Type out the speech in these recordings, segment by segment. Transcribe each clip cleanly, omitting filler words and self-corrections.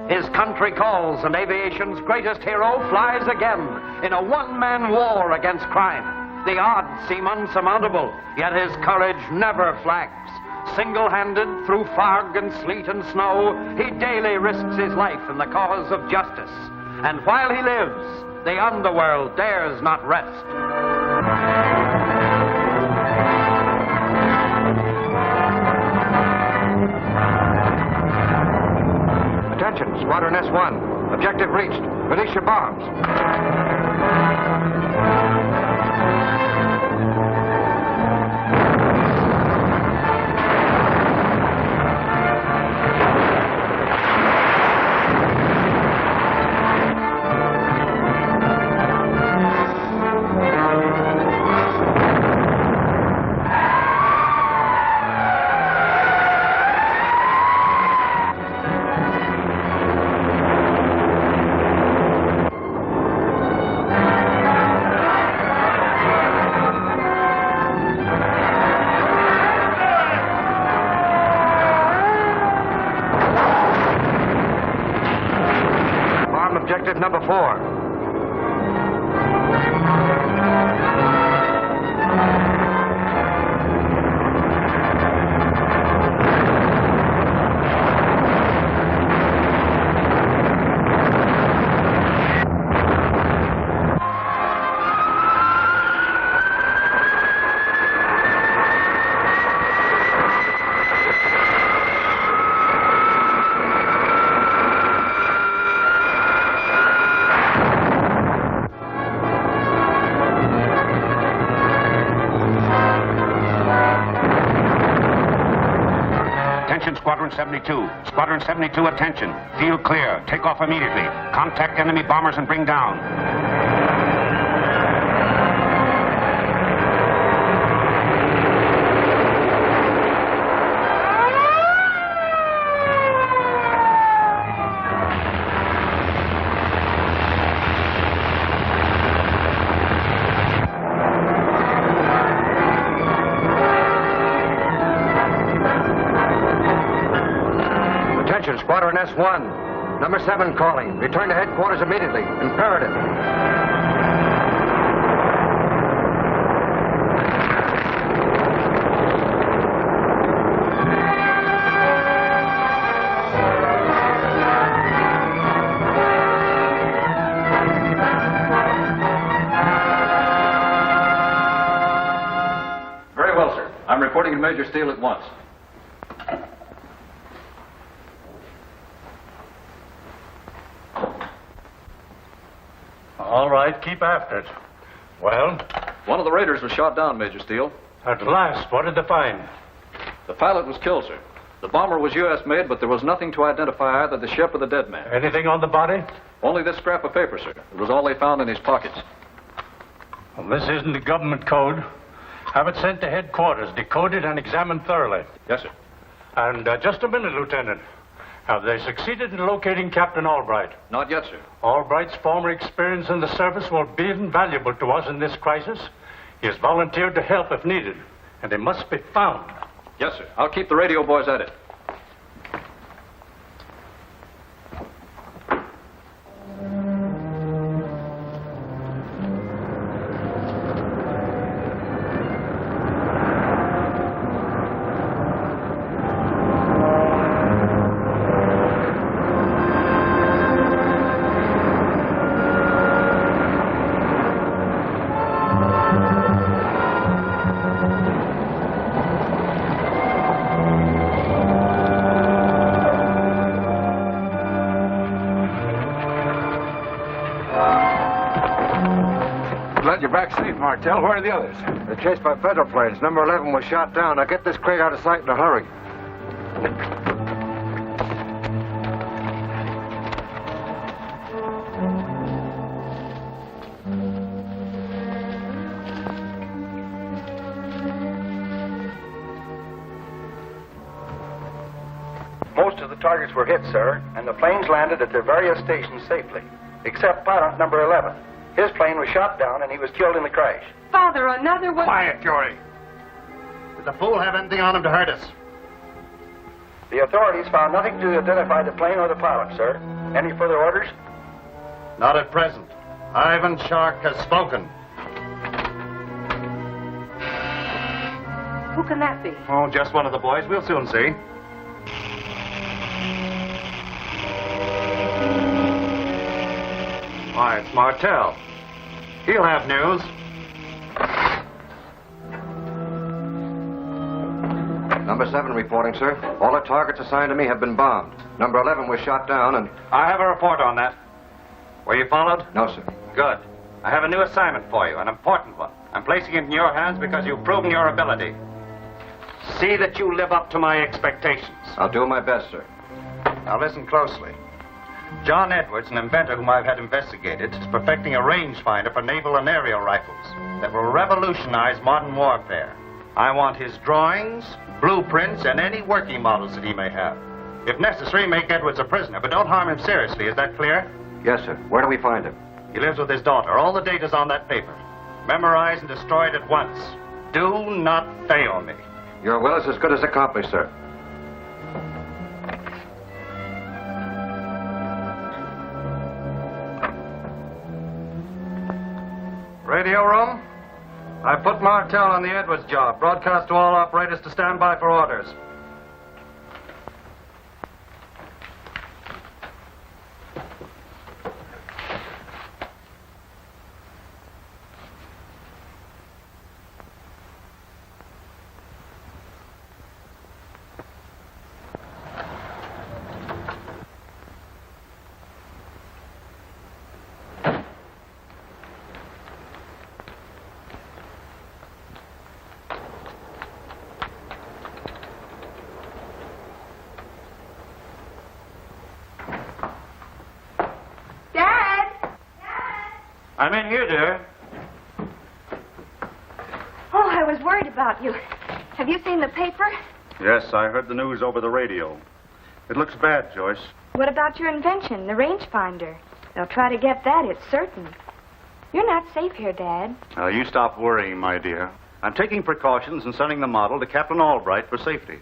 His country calls, and aviation's greatest hero flies again in a one-man war against crime. The odds seem unsurmountable, yet his courage never flags. Single-handed through fog and sleet and snow, he daily risks his life in the cause of justice. And while he lives, the underworld dares not rest. Attention, Squadron S1. Objective reached. Release your bombs. Objective number 4. Squadron 72. Squadron 72, attention. Field clear. Take off immediately. Contact enemy bombers and bring down. Squadron S1. Number 7 calling. Return to headquarters immediately. Imperative. Very well, sir. I'm reporting to Major Steele at once. All right, keep after it. Well? One of the raiders was shot down, Major Steele. At last, what did they find? The pilot was killed, sir. The bomber was U.S. made, but there was nothing to identify either the ship or the dead man. Anything on the body? Only this scrap of paper, sir. It was all they found in his pockets. Well, this isn't a government code. Have it sent to headquarters, decoded and examined thoroughly. Yes, sir. And just a minute, Lieutenant. Have they succeeded in locating Captain Albright? Not yet, sir. Albright's former experience in the service will be invaluable to us in this crisis. He has volunteered to help if needed, and he must be found. Yes, sir. I'll keep the radio boys at it. You're back safe, Martel. Where are the others? They're chased by federal planes. Number 11 was shot down. Now get this crate out of sight in a hurry. Most of the targets were hit, sir, and the planes landed at their various stations safely, except pilot number 11. His plane was shot down, and he was killed in the crash. Father, another one... Quiet, Jory. Did the fool have anything on him to hurt us? The authorities found nothing to identify the plane or the pilot, sir. Any further orders? Not at present. Ivan Shark has spoken. Who can that be? Oh, just one of the boys. We'll soon see. Why, it's Martell. He'll have news. Number 7 reporting, sir. All the targets assigned to me have been bombed. Number 11 was shot down and... I have a report on that. Were you followed? No, sir. Good. I have a new assignment for you, an important one. I'm placing it in your hands because you've proven your ability. See that you live up to my expectations. I'll do my best, sir. Now listen closely. John Edwards, an inventor whom I've had investigated, is perfecting a rangefinder for naval and aerial rifles that will revolutionize modern warfare. I want his drawings, blueprints, and any working models that he may have. If necessary, make Edwards a prisoner, but don't harm him seriously. Is that clear? Yes, sir. Where do we find him? He lives with his daughter. All the data's on that paper. Memorize and destroy it at once. Do not fail me. Your will is as good as accomplished, sir. Radio room? I put Martell on the Edwards job. Broadcast to all operators to stand by for orders. I'm in here, dear. Oh, I was worried about you. Have you seen the paper? Yes, I heard the news over the radio. It looks bad, Joyce. What about your invention, the rangefinder? They'll try to get that, it's certain. You're not safe here, Dad. You stop worrying, my dear. I'm taking precautions and sending the model to Captain Albright for safety.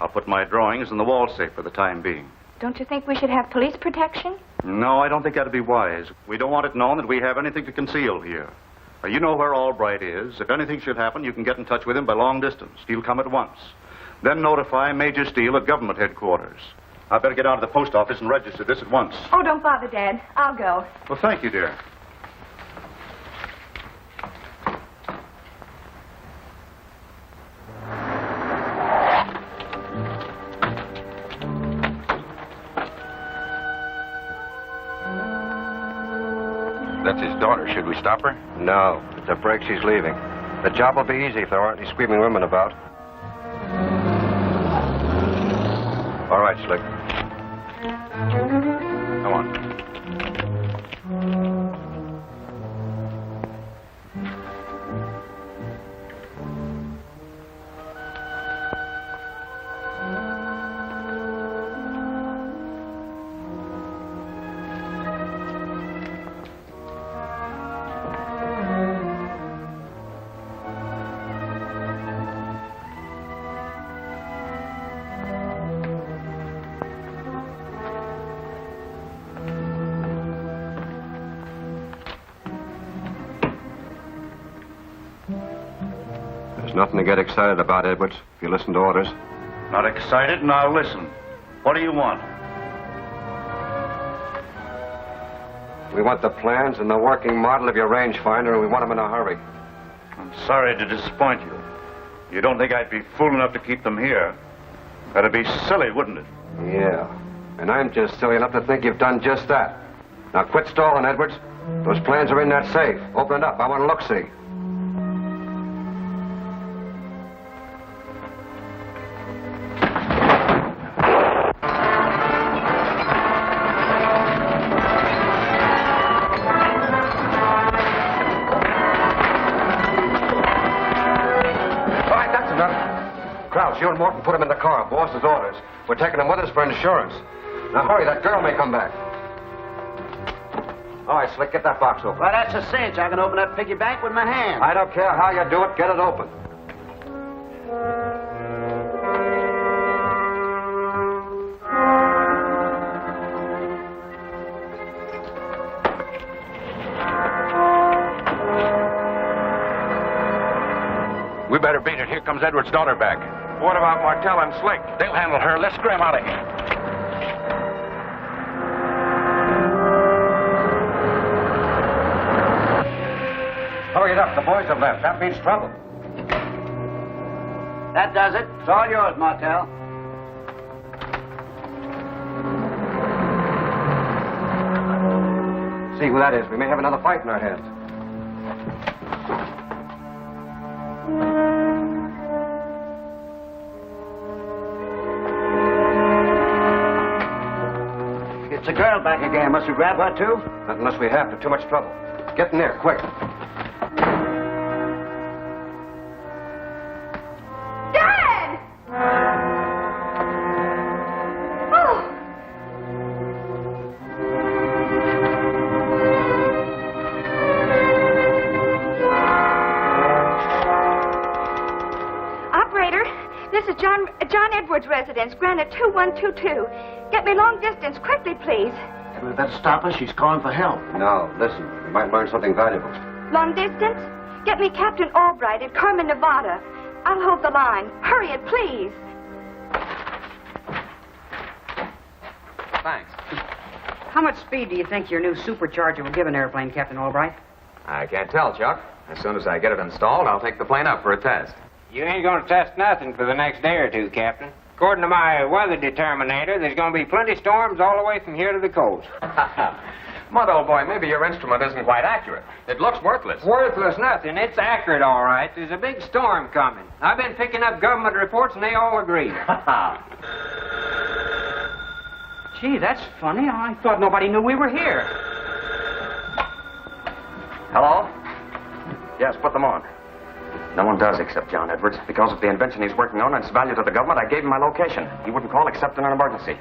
I'll put my drawings in the wall safe for the time being. Don't you think we should have police protection? No, I don't think that'd be wise. We don't want it known that we have anything to conceal here. You know where Albright is. If anything should happen, you can get in touch with him by long distance. He'll come at once. Then notify Major Steele at government headquarters. I better get out of the post office and register this at once. Oh, don't bother, Dad. I'll go. Well, thank you, dear. That's his daughter. Should we stop her? No. It's a break. She's leaving. The job will be easy if there aren't any screaming women about. All right, Slick. Come on. There's nothing to get excited about, Edwards, if you listen to orders. Not excited, and I'll listen. What do you want? We want the plans and the working model of your rangefinder, and we want them in a hurry. I'm sorry to disappoint you. You don't think I'd be fool enough to keep them here? That'd be silly, wouldn't it? Yeah. And I'm just silly enough to think you've done just that. Now quit stalling, Edwards. Those plans are in that safe. Open it up. I want to look-see. You and Morton put him in the car. Boss's orders. We're taking him with us for insurance. Now hurry, that girl may come back. All right, Slick, get that box open. Well, that's a cinch. I can open that piggy bank with my hand. I don't care how you do it. Get it open. We better beat it. Here comes Edward's daughter back. What about Martell and Slick? They'll handle her. Let's scram out of here. Hurry it up. The boys have left. That means trouble. That does it. It's all yours, Martell. See who that is. We may have another fight in our hands. It's a girl back again. Must we grab her, too? Not unless we have to. Too much trouble. Get in there, quick. Dad! Oh! Operator, this is John Edwards' residence, Granite 2122. Get me long distance, quickly, please. We better stop her. She's calling for help. No, listen. We might learn something valuable. Long distance? Get me Captain Albright at Carmen, Nevada. I'll hold the line. Hurry it, please. Thanks. How much speed do you think your new supercharger will give an airplane, Captain Albright? I can't tell, Chuck. As soon as I get it installed, I'll take the plane up for a test. You ain't going to test nothing for the next day or two, Captain. According to my weather determinator, there's going to be plenty storms all the way from here to the coast. Mudd, old boy, maybe your instrument isn't quite accurate. It looks worthless. Worthless nothing. It's accurate, all right. There's a big storm coming. I've been picking up government reports, and they all agree. Gee, that's funny. I thought nobody knew we were here. Hello? Yes, put them on. No one does except John Edwards. Because of the invention he's working on and its value to the government, I gave him my location. He wouldn't call except in an emergency.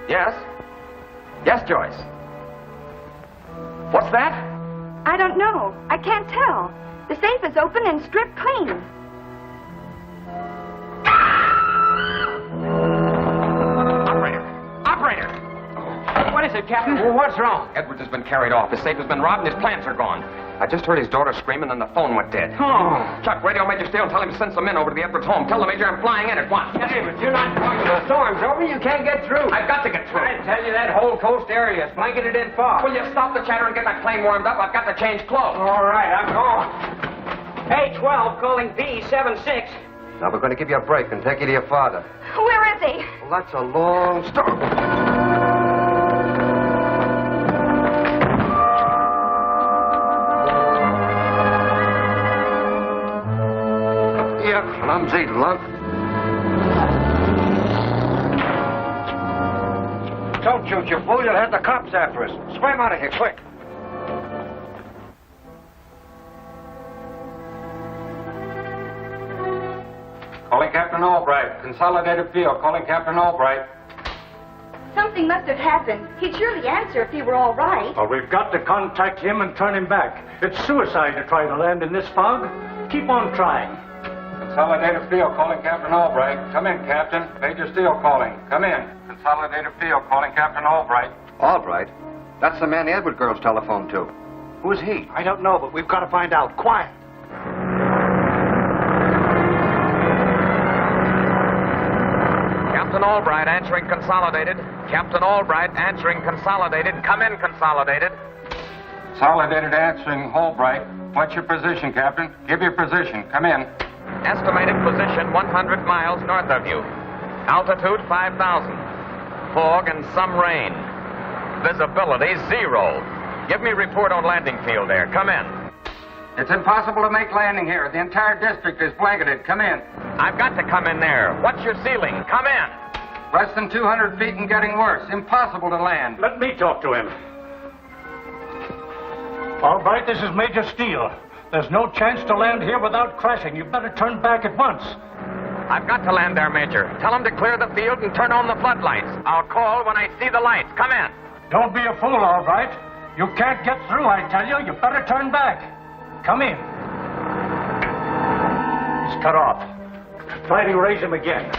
Yes? Yes, Joyce. What's that? I don't know. I can't tell. The safe is open and stripped clean. Operator! What is it, Captain? Well, what's wrong? Edwards has been carried off. His safe has been robbed and his plans are gone. I just heard his daughter scream and then the phone went dead. Oh. Chuck, radio Major Steele and tell him to send some men over to the Edwards home. Tell the Major I'm flying in at once. Hey, but you're not talking about storms over. You can't get through. I've got to get through. I tell you, that whole coast area is blanketed in fog. Will you stop the chatter and get that plane warmed up? I've got to change clothes. All right, I'm going. A12 calling B76. Now, we're going to give you a break and take you to your father. Where is he? Well, that's a long story. Clumsy lump. Don't shoot, you fool. You'll have the cops after us. Swim out of here, quick. Calling Captain Albright. Consolidated field. Calling Captain Albright. Something must have happened. He'd surely answer if he were all right. Well, we've got to contact him and turn him back. It's suicide to try to land in this fog. Keep on trying. Consolidated field. Calling Captain Albright. Come in, Captain. Major Steele calling. Come in. Consolidated field. Calling Captain Albright. Albright? That's the man the Edward girls telephoned to. Who is he? I don't know, but we've got to find out. Quiet. Captain Albright answering Consolidated. Captain Albright answering Consolidated. Come in, Consolidated. Consolidated answering Albright. What's your position, Captain? Give your position. Come in. Estimated position 100 miles north of you. Altitude 5,000. Fog and some rain. Visibility 0. Give me report on landing field there. Come in. It's impossible to make landing here. The entire district is blanketed. Come in. I've got to come in there. What's your ceiling? Come in. Less than 200 feet and getting worse. Impossible to land. Let me talk to him. All right, this is Major Steele. There's no chance to land here without crashing. You better turn back at once. I've got to land there, Major. Tell him to clear the field and turn on the floodlights. I'll call when I see the lights. Come in. Don't be a fool, all right. You can't get through, I tell you. You better turn back. Come in. He's cut off. Try to raise him again.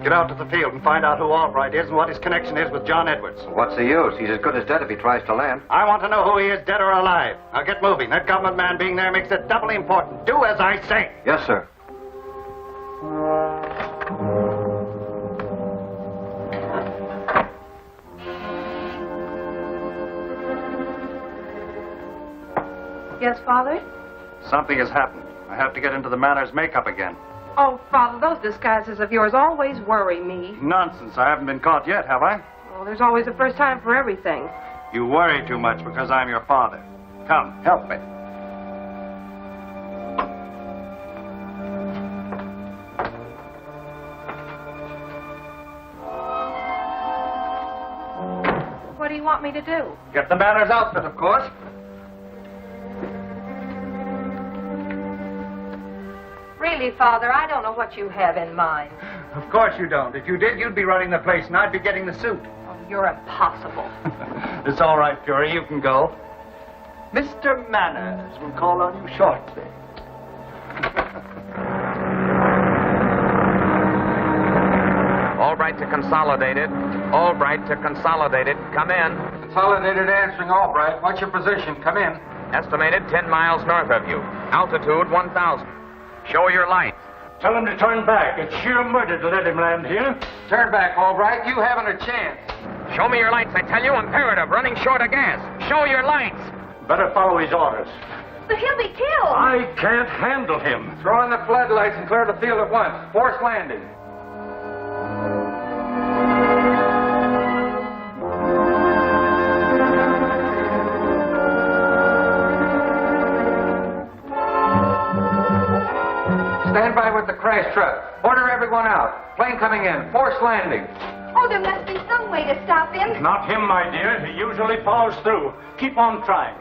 Get out to the field and find out who Albright is and what his connection is with John Edwards. What's the use? He's as good as dead if he tries to land. I want to know who he is, dead or alive. Now get moving. That government man being there makes it doubly important. Do as I say. Yes, sir. Yes, Father? Something has happened. I have to get into the manor's makeup again. Oh, Father, those disguises of yours always worry me. Nonsense. I haven't been caught yet, have I? Oh, there's always a first time for everything. You worry too much because I'm your father. Come, help me. What do you want me to do? Get the manor's outfit, of course. Really, Father, I don't know what you have in mind. Of course you don't. If you did, you'd be running the place and I'd be getting the suit. Oh, you're impossible. It's all right, Fury. You can go. Mr. Manners will call on you shortly. Albright to Consolidated. Albright to Consolidated. Come in. Consolidated answering Albright. What's your position? Come in. Estimated 10 miles north of you. Altitude 1,000. Show your lights. Tell him to turn back. It's sheer murder to let him land here. Turn back, Albright. You haven't a chance. Show me your lights, I tell you. Imperative. Running short of gas. Show your lights. Better follow his orders. But he'll be killed. I can't handle him. Throw in the floodlights and clear the field at once. Force landing. Stand by with the crash truck. Order everyone out. Plane coming in. Force landing. Oh, there must be some way to stop him. Not him, my dear. He usually follows through. Keep on trying.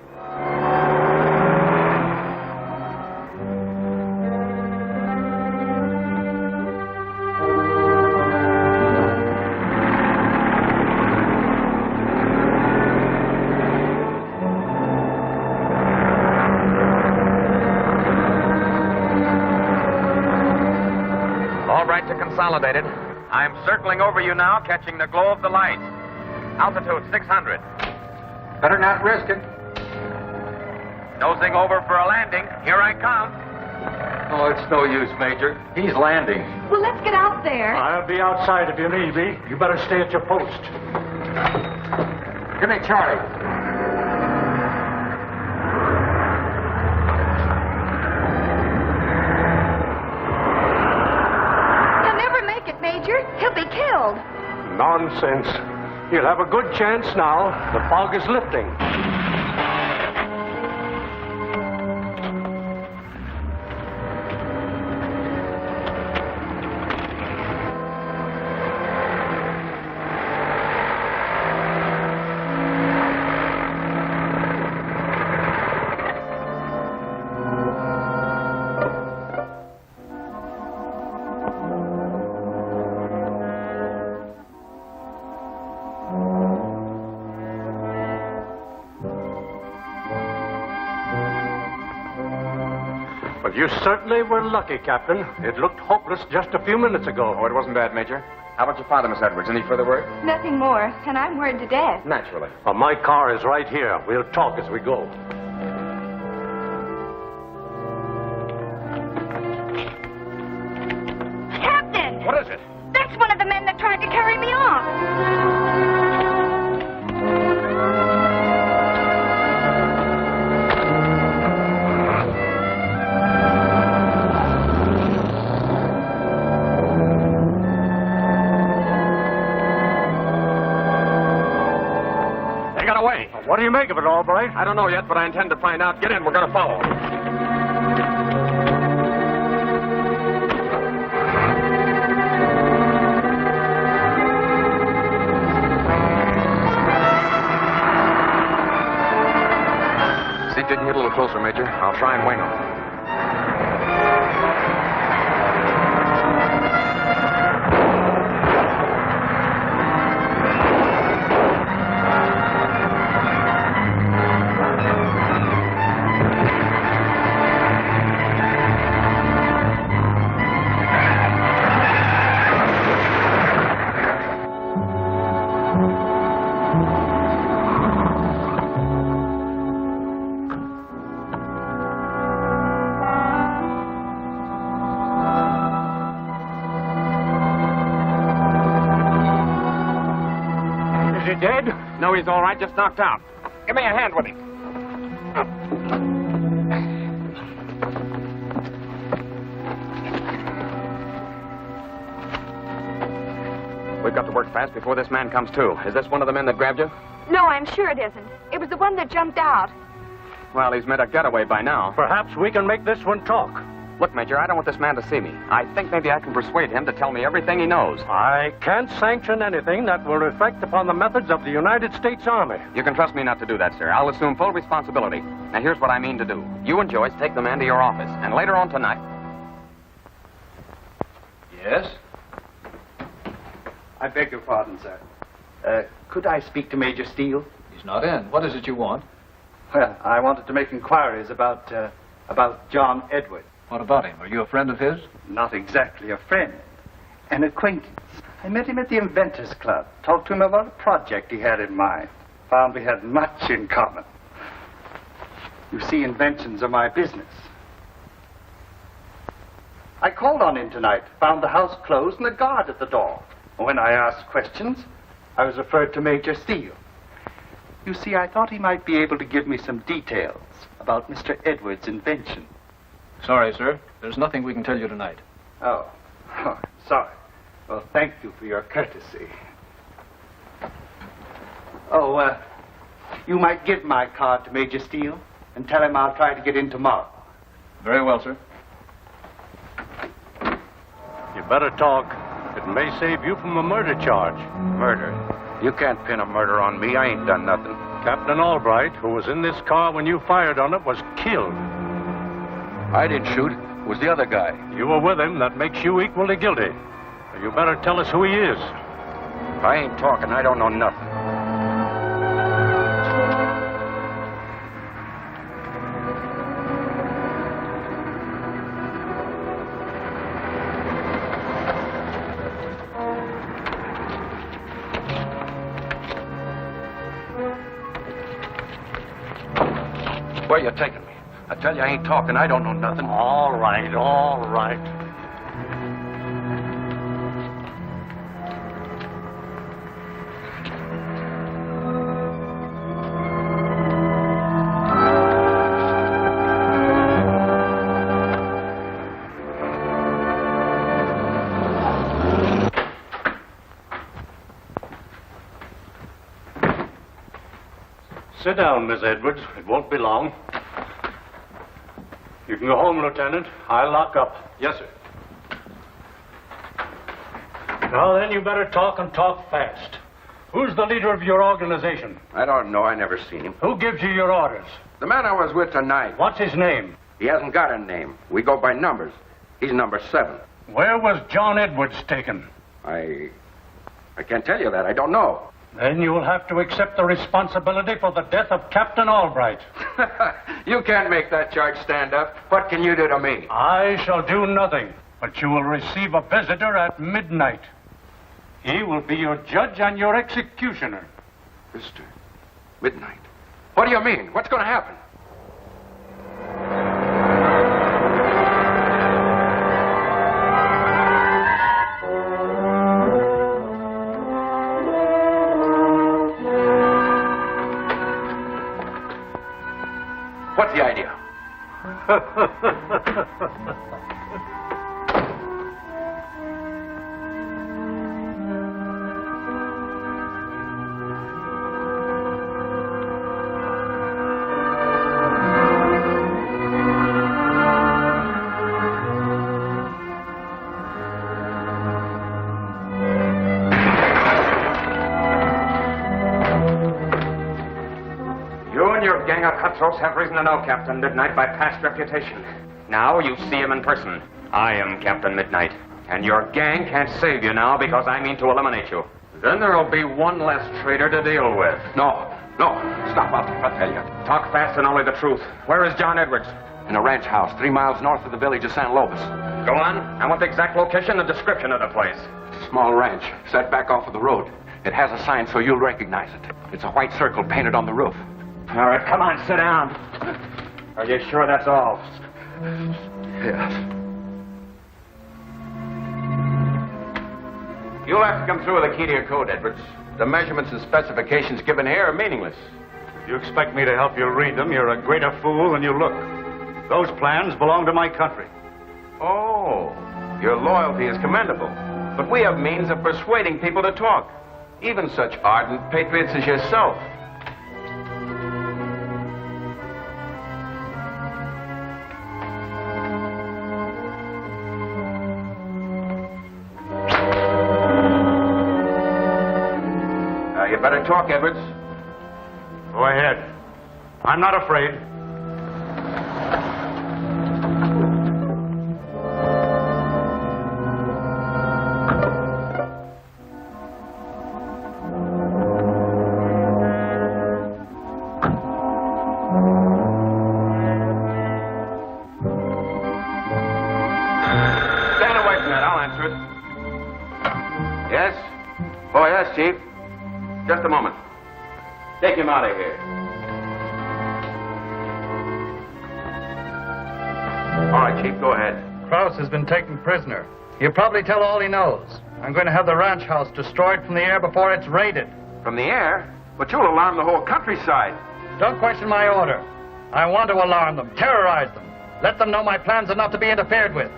Albright to Consolidated. I am circling over you now, catching the glow of the lights. Altitude 600. Better not risk it. Nosing over for a landing. Here I come. Oh, it's no use, Major. He's landing. Well, let's get out there. I'll be outside if you need me. You better stay at your post. Give me Charlie. He'll never make it, Major. He'll be killed. Nonsense. You'll have a good chance now. The fog is lifting. You certainly were lucky, Captain. It looked hopeless just a few minutes ago. Oh, it wasn't bad, Major. How about your father, Miss Edwards? Any further word? Nothing more, and I'm worried to death. Naturally. Well, my car is right here. We'll talk as we go. Captain! What is it? That's one of the men that tried to carry me off. What do you make of it, Albright? I don't know yet, but I intend to find out. Get in. We're going to follow. See if you can get a little closer, Major. I'll try and wing him. dead? No, he's all right, just knocked out. Give me a hand with him. We've got to work fast before this man comes to. Is this one of the men that grabbed you? No, I'm sure it isn't. It was the one that jumped out. Well, he's made a getaway by now. Perhaps we can make this one talk. Look, Major, I don't want this man to see me. I think maybe I can persuade him to tell me everything he knows. I can't sanction anything that will reflect upon the methods of the United States Army. You can trust me not to do that, sir. I'll assume full responsibility. Now, here's what I mean to do. You and Joyce take the man to your office, and later on tonight... Yes? I beg your pardon, sir. Could I speak to Major Steele? He's not in. What is it you want? Well, I wanted to make inquiries about John Edwards. What about him? Are you a friend of his? Not exactly a friend. An acquaintance. I met him at the Inventors Club. Talked to him about a project he had in mind. Found we had much in common. You see, inventions are my business. I called on him tonight. Found the house closed and a guard at the door. When I asked questions, I was referred to Major Steele. You see, I thought he might be able to give me some details about Mr. Edwards' invention. Sorry, sir. There's nothing we can tell you tonight. Oh, sorry. Well, thank you for your courtesy. Oh, you might give my card to Major Steele and tell him I'll try to get in tomorrow. Very well, sir. You better talk. It may save you from a murder charge. Murder? You can't pin a murder on me. I ain't done nothing. Captain Albright, who was in this car when you fired on it, was killed. I didn't shoot. It was the other guy. You were with him. That makes you equally guilty. You better tell us who he is. I ain't talking. I don't know nothing. Where you taking me? I tell you, I ain't talking. I don't know nothing. All right, all right. Sit down, Miss Edwards. It won't be long. You can go home, Lieutenant. I'll lock up. Yes, sir. Now then, you better talk and talk fast. Who's the leader of your organization? I don't know. I never seen him. Who gives you your orders? The man I was with tonight. What's his name? He hasn't got a name. We go by numbers. He's number 7. Where was John Edwards taken? I can't tell you that. I don't know. Then you will have to accept the responsibility for the death of Captain Albright. You can't make that charge stand up. What can you do to me? I shall do nothing, but you will receive a visitor at midnight. He will be your judge and your executioner. Visitor? Midnight? What do you mean? What's going to happen? What's the idea? Cutthroats have reason to know Captain Midnight by past reputation. Now you see him in person. I am Captain Midnight, and your gang can't save you now because I mean to eliminate you. Then there'll be one less traitor to deal with. No, stop. I'll tell you. Talk fast and only the truth. Where is John Edwards? In a ranch house 3 miles north of the village of San Lobos. Go on. I want the exact location and description of the place. It's a small ranch, set back off of the road. It has a sign so you'll recognize it. It's a white circle painted on the roof. All right, come on, sit down. Are you sure that's all? Yes. You'll have to come through with the key to your code, Edwards. The measurements and specifications given here are meaningless. If you expect me to help you read them, you're a greater fool than you look. Those plans belong to my country. Oh, your loyalty is commendable. But we have means of persuading people to talk. Even such ardent patriots as yourself. You better talk, Edwards. Go ahead. I'm not afraid. Stand away from that. I'll answer it. Yes? Oh, yes, Chief. Just a moment. Take him out of here. All right, Chief, go ahead. Krause has been taken prisoner. He'll probably tell all he knows. I'm going to have the ranch house destroyed from the air before it's raided. From the air? But you'll alarm the whole countryside. Don't question my order. I want to alarm them, terrorize them. Let them know my plans are not to be interfered with.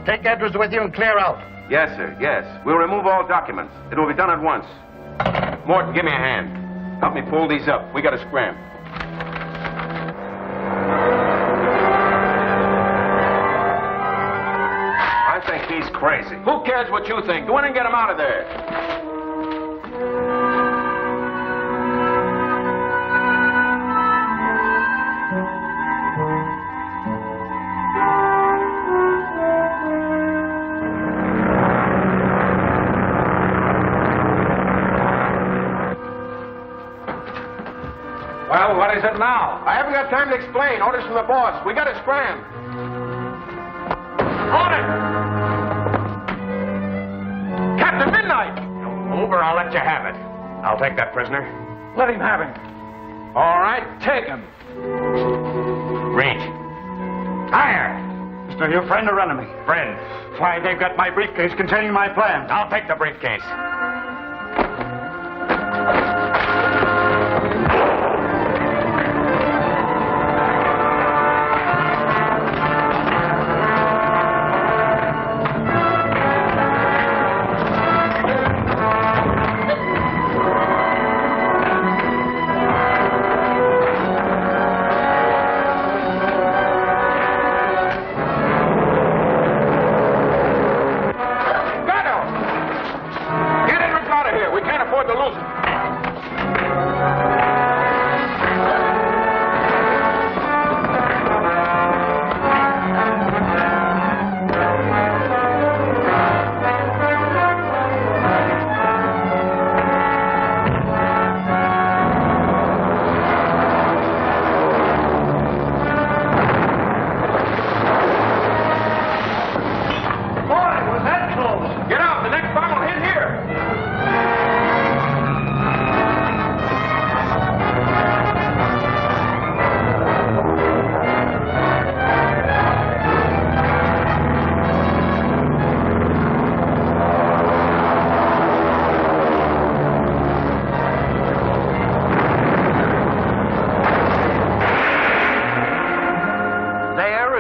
Take Edwards with you and clear out. Yes, sir, yes. We'll remove all documents. It will be done at once. Morton, give me a hand. Help me pull these up. We gotta scram. I think he's crazy. Who cares what you think? Go in and get him out of there. Well, what is it now? I haven't got time to explain. Orders from the boss. We gotta scram. On it! Captain Midnight! Move or I'll let you have it. I'll take that prisoner. Let him have him. All right, take him. Reach. Fire! Is there your friend or enemy? Friend. Why, they've got my briefcase containing my plans. I'll take the briefcase.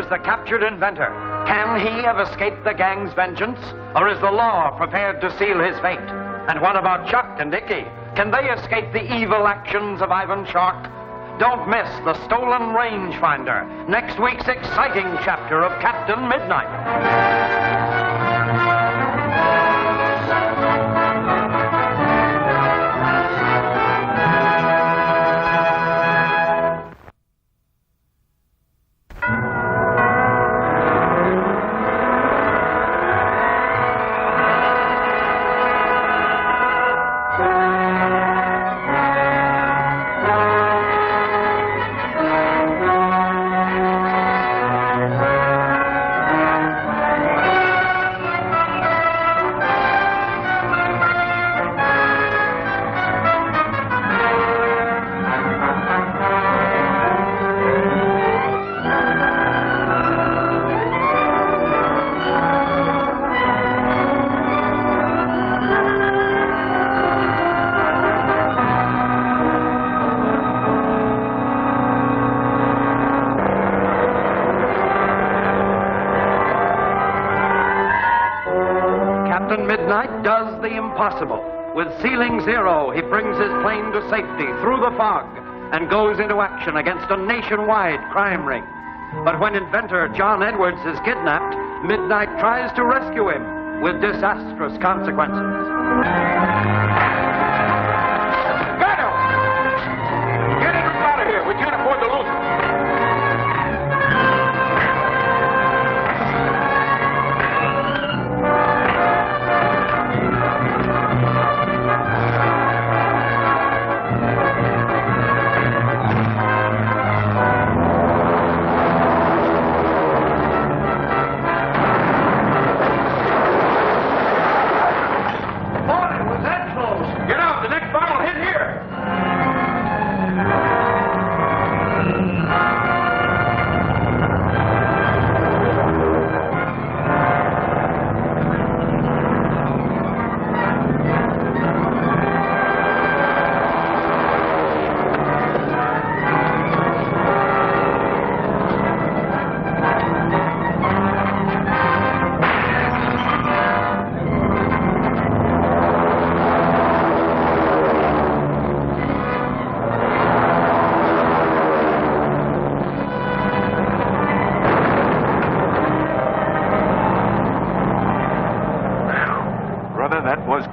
The captured inventor. Can he have escaped the gang's vengeance? Or is the law prepared to seal his fate? And what about Chuck and Icky? Can they escape the evil actions of Ivan Shark? Don't miss The Stolen Rangefinder, next week's exciting chapter of Captain Midnight. Captain Midnight does the impossible. With ceiling zero, he brings his plane to safety through the fog and goes into action against a nationwide crime ring. But when inventor John Edwards is kidnapped, Midnight tries to rescue him with disastrous consequences. Gardo! Get Edwards out of here. We can't afford to lose him.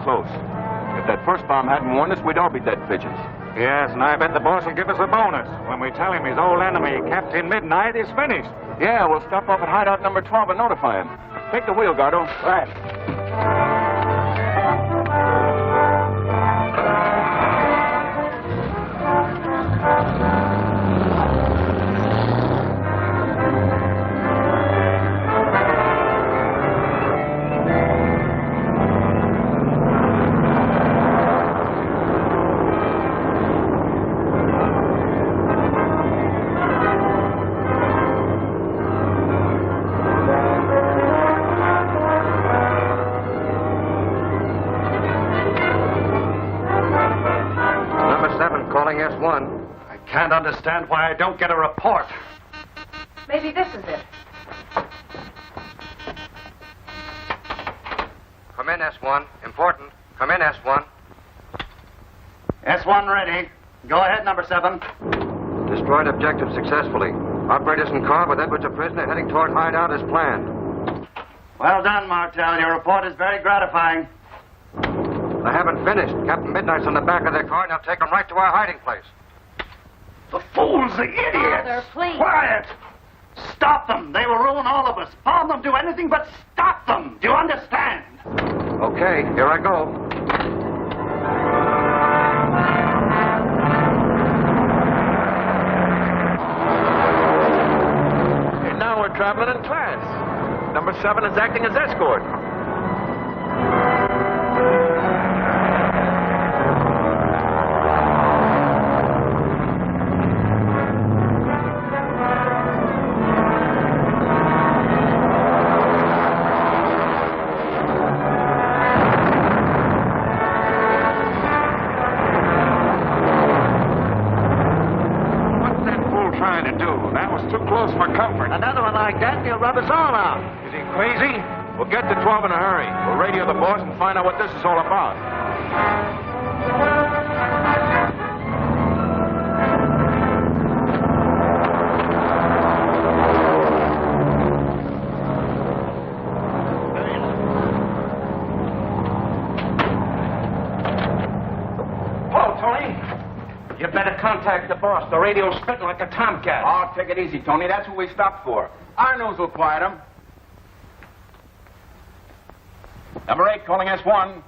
Close. If that first bomb hadn't warned us, we'd all be dead pigeons. Yes, and I bet the boss will give us a bonus when we tell him his old enemy, Captain Midnight, is finished. Yeah, we'll stop off at hideout number 12 and notify him. Take the wheel, Gardo. Right. I can't understand why I don't get a report. Maybe this is it. Come in, S1. Important. Come in, S1. S1 ready. Go ahead, number 7. Destroyed objective successfully. Operators in car with Edwards a prisoner heading toward hideout as planned. Well done, Martel. Your report is very gratifying. I haven't finished. Captain Midnight's on the back of their car, and I'll take them right to our hiding place. The fools, the idiots! Father, please. Quiet! Stop them! They will ruin all of us. Bomb them, do anything but stop them. Do you understand? Okay, here I go. And now we're traveling in class. Number 7 is acting as escort. Rub us all out. Is he crazy? We'll get to 12 in a hurry. We'll radio the boss and find out what this is all about. Hello, Tony. You better contact the boss. The radio's spitting like a tomcat. Oh, take it easy, Tony. That's what we stopped for. Our news will quiet him. Number 8 calling S1.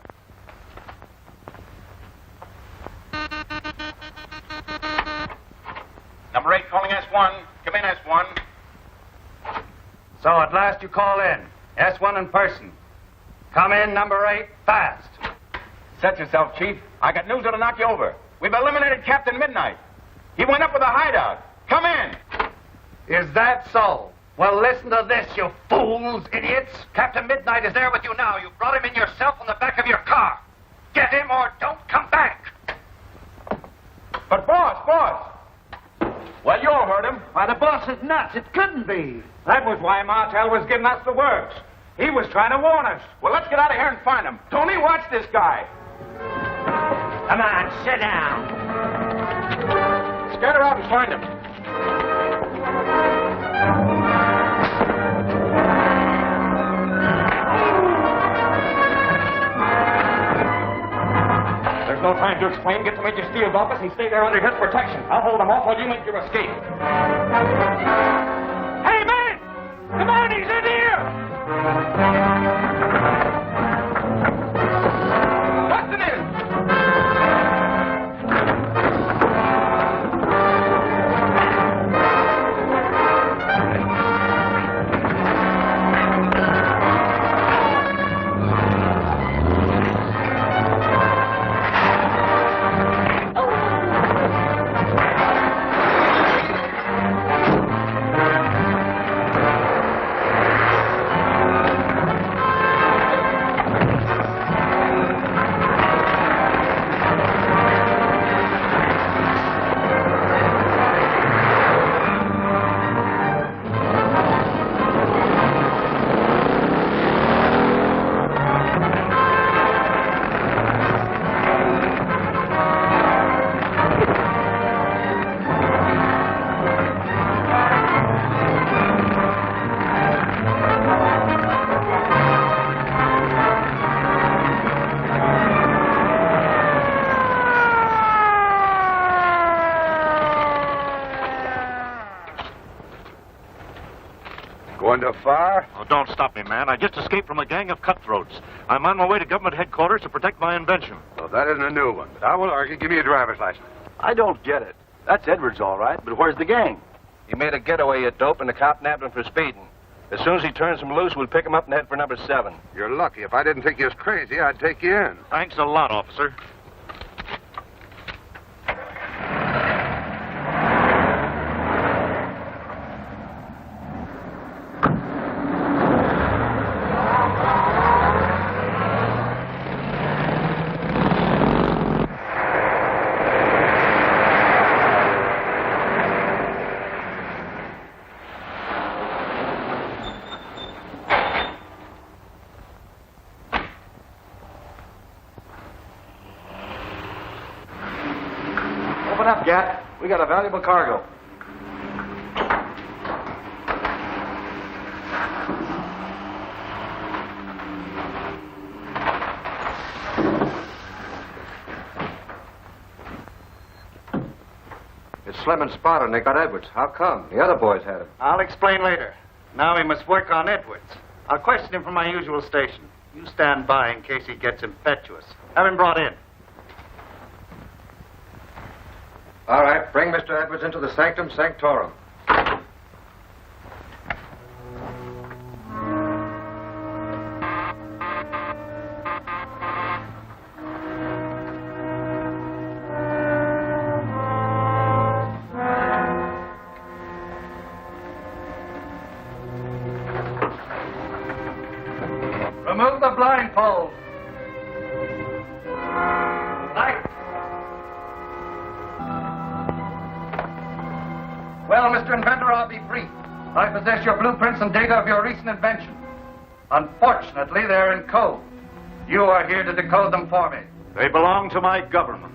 Number 8 calling S1. Come in, S1. So at last you call in. S1 in person. Come in, number 8, fast. Set yourself, Chief. I got news that'll knock you over. We've eliminated Captain Midnight. He went up with a hideout. Come in. Is that so? Well, listen to this, you fools, idiots. Captain Midnight is there with you now. You brought him in yourself on the back of your car. Get him or don't come back. But boss. Well, you'll hurt him. Why, the boss is nuts. It couldn't be. That was why Martel was giving us the works. He was trying to warn us. Well, let's get out of here and find him. Tony, watch this guy. Come on, sit down. Scatter out and find him. There's no time to explain. Get to Major Steele's office and stay there under his protection. I'll hold him off while you make your escape. Hey, man! Come on, he's in here! Busted in! Going too far? Oh, don't stop me, man. I just escaped from a gang of cutthroats. I'm on my way to government headquarters to protect my invention. Well, that isn't a new one. But I will argue. Give me your driver's license. I don't get it. That's Edwards, all right, but where's the gang? He made a getaway, you dope, and the cop nabbed him for speeding. As soon as he turns him loose, we'll pick him up and head for number 7. You're lucky. If I didn't think you was crazy, I'd take you in. Thanks a lot, officer. Open up, Gat. We got a valuable cargo. It's Slim and Spotted, and they got Edwards. How come? The other boys had him. I'll explain later. Now we must work on Edwards. I'll question him from my usual station. You stand by in case he gets impetuous. Have him brought in. All right, bring Mr. Edwards into the sanctum sanctorum. Remove the blindfold. Light. Well, Mr. Inventor, I'll be brief. I possess your blueprints and data of your recent invention. Unfortunately, they're in code. You are here to decode them for me. They belong to my government.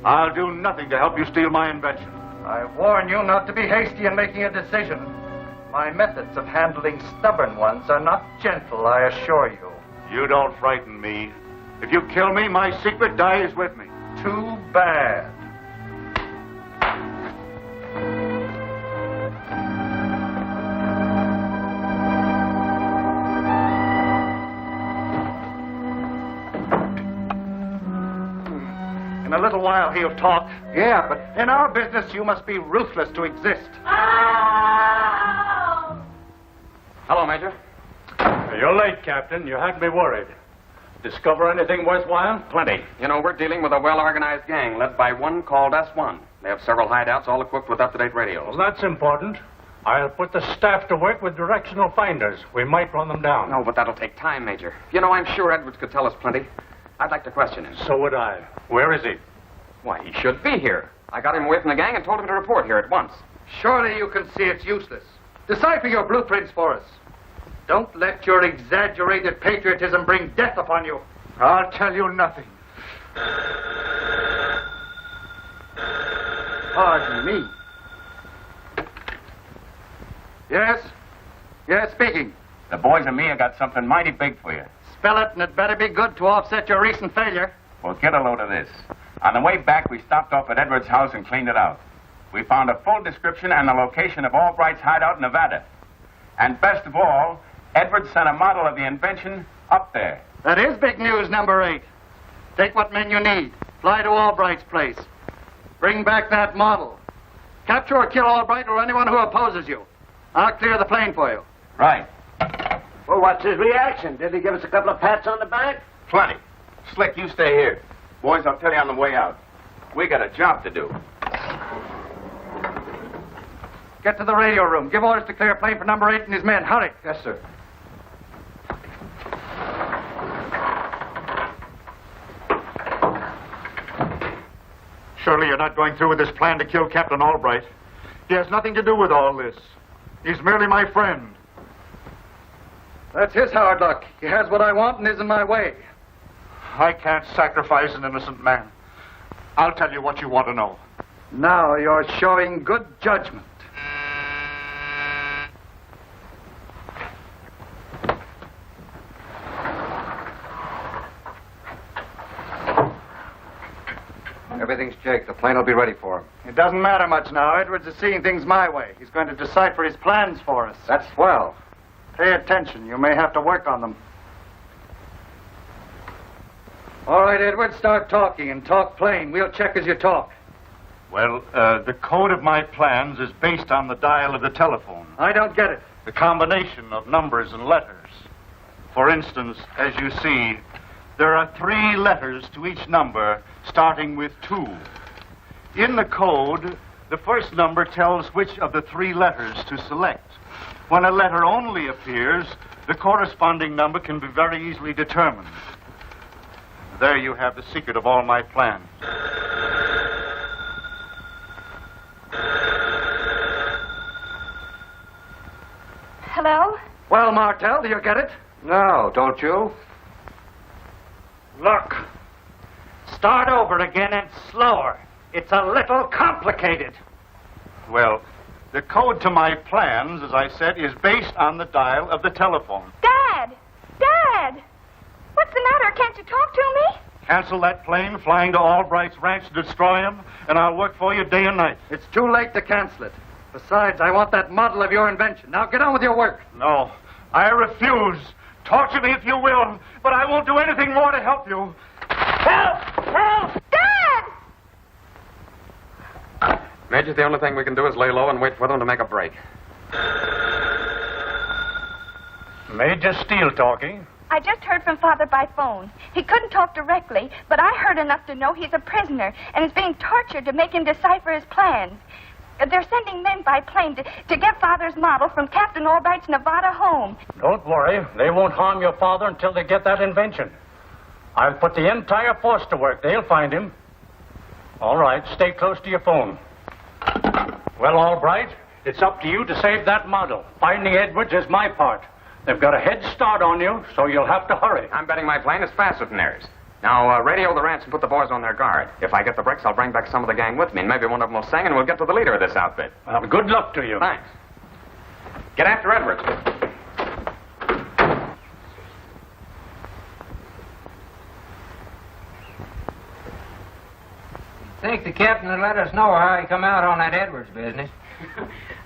I'll do nothing to help you steal my invention. I warn you not to be hasty in making a decision. My methods of handling stubborn ones are not gentle, I assure you. You don't frighten me. If you kill me, my secret dies with me. Too bad. In a little while he'll talk. Yeah, but In our business, you must be ruthless to exist. Hello, Major. You're late, Captain. You had me worried. Discover anything worthwhile? Plenty. You know, we're dealing with a well-organized gang led by one called S1. They have several hideouts, all equipped with up-to-date radios. Well, that's important. I'll put the staff to work with directional finders. We might run them down. No, but that'll take time, Major. You know, I'm sure Edwards could tell us plenty. I'd like to question him. So would I. Where is he? Why, he should be here. I got him away from the gang and told him to report here at once. surely you can see it's useless. Decipher your blueprints for us. Don't let your exaggerated patriotism bring death upon you. I'll tell you nothing. Pardon me. Yes? Yes, speaking. The boys and me have got something mighty big for you. Spell it, and it better be good to offset your recent failure. Well, get a load of this. On the way back, we stopped off at Edwards' house and cleaned it out. We found a full description and the location of Albright's hideout in Nevada. And best of all, Edwards sent a model of the invention up there. That is big news, number 8. Take what men you need. Fly to Albright's place. Bring back that model. Capture or kill Albright or anyone who opposes you. I'll clear the plane for you. Right. Well, what's his reaction? Did he give us a couple of pats on the back? Plenty. Slick, you stay here. Boys, I'll tell you on the way out. We got a job to do. Get to the radio room. Give orders to clear a plane for number 8 and his men. Hurry. Yes, sir. Surely you're not going through with this plan to kill Captain Albright. He has nothing to do with all this. He's merely my friend. That's his hard luck. He has what I want and is in my way. I can't sacrifice an innocent man. I'll tell you what you want to know. Now you're showing good judgment. Everything's Jake. The plane will be ready for him. It doesn't matter much now. Edwards is seeing things my way. He's going to decipher his plans for us. That's swell. Pay attention. You may have to work on them. All right, Edwards, start talking and talk plain. We'll check as you talk. Well, the code of my plans is based on the dial of the telephone. I don't get it. The combination of numbers and letters. For instance, as you see, there are 3 letters to each number, starting with 2. In the code, the first number tells which of the 3 letters to select. When a letter only appears, the corresponding number can be very easily determined. There you have the secret of all my plans. Hello? Well, Martel, do you get it? No, don't you? Look. Start over again and slower. It's a little complicated. Well, the code to my plans, as I said, is based on the dial of the telephone. Dad! Dad! What's the matter? Can't you talk to me? Cancel that plane flying to Albright's ranch to destroy him, and I'll work for you day and night. It's too late to cancel it. Besides, I want that model of your invention. Now get on with your work. No, I refuse. Torture me if you will, but I won't do anything more to help you. Help! Help! Dad! Major, the only thing we can do is lay low and wait for them to make a break. Major Steele talking. I just heard from Father by phone. He couldn't talk directly, but I heard enough to know he's a prisoner and is being tortured to make him decipher his plans. They're sending men by plane to get Father's model from Captain Albright's Nevada home. Don't worry. They won't harm your father until they get that invention. I'll put the entire force to work. They'll find him. All right, stay close to your phone. Well, Albright, it's up to you to save that model. Finding Edwards is my part. They've got a head start on you, so you'll have to hurry. I'm betting my plane is faster than theirs. Now, radio the ranch and put the boys on their guard. If I get the bricks, I'll bring back some of the gang with me, and maybe one of them will sing, and we'll get to the leader of this outfit. Well, good luck to you. Thanks. Get after Edwards. Think the captain would let us know how he come out on that Edwards business.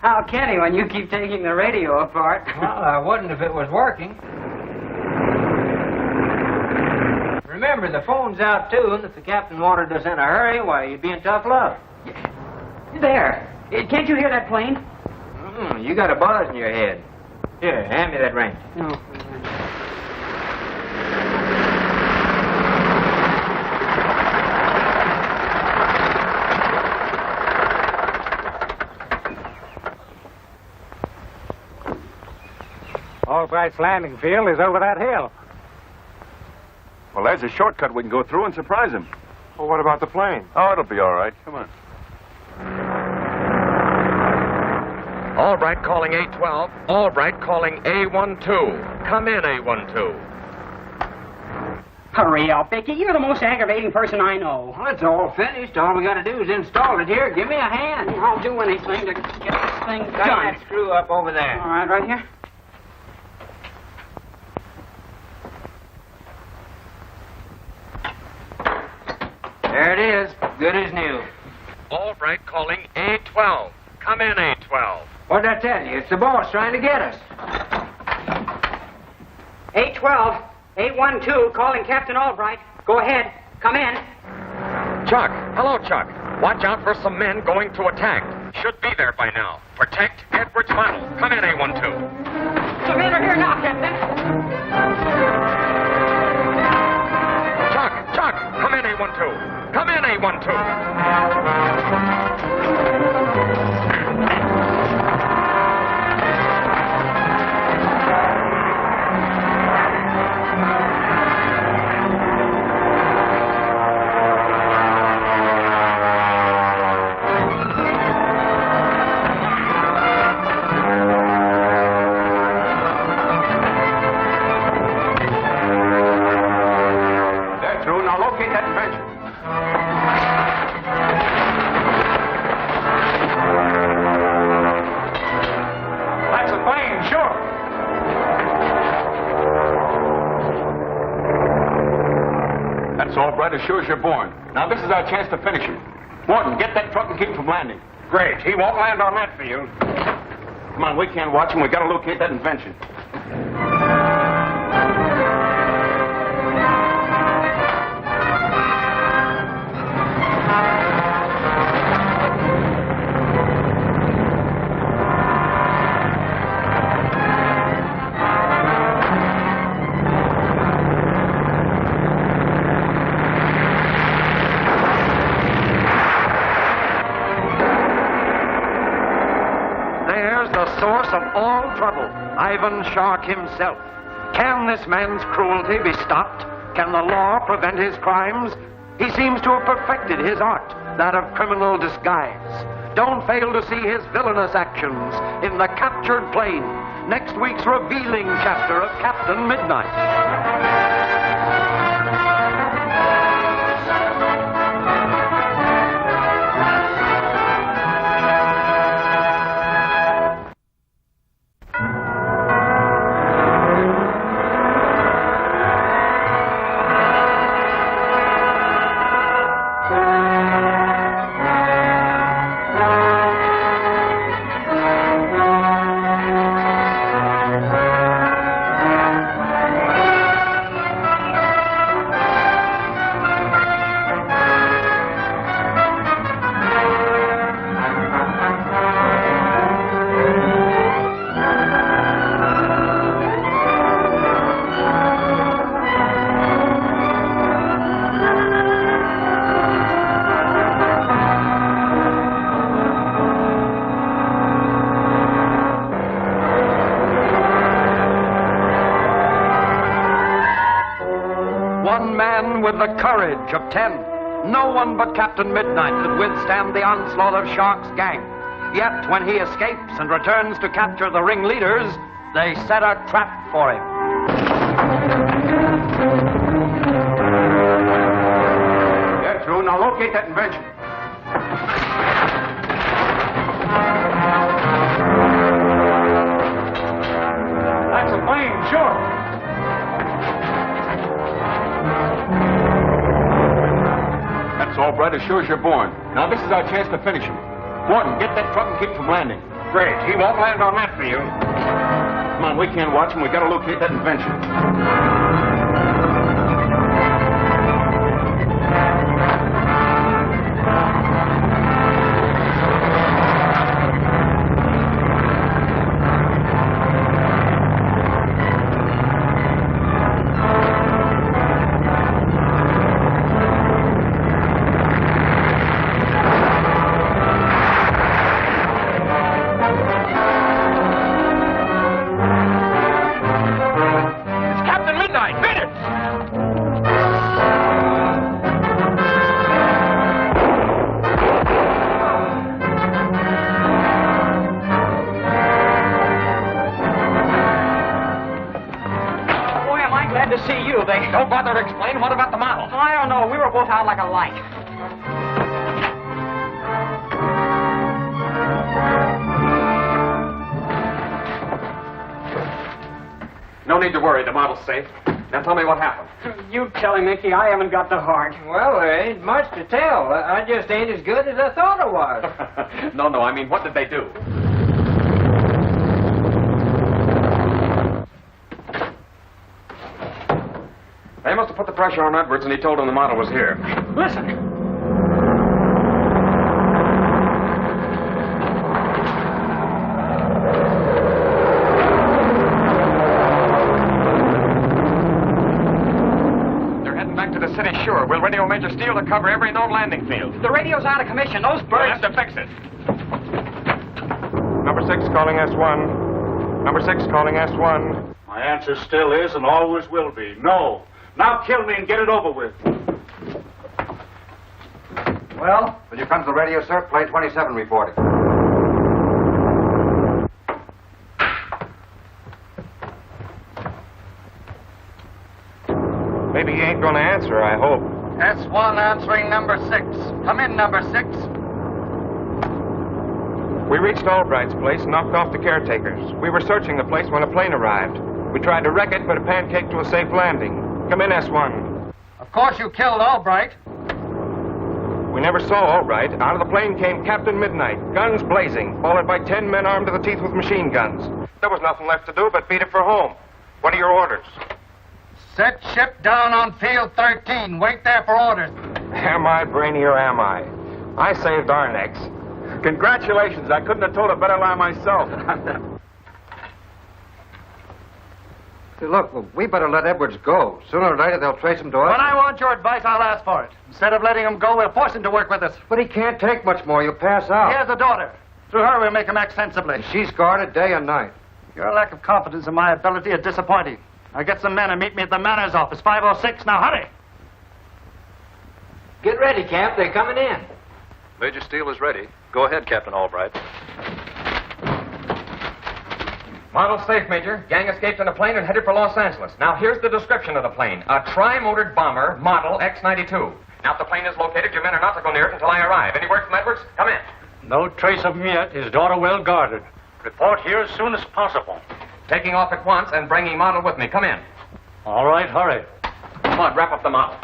How can he when you keep taking the radio apart? Well, I wouldn't if it was working. Remember, the phone's out, too, and if the captain wanted us in a hurry, why, you'd be in tough luck. There. Can't you hear that plane? You got a buzz in your head. Here, hand me that ring. No. Albright's landing field is over that hill. Well, there's a shortcut we can go through and surprise him. Well, what about the plane? Oh, it'll be all right. Come on. Albright calling A12. Albright calling A12. Come in, A12. Hurry up, Icky. You're the most aggravating person I know. Well, it's all finished. All we got to do is install it here. Give me a hand. I'll do anything to get this thing Got done. that screw up over there. All right, right here. There it is. Good as new. Albright calling A12. Come in, A12. What did I tell you? It's the boss trying to get us. 812, 812, calling Captain Albright. Go ahead. Come in. Chuck. Hello, Chuck. Watch out for some men going to attack. Should be there by now. Protect Edwards' model. Come in, A12. Some men are here now, Captain. Chuck, come in, A12. Come in, A12. Albright, as sure as you're born. Now, this is our chance to finish him. Morton, get that truck and keep him from landing. Great. He won't land on that field. Come on, we can't watch him. We got to locate that invention. Of all trouble, Ivan Shark himself. Can this man's cruelty be stopped? Can the law prevent his crimes? He seems to have perfected his art, that of criminal disguise. Don't fail to see his villainous actions in The Captured Plane, next week's revealing chapter of Captain Midnight. With the courage of 10. No one but Captain Midnight could withstand the onslaught of Shark's gang. Yet, when he escapes and returns to capture the ringleaders, they set a trap for him. That's true. Now locate that invention. That's a plane, sure. Albright, as sure as you're born. Now, this is our chance to finish him. Morton, get that truck and keep from landing. Great. He won't land on that field. Come on, we can't watch him. We got to locate that invention. glad to see you. They Don't bother to explain. What about the model? I don't know. We were both out like a light. No need to worry. The model's safe. Now tell me what happened. You tell him, Icky. I haven't got the heart. Well, there ain't much to tell. I just ain't as good as I thought I was. No, I mean, what did they do? They must have put the pressure on Edwards, and he told him the model was here. Listen. Sure, we'll radio Major Steele to cover every known landing field. The radio's out of commission. Those birds... We'll have to fix it. Number 6 calling S1. Number 6 calling S1. My answer still is and always will be no. Now kill me and get it over with. Well, when you come to the radio, sir, plane 27 reporting. Maybe he ain't gonna answer, I hope. S1 answering number 6. Come in, number 6. We reached Albright's place and knocked off the caretakers. We were searching the place when a plane arrived. We tried to wreck it, but it pancaked to a safe landing. Come in, S1. Of course you killed Albright. We never saw Albright. Out of the plane came Captain Midnight, guns blazing, followed by 10 men armed to the teeth with machine guns. There was nothing left to do but beat it for home. What are your orders? Set ship down on field 13. Wait there for orders. Am I brainy or am I? I saved our necks. Congratulations. I couldn't have told a better lie myself. Hey, look, we better let Edwards go. Sooner or later, they'll trace him to us. When I want your advice, I'll ask for it. Instead of letting him go, we'll force him to work with us. But he can't take much more. You'll pass out. He has a daughter. Through her, we'll make him act sensibly. She's guarded day and night. Your lack of confidence in my ability is disappointing. Now get some men and meet me at the Manners office, 506. Now hurry! Get ready, Cap. They're coming in. Major Steele is ready. Go ahead, Captain Albright. Model safe, Major. Gang escaped in a plane and headed for Los Angeles. Now, here's the description of the plane. A tri-motored bomber, model X-92. Now, if the plane is located, your men are not to go near it until I arrive. Any word from Edwards? Come in. No trace of him yet. His daughter well guarded. Report here as soon as possible. Taking off at once and bringing model with me. Come in. All right, hurry. Mudd, wrap up the model.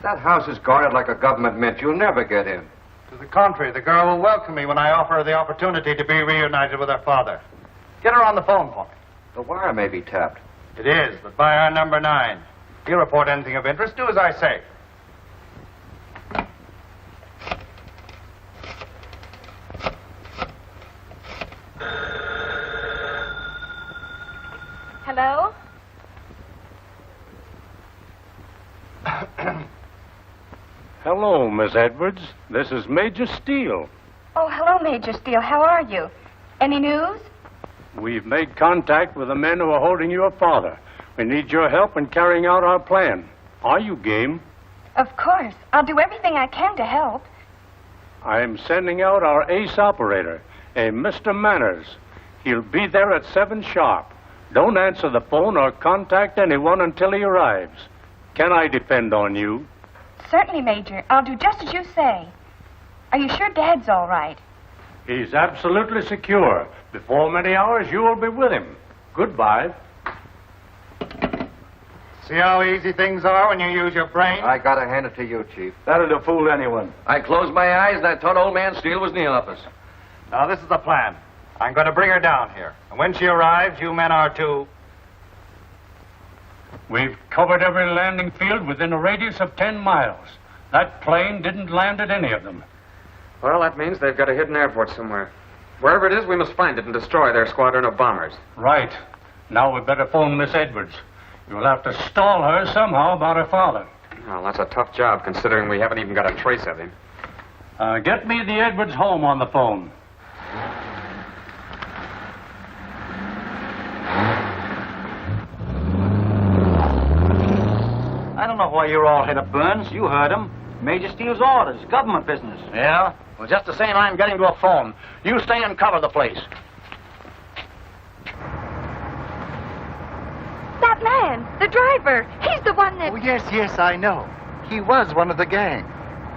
That house is guarded like a government mint. You'll never get in. To the contrary, the girl will welcome me when I offer her the opportunity to be reunited with her father. Get her on the phone for me. The wire may be tapped. It is, but by our number 9. If you report anything of interest, do as I say. Hello? Hello, Miss Edwards. This is Major Steele. Oh, hello, Major Steele. How are you? Any news? We've made contact with the men who are holding your father. We need your help in carrying out our plan. Are you game? Of course. I'll do everything I can to help. I'm sending out our ace operator, a Mr. Manners. He'll be there at 7 sharp. Don't answer the phone or contact anyone until he arrives. Can I depend on you? Certainly, Major. I'll do just as you say. Are you sure Dad's all right? He's absolutely secure. Before many hours, you will be with him. Goodbye. See how easy things are when you use your brain? I gotta hand it to you, Chief. That'll fool anyone. I closed my eyes and I thought old man Steele was near us. Now, this is the plan. I'm going to bring her down here. And when she arrives, you men are to... We've covered every landing field within a radius of 10 miles. That plane didn't land at any of them. Well, that means they've got a hidden airport somewhere. Wherever it is, we must find it and destroy their squadron of bombers. Right. Now we'd better phone Miss Edwards. You'll have to stall her somehow about her father. Well, that's a tough job, considering we haven't even got a trace of him. Get me the Edwards home on the phone. I don't know why you're all head up, Burns. You heard him. Major Steele's orders. Government business. Yeah? Well, just the same, I'm getting to a phone. You stay and cover the place. That man, the driver, he's the one that... Oh, yes, I know. He was one of the gang.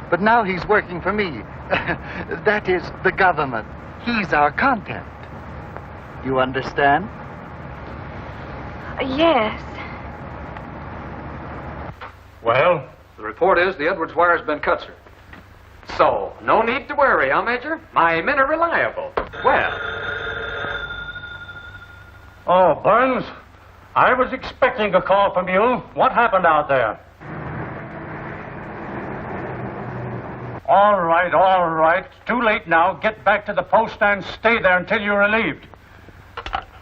But now he's working for me. That is, the government. He's our contact. You understand? Yes. Well, the report is the Edwards wire's been cut, sir. So, no need to worry, huh, Major? My men are reliable. Well. Oh, Burns, I was expecting a call from you. What happened out there? All right. It's too late now. Get back to the post and stay there until you're relieved.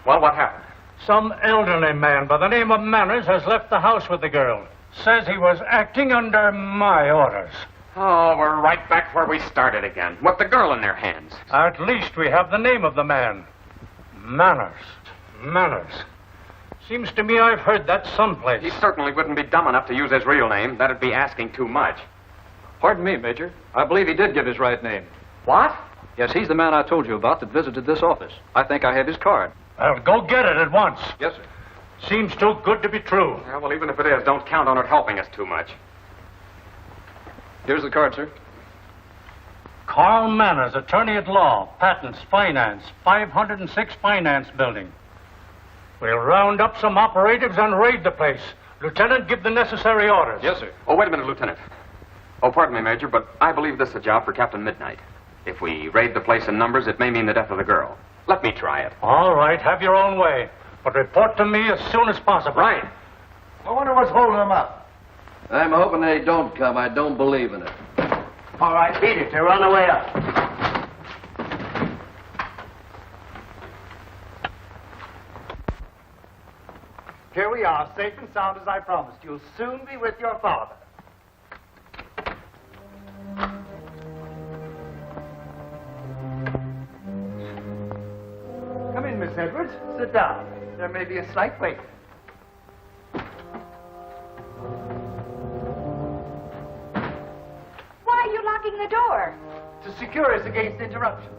Well, what happened? Some elderly man by the name of Manners has left the house with the girl. Says he was acting under my orders. Oh, we're right back where we started again, with the girl in their hands. At least we have the name of the man. Manners. Seems to me I've heard that someplace. He certainly wouldn't be dumb enough to use his real name. That'd be asking too much. Pardon me, Major. I believe he did give his right name. What? Yes, he's the man I told you about that visited this office. I think I have his card. Well, go get it at once. Yes, sir. Seems too good to be true. Yeah, well, even if it is, don't count on it helping us too much. Here's the card, sir. Carl Manners, attorney at law, patents, finance, 506 Finance Building. We'll round up some operatives and raid the place. Lieutenant, give the necessary orders. Yes, sir. Oh, wait a minute, Lieutenant. Oh, pardon me, Major, but I believe this is a job for Captain Midnight. If we raid the place in numbers, it may mean the death of the girl. Let me try it. All right, have your own way. But report to me as soon as possible. Right. I wonder what's holding them up. I'm hoping they don't come. I don't believe in it. All right, beat it. They're on the way up. Here we are, safe and sound as I promised. You'll soon be with your father. Come in, Miss Edwards. Sit down. There may be a slight wait. Why are you locking the door? To secure us against interruption.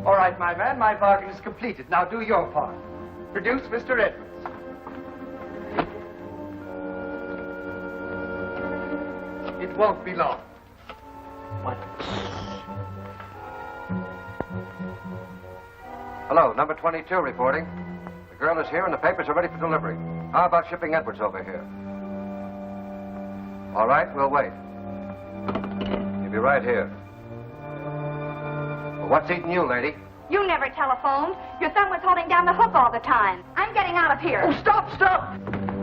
All right, my man, my bargain is completed. Now do your part. Produce Mr. Edwards. It won't be long. Hello, number 22 reporting. The girl is here and the papers are ready for delivery. How about shipping Edwards over here? All right, we'll wait. He'll be right here. Well, what's eating you, lady? You never telephoned. Your thumb was holding down the hook all the time. I'm getting out of here. Oh, stop!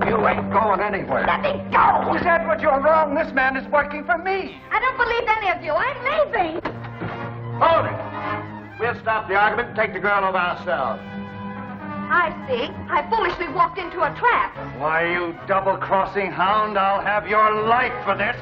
You ain't going anywhere. Let me go! Miss Edwards, you're wrong. This man is working for me. I don't believe any of you. I'm leaving. Hold it. We'll stop the argument and take the girl over ourselves. I see. I foolishly walked into a trap. Why, you double-crossing hound, I'll have your life for this.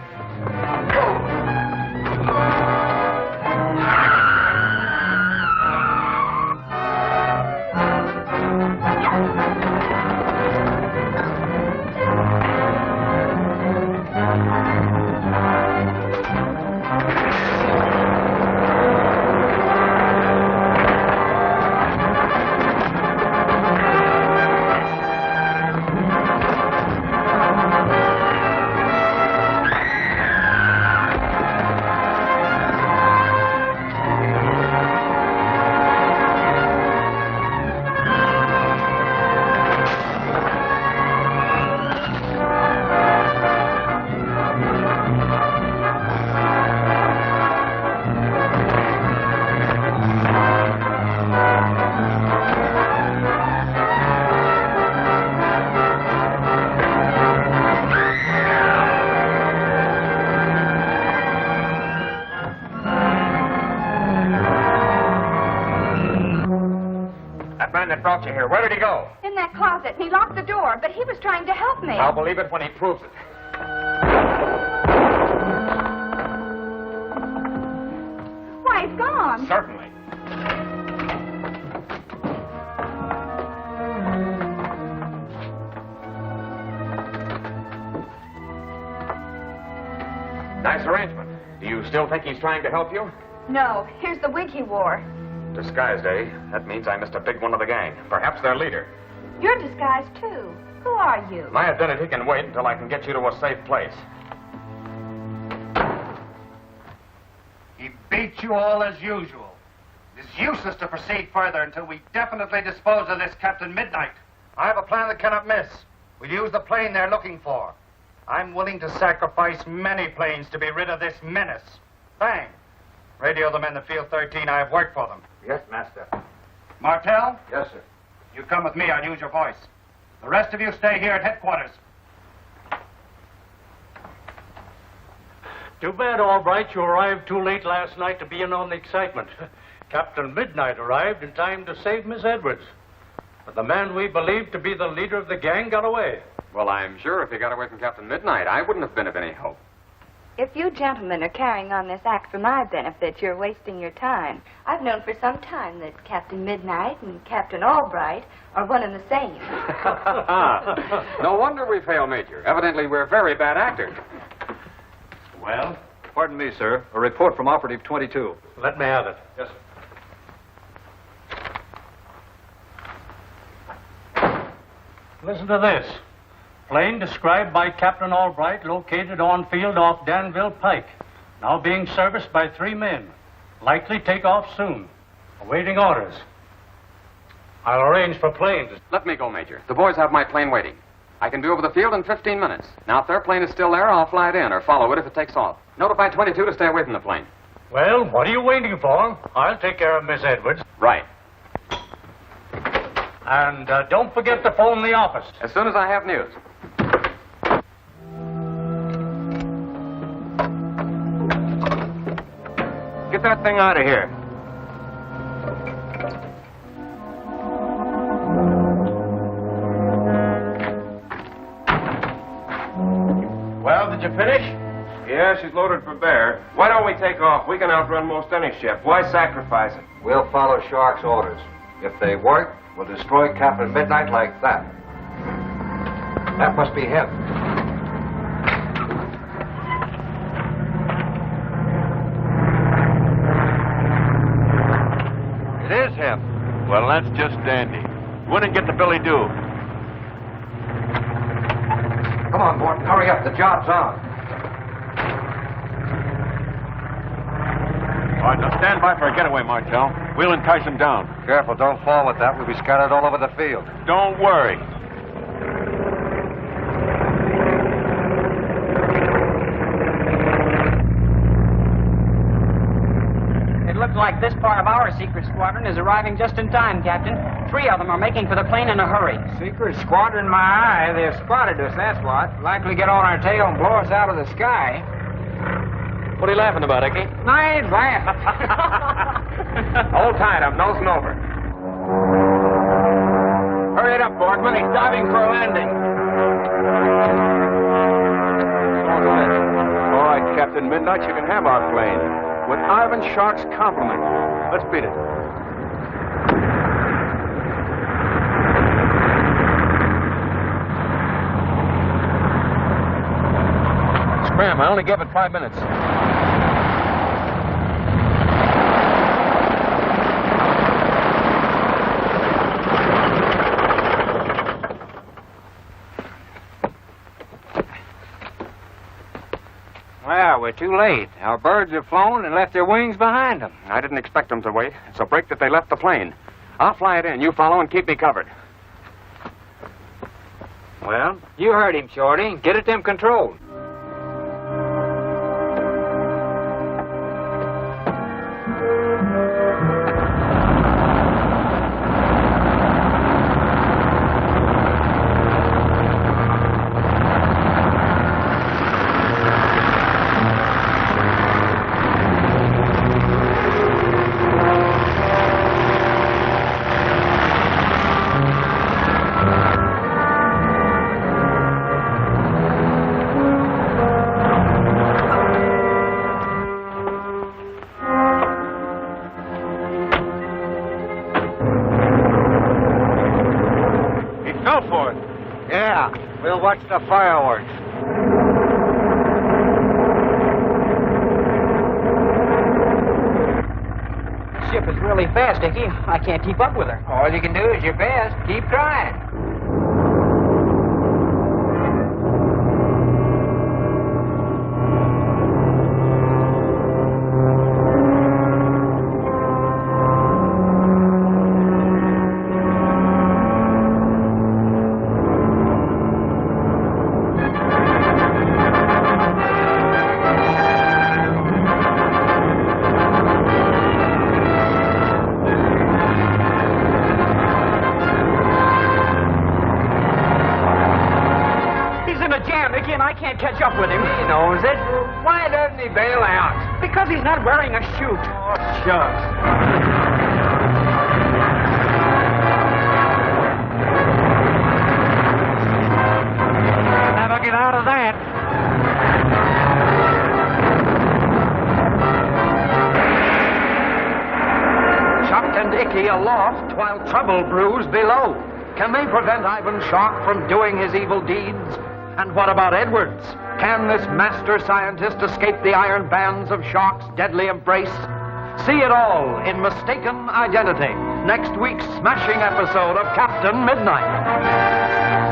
That brought you here. Where did he go? In that closet, and he locked the door, but he was trying to help me. I'll believe it when he proves it. Why, he's gone. Certainly. Nice arrangement. still think he's trying to help you? No, here's the wig he wore. Disguised, eh? That means I missed a big one of the gang. Perhaps their leader. You're disguised, too. Who are you? My identity can wait until I can get you to a safe place. He beat you all as usual. It is useless to proceed further until we definitely dispose of this Captain Midnight. I have a plan that cannot miss. We'll use the plane they're looking for. I'm willing to sacrifice many planes to be rid of this menace. Fang, radio the men to Field 13. I have worked for them. Yes, Master. Martel? Yes, sir. You come with me. I'll use your voice. The rest of you stay here at headquarters. Too bad, Albright, you arrived too late last night to be in on the excitement. Captain Midnight arrived in time to save Miss Edwards. But the man we believed to be the leader of the gang got away. Well, I'm sure if he got away from Captain Midnight, I wouldn't have been of any help. If you gentlemen are carrying on this act for my benefit, you're wasting your time. I've known for some time that Captain Midnight and Captain Albright are one and the same. No wonder we fail, Major. Evidently, we're very bad actors. Well? Pardon me, sir. A report from Operative 22. Let me have it. Yes, sir. Listen to this. Plane described by Captain Albright located on field off Danville Pike. Now being serviced by 3 men. Likely take off soon. Awaiting orders. I'll arrange for planes. Let me go, Major. The boys have my plane waiting. I can be over the field in 15 minutes. Now, if their plane is still there, I'll fly it in or follow it if it takes off. Notify 22 to stay away from the plane. Well, what are you waiting for? I'll take care of Miss Edwards. Right. And don't forget to phone the office. As soon as I have news. Get that thing out of here. Well, did you finish? Yeah, she's loaded for bear. Why don't we take off? We can outrun most any ship. Why sacrifice it? We'll follow Shark's orders. If they work, we'll destroy Captain Midnight like that. That must be him. It is him. Well, that's just dandy. Win and get the Billy Do. Come on, Morton, hurry up. The job's on. All right, now stand by for a getaway, Martel. We'll entice him down. Careful, don't fall with that. We'll be scattered all over the field. Don't worry. It looks like this part of our Secret Squadron is arriving just in time, Captain. 3 of them are making for the plane in a hurry. Secret Squadron, my eye. They've spotted us, that's what. Likely get on our tail and blow us out of the sky. What are you laughing about, Icky? I ain't laughing. Hold tight, I'm nosing over. Hurry it up, Borkman. He's diving for a landing. All right, Captain Midnight, you can have our plane. With Ivan Shark's compliment. Let's beat it. Scram, I only gave it 5 minutes. Well, we're too late. Our birds have flown and left their wings behind them. I didn't expect them to wait. It's a break that they left the plane. I'll fly it in. You follow and keep me covered. Well, you heard him, Shorty. Get at them controls. Watch the fireworks. wife is really fast, Icky. I can't keep up with her. All you can do is your best. Keep trying. Catch up with him. He knows it. Why doesn't he bail out? Because he's not wearing a chute. Oh, shucks. Never get out of that. Chuck and Icky aloft while trouble brews below. Can they prevent Ivan Shark from doing his evil deeds? And what about Edwards? Can this master scientist escape the iron bands of Shark's deadly embrace? See it all in Mistaken Identity, next week's smashing episode of Captain Midnight.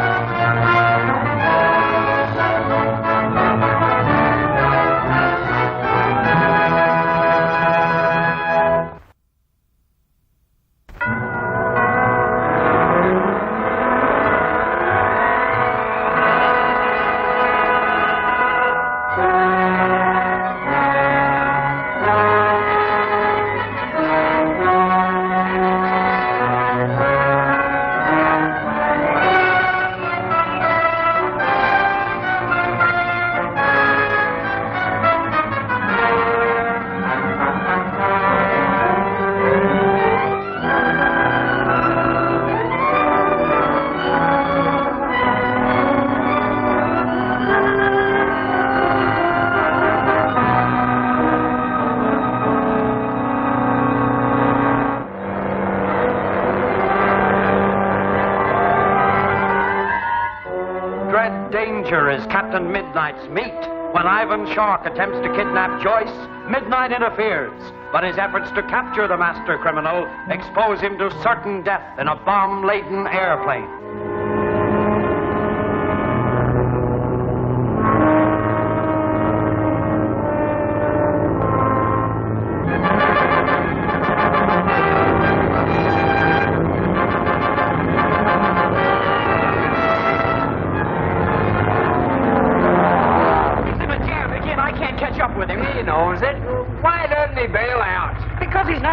Is Captain Midnight's meat. When Ivan Shark attempts to kidnap Joyce, Midnight interferes, but his efforts to capture the master criminal expose him to certain death in a bomb-laden airplane.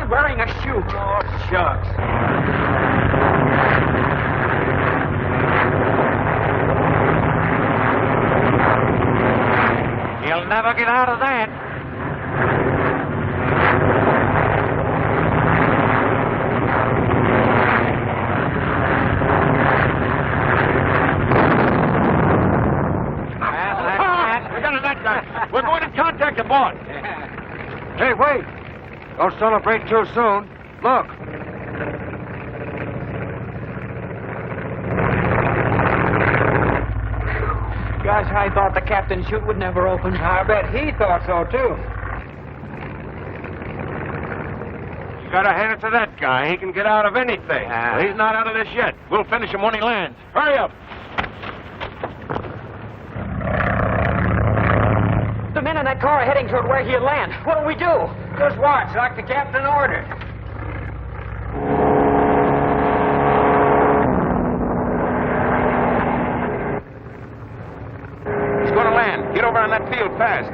Wearing a chute. Oh, shucks. He'll never get out of that. We got that guy. We're going to contact the boss. Hey, wait. Don't celebrate too soon. Look. Gosh, I thought the captain's chute would never open. I bet he thought so, too. You gotta hand it to that guy. He can get out of anything. Well, he's not out of this yet. We'll finish him when he lands. Hurry up. The men in that car are heading toward where he'll land. What'll we do? Just watch, like the captain ordered. He's going to land. Get over on that field fast.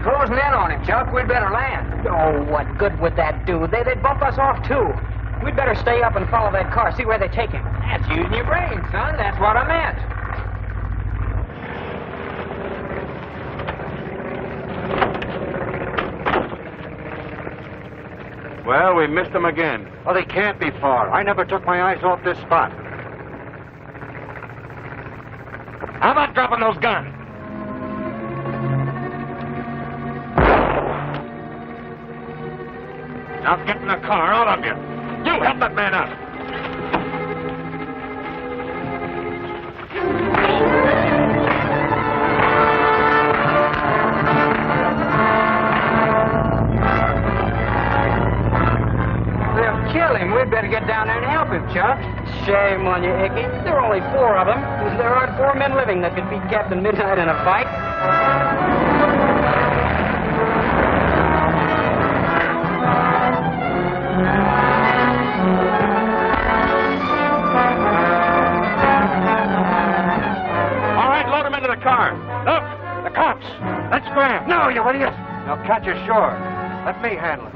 Closing in on him, Chuck. We'd better land. Oh, what good would that do? They'd bump us off, too. We'd better stay up and follow that car, see where they take him. That's using your brain, son. That's what I meant. Well, we missed him again. Well, they can't be far. I never took my eyes off this spot. How about dropping those guns? Now get in the car, all of you. You help that man out. They'll kill him. We'd better get down there and help him, Chuck. Shame on you, Icky. There are only 4 of them. There aren't 4 men living that could beat Captain Midnight in a fight. All right, load him into the car. Look, the cops. Let's grab. No, you idiot. They'll catch us sure. Let me handle it.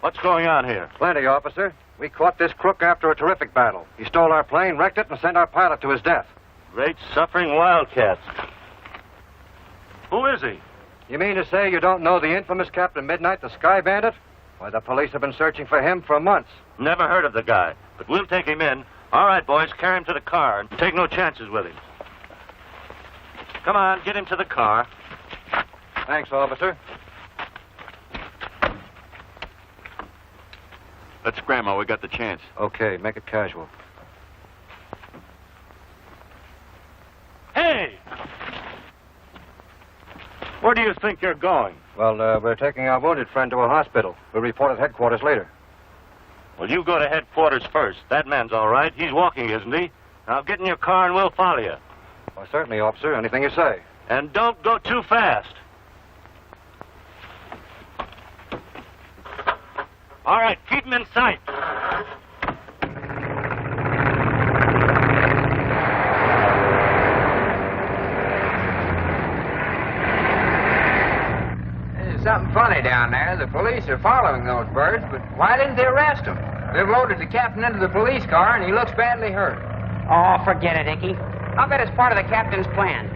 What's going on here? Plenty, officer. We caught this crook after a terrific battle. He stole our plane, wrecked it, and sent our pilot to his death. Great suffering wildcats. Who is he? You mean to say you don't know the infamous Captain Midnight, the Sky Bandit? Why, the police have been searching for him for months. Never heard of the guy, but we'll take him in. All right, boys, carry him to the car and take no chances with him. Come on, get him to the car. Thanks, officer. Let's scram while we got the chance. Okay, make it casual. Hey! Where do you think you're going? Well, we're taking our wounded friend to a hospital. We'll report at headquarters later. Well, you go to headquarters first. That man's all right. He's walking, isn't he? Now get in your car and we'll follow you. Well, certainly, officer. Anything you say. And don't go too fast. All right, keep him in sight. There's something funny down there. The police are following those birds, but why didn't they arrest them? They've loaded the captain into the police car, and he looks badly hurt. Oh, forget it, Icky. I'll bet it's part of the captain's plan.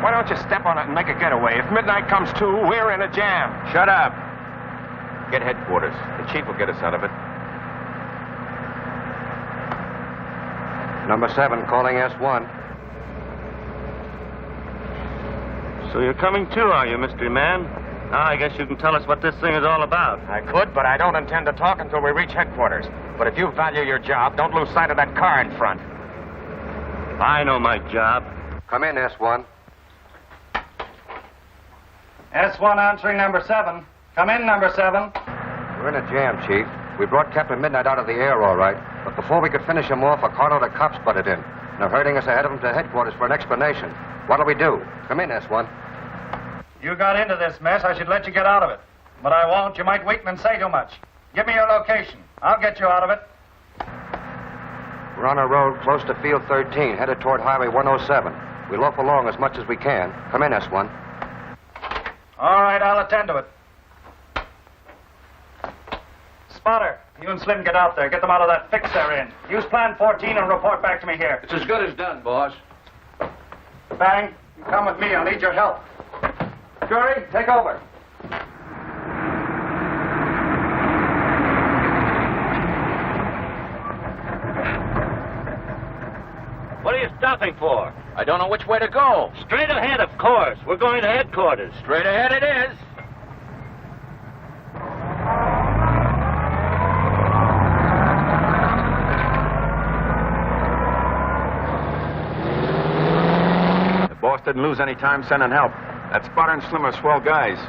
Why don't you step on it and make a getaway? If Midnight comes to, we're in a jam. Shut up. Get headquarters. The chief will get us out of it. Number 7, calling S1. So you're coming too, are you, mystery man? Now I guess you can tell us what this thing is all about. I could, but I don't intend to talk until we reach headquarters. But if you value your job, don't lose sight of that car in front. I know my job. Come in, S1. S1 answering number 7. Come in, number 7. We're in a jam, Chief. We brought Captain Midnight out of the air all right, but before we could finish him off, a carload of cops butted in. They're herding us ahead of him to headquarters for an explanation. What'll we do? Come in, S1. You got into this mess, I should let you get out of it. But I won't. You might wait and say too much. Give me your location. I'll get you out of it. We're on a road close to Field 13, headed toward Highway 107. We'll loaf along as much as we can. Come in, S1. All right, I'll attend to it. Spotter, you and Slim get out there. Get them out of that fix they're in. Use Plan 14 and report back to me here. It's as good as done, boss. Fang, you come with me. I'll need your help. Jury, take over. What are you stopping for? I don't know which way to go. Straight ahead, of course. We're going to headquarters. Straight ahead it is. The boss didn't lose any time sending help. That Spotter and Slim are swell guys.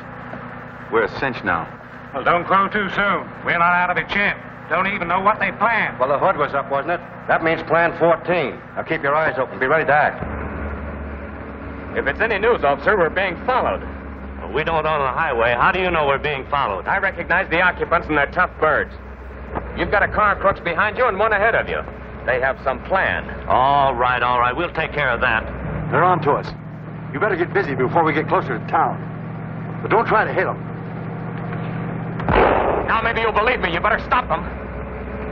We're a cinch now. Well, don't crow too soon. We're not out of it yet. Don't even know what they planned. Well, the hood was up, wasn't it? That means Plan 14. Now keep your eyes open. Be ready to act. If it's any news, officer, we're being followed. Well, we don't own the highway. How do you know we're being followed? I recognize the occupants and their tough birds. You've got a car of crooks behind you and one ahead of you. They have some plan. All right, all right. We'll take care of that. They're on to us. You better get busy before we get closer to town. But don't try to hit them. Now maybe you'll believe me. You better stop them.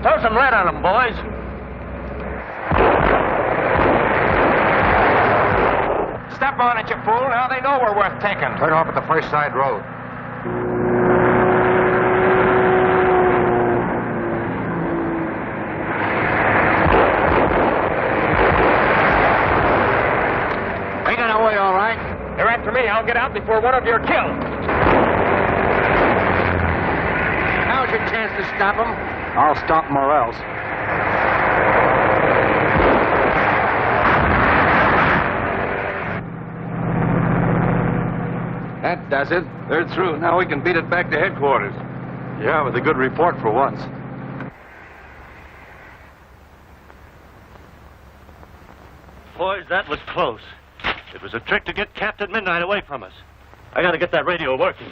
Throw some lead on them, boys. Step on it, you fool. Now they know we're worth taking. Turn off at the first side road. me, I'll get out before one of you are killed. Now's your chance to stop him. I'll stop him or else. That does it. They're through. Now we can beat it back to headquarters. Yeah, with a good report for once. Boys, that was close. It was a trick to get Captain Midnight away from us. I gotta get that radio working.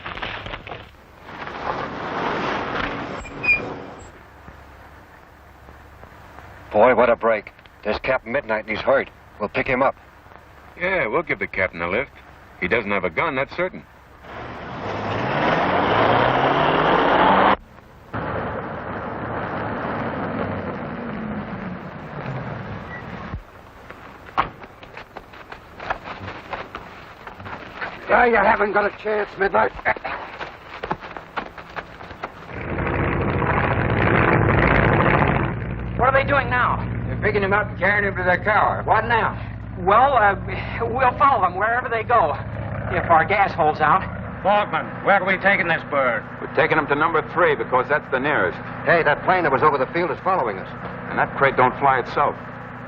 Boy, what a break. There's Captain Midnight and he's hurt. We'll pick him up. Yeah, we'll give the captain a lift. He doesn't have a gun, that's certain. Yeah, you haven't got a chance, Midnight. What are they doing now? They're picking him up and carrying him to their car. What now? Well, we'll follow them wherever they go, if our gas holds out. Baldwin, where are we taking this bird? We're taking him to number 3 because that's the nearest. Hey, that plane that was over the field is following us. And that crate don't fly itself.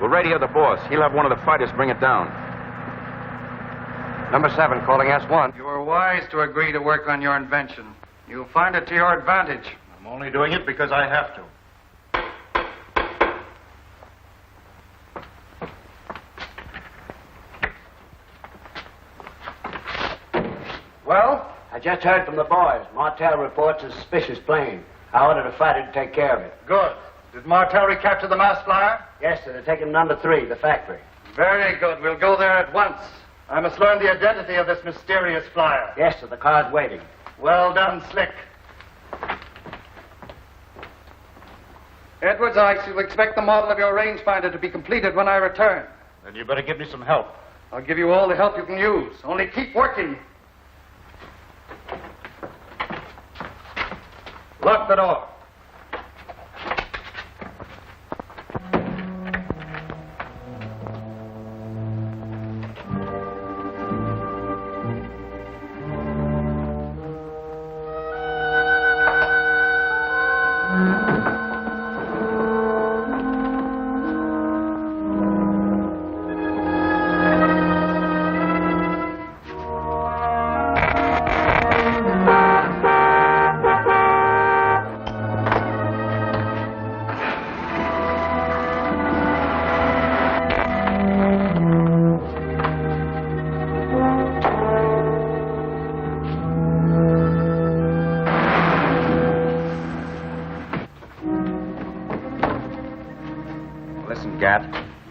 We'll radio the boss. He'll have one of the fighters bring it down. Number 7, calling S1. You were wise to agree to work on your invention. You'll find it to your advantage. I'm only doing it because I have to. Well, I just heard from the boys. Martel reports a suspicious plane. I ordered a fighter to take care of it. Good. Did Martel recapture the mass flyer? Yes, sir. They're taking number 3, the factory. Very good. We'll go there at once. I must learn the identity of this mysterious flyer. Yes, sir. The car's waiting. Well done, Slick. Edwards, I shall expect the model of your rangefinder to be completed when I return. Then you better give me some help. I'll give you all the help you can use. Only keep working. Lock the door.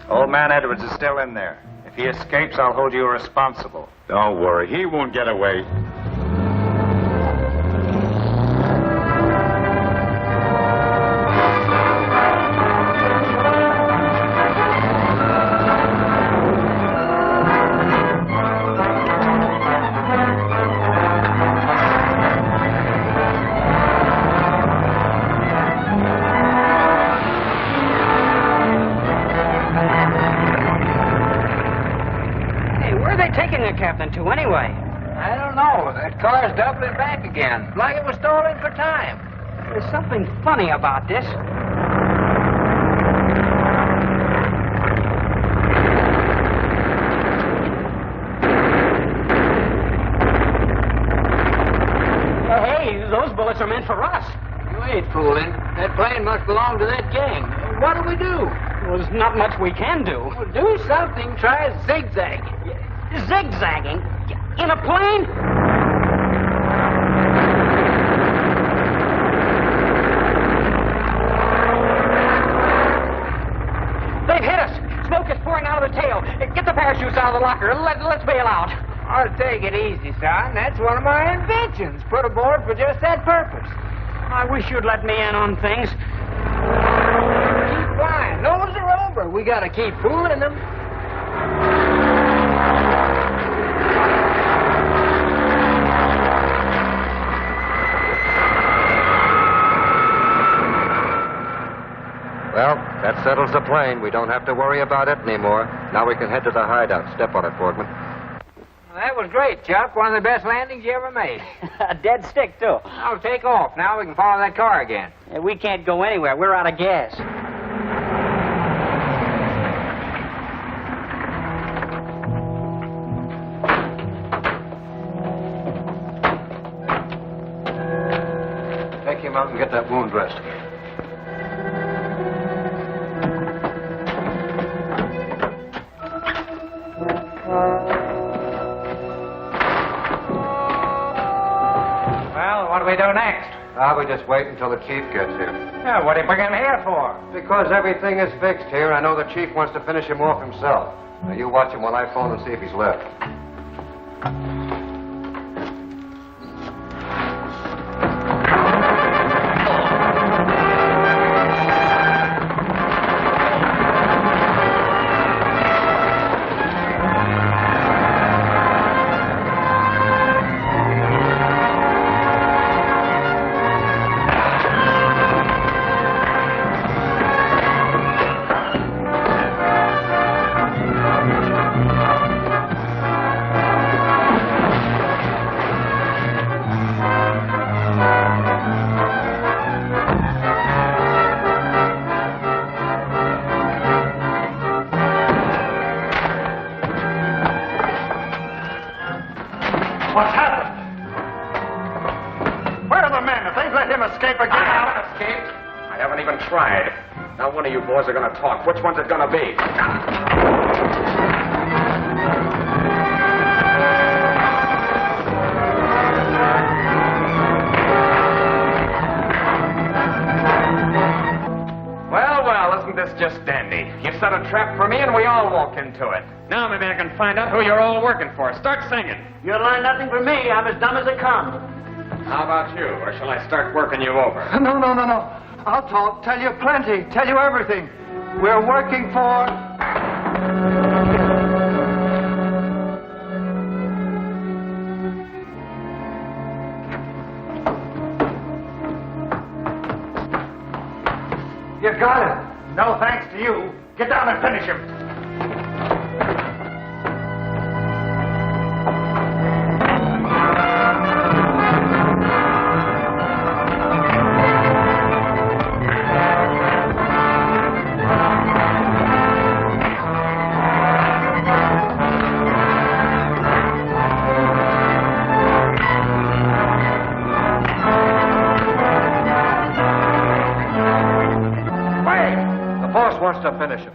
Old man Edwards is still in there. If he escapes, I'll hold you responsible. Don't worry, he won't get away. Captain, to anyway? I don't know. That car's doubling back again, like it was stalling for time. There's something funny about this. Hey, those bullets are meant for us. You ain't fooling. That plane must belong to that gang. What do we do? Well, there's not much we can do. Well, do something. Try zigzag. Zigzagging? In a plane? They've hit us. Smoke is pouring out of the tail. Get the parachutes out of the locker. Let's bail out. Oh, take it easy, son. That's one of my inventions. Put aboard for just that purpose. I wish you'd let me in on things. Keep flying. Those are over. We gotta keep fooling them. Well, that settles the plane. We don't have to worry about it anymore. Now we can head to the hideout. Step on it, Boardman. That was great, Chuck. One of the best landings you ever made. A dead stick, too. I'll take off. Now we can follow that car again. Yeah, we can't go anywhere. We're out of gas. Take him out and get that wound dressed. Well, what do we do next? We just wait until the chief gets here. Yeah, what are you bringing him here for? Because everything is fixed here, I know the chief wants to finish him off himself. Now, you watch him while I phone and see if he's left. What's happened? Where are the men? If they've let him escape again... I haven't escaped. I haven't even tried. Now one of you boys are going to talk. Which one's it going to be? Well, isn't this just dandy? You set a trap for me and we all walk into it. Now maybe I can find out who you're all working for. Start singing. You'll learn nothing from me. I'm as dumb as they come. How about you? Or shall I start working you over? No. I'll talk. Tell you plenty. Tell you everything. We're working for... You got him. No thanks to you. Get down and finish him. Wants to finish him.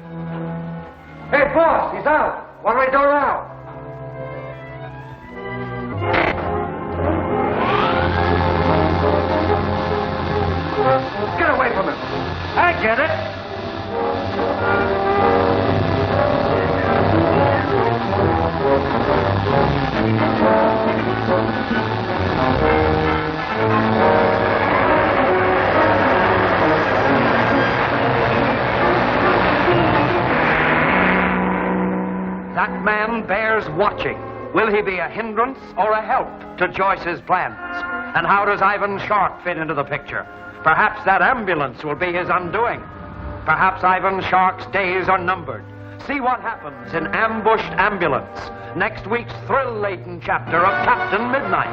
Hey, boss, he's out. What do we do now? Get away from him. I get it. That man bears watching. Will he be a hindrance or a help to Joyce's plans? And how does Ivan Shark fit into the picture? Perhaps that ambulance will be his undoing. Perhaps Ivan Shark's days are numbered. See what happens in Ambushed Ambulance, next week's thrill-laden chapter of Captain Midnight.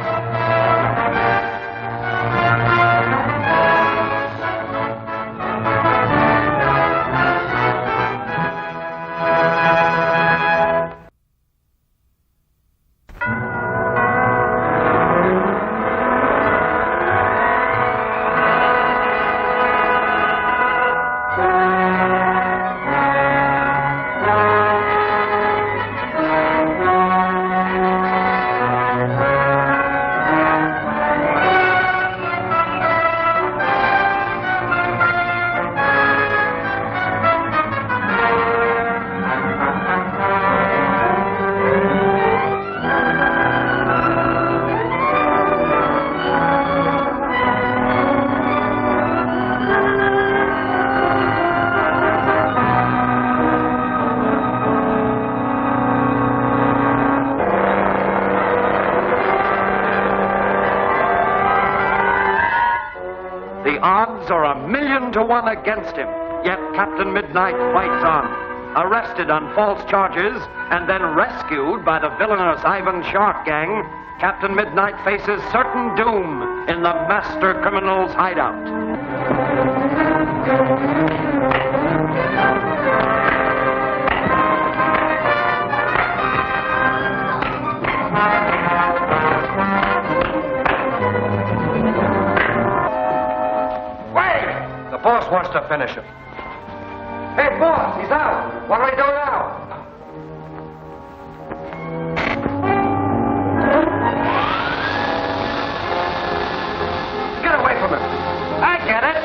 Are 1,000,000 to 1 against him. Yet Captain Midnight fights on. arrested on false charges, and then rescued by the villainous Ivan Shark gang, Captain Midnight faces certain doom in the master criminal's hideout. The boss wants to finish him. Hey, boss, he's out. What do we do now? Get away from him. I get it.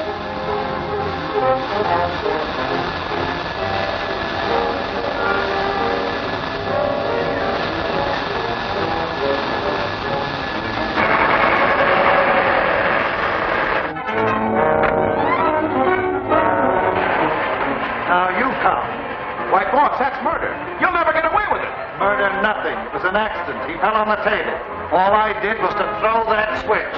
Why, boss, that's murder. You'll never get away with it. Murder, nothing. It was an accident. He fell on the table. All I did was to throw that switch.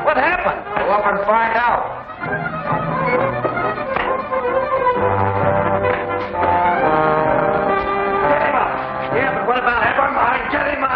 What happened? Go up and find out. Get him up. Yeah, but what about him? Never mind. Get him up.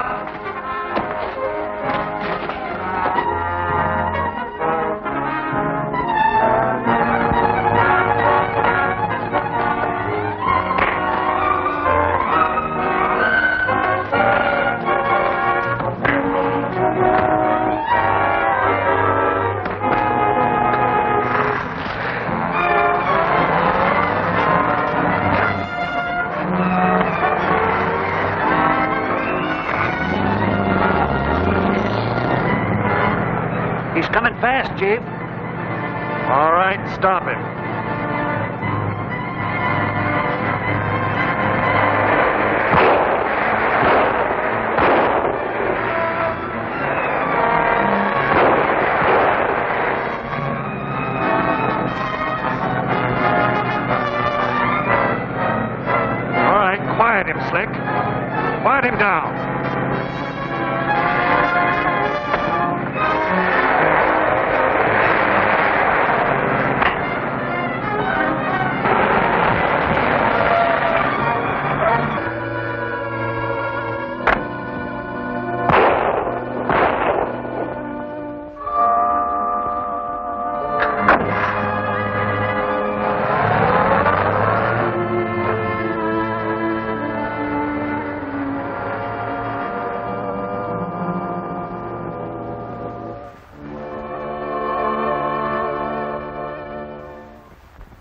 Fast, Chief. All right, stop him. All right, quiet him, Slick. Quiet him down.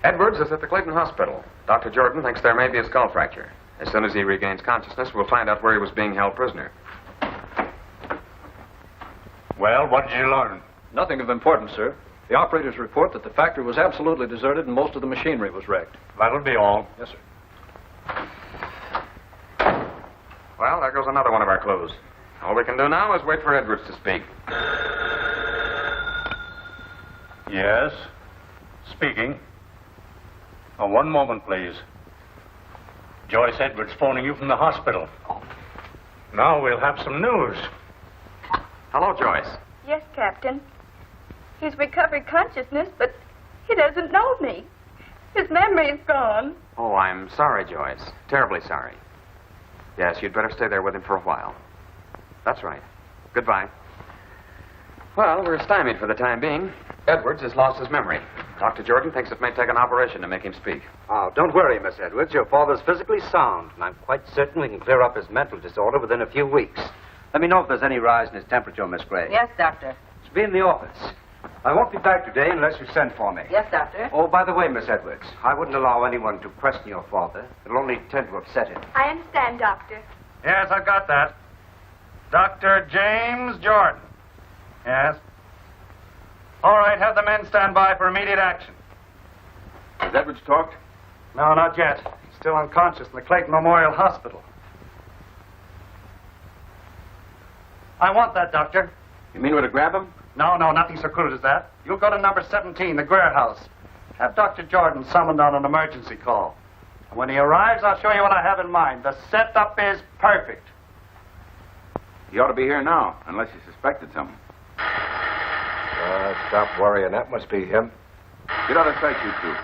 Edwards is at the Clayton Hospital. Dr. Jordan thinks there may be a skull fracture. As soon as he regains consciousness, we'll find out where he was being held prisoner. Well, what did you learn? Nothing of importance, sir. The operators report that the factory was absolutely deserted and most of the machinery was wrecked. That'll be all. Yes, sir. Well, there goes another one of our clues. All we can do now is wait for Edwards to speak. Yes. Speaking. Oh, one moment, please. Joyce Edwards phoning you from the hospital. Now we'll have some news. Hello, Joyce. Yes, Captain. He's recovered consciousness, but he doesn't know me. His memory's gone. Oh, I'm sorry, Joyce. Terribly sorry. Yes, you'd better stay there with him for a while. That's right. Goodbye. Well, we're stymied for the time being. Edwards has lost his memory. Dr. Jordan thinks it may take an operation to make him speak. Oh, don't worry, Miss Edwards. Your father's physically sound, and I'm quite certain we can clear up his mental disorder within a few weeks. Let me know if there's any rise in his temperature, Miss Gray. Yes, Doctor. Should be in the office. I won't be back today unless you send for me. Yes, Doctor. Oh, by the way, Miss Edwards, I wouldn't allow anyone to question your father. It'll only tend to upset him. I understand, Doctor. Yes, I've got that. Dr. James Jordan. Yes. All right, have the men stand by for immediate action. Has Edwards talked? No, not yet. He's still unconscious in the Clayton Memorial Hospital. I want that, Doctor. You mean we're to grab him? No, nothing so crude as that. You'll go to number 17, the Greer House. Have Dr. Jordan summoned on an emergency call. And when he arrives, I'll show you what I have in mind. The setup is perfect. He ought to be here now, unless he suspected something. Stop worrying. That must be him. Get out of sight, you two.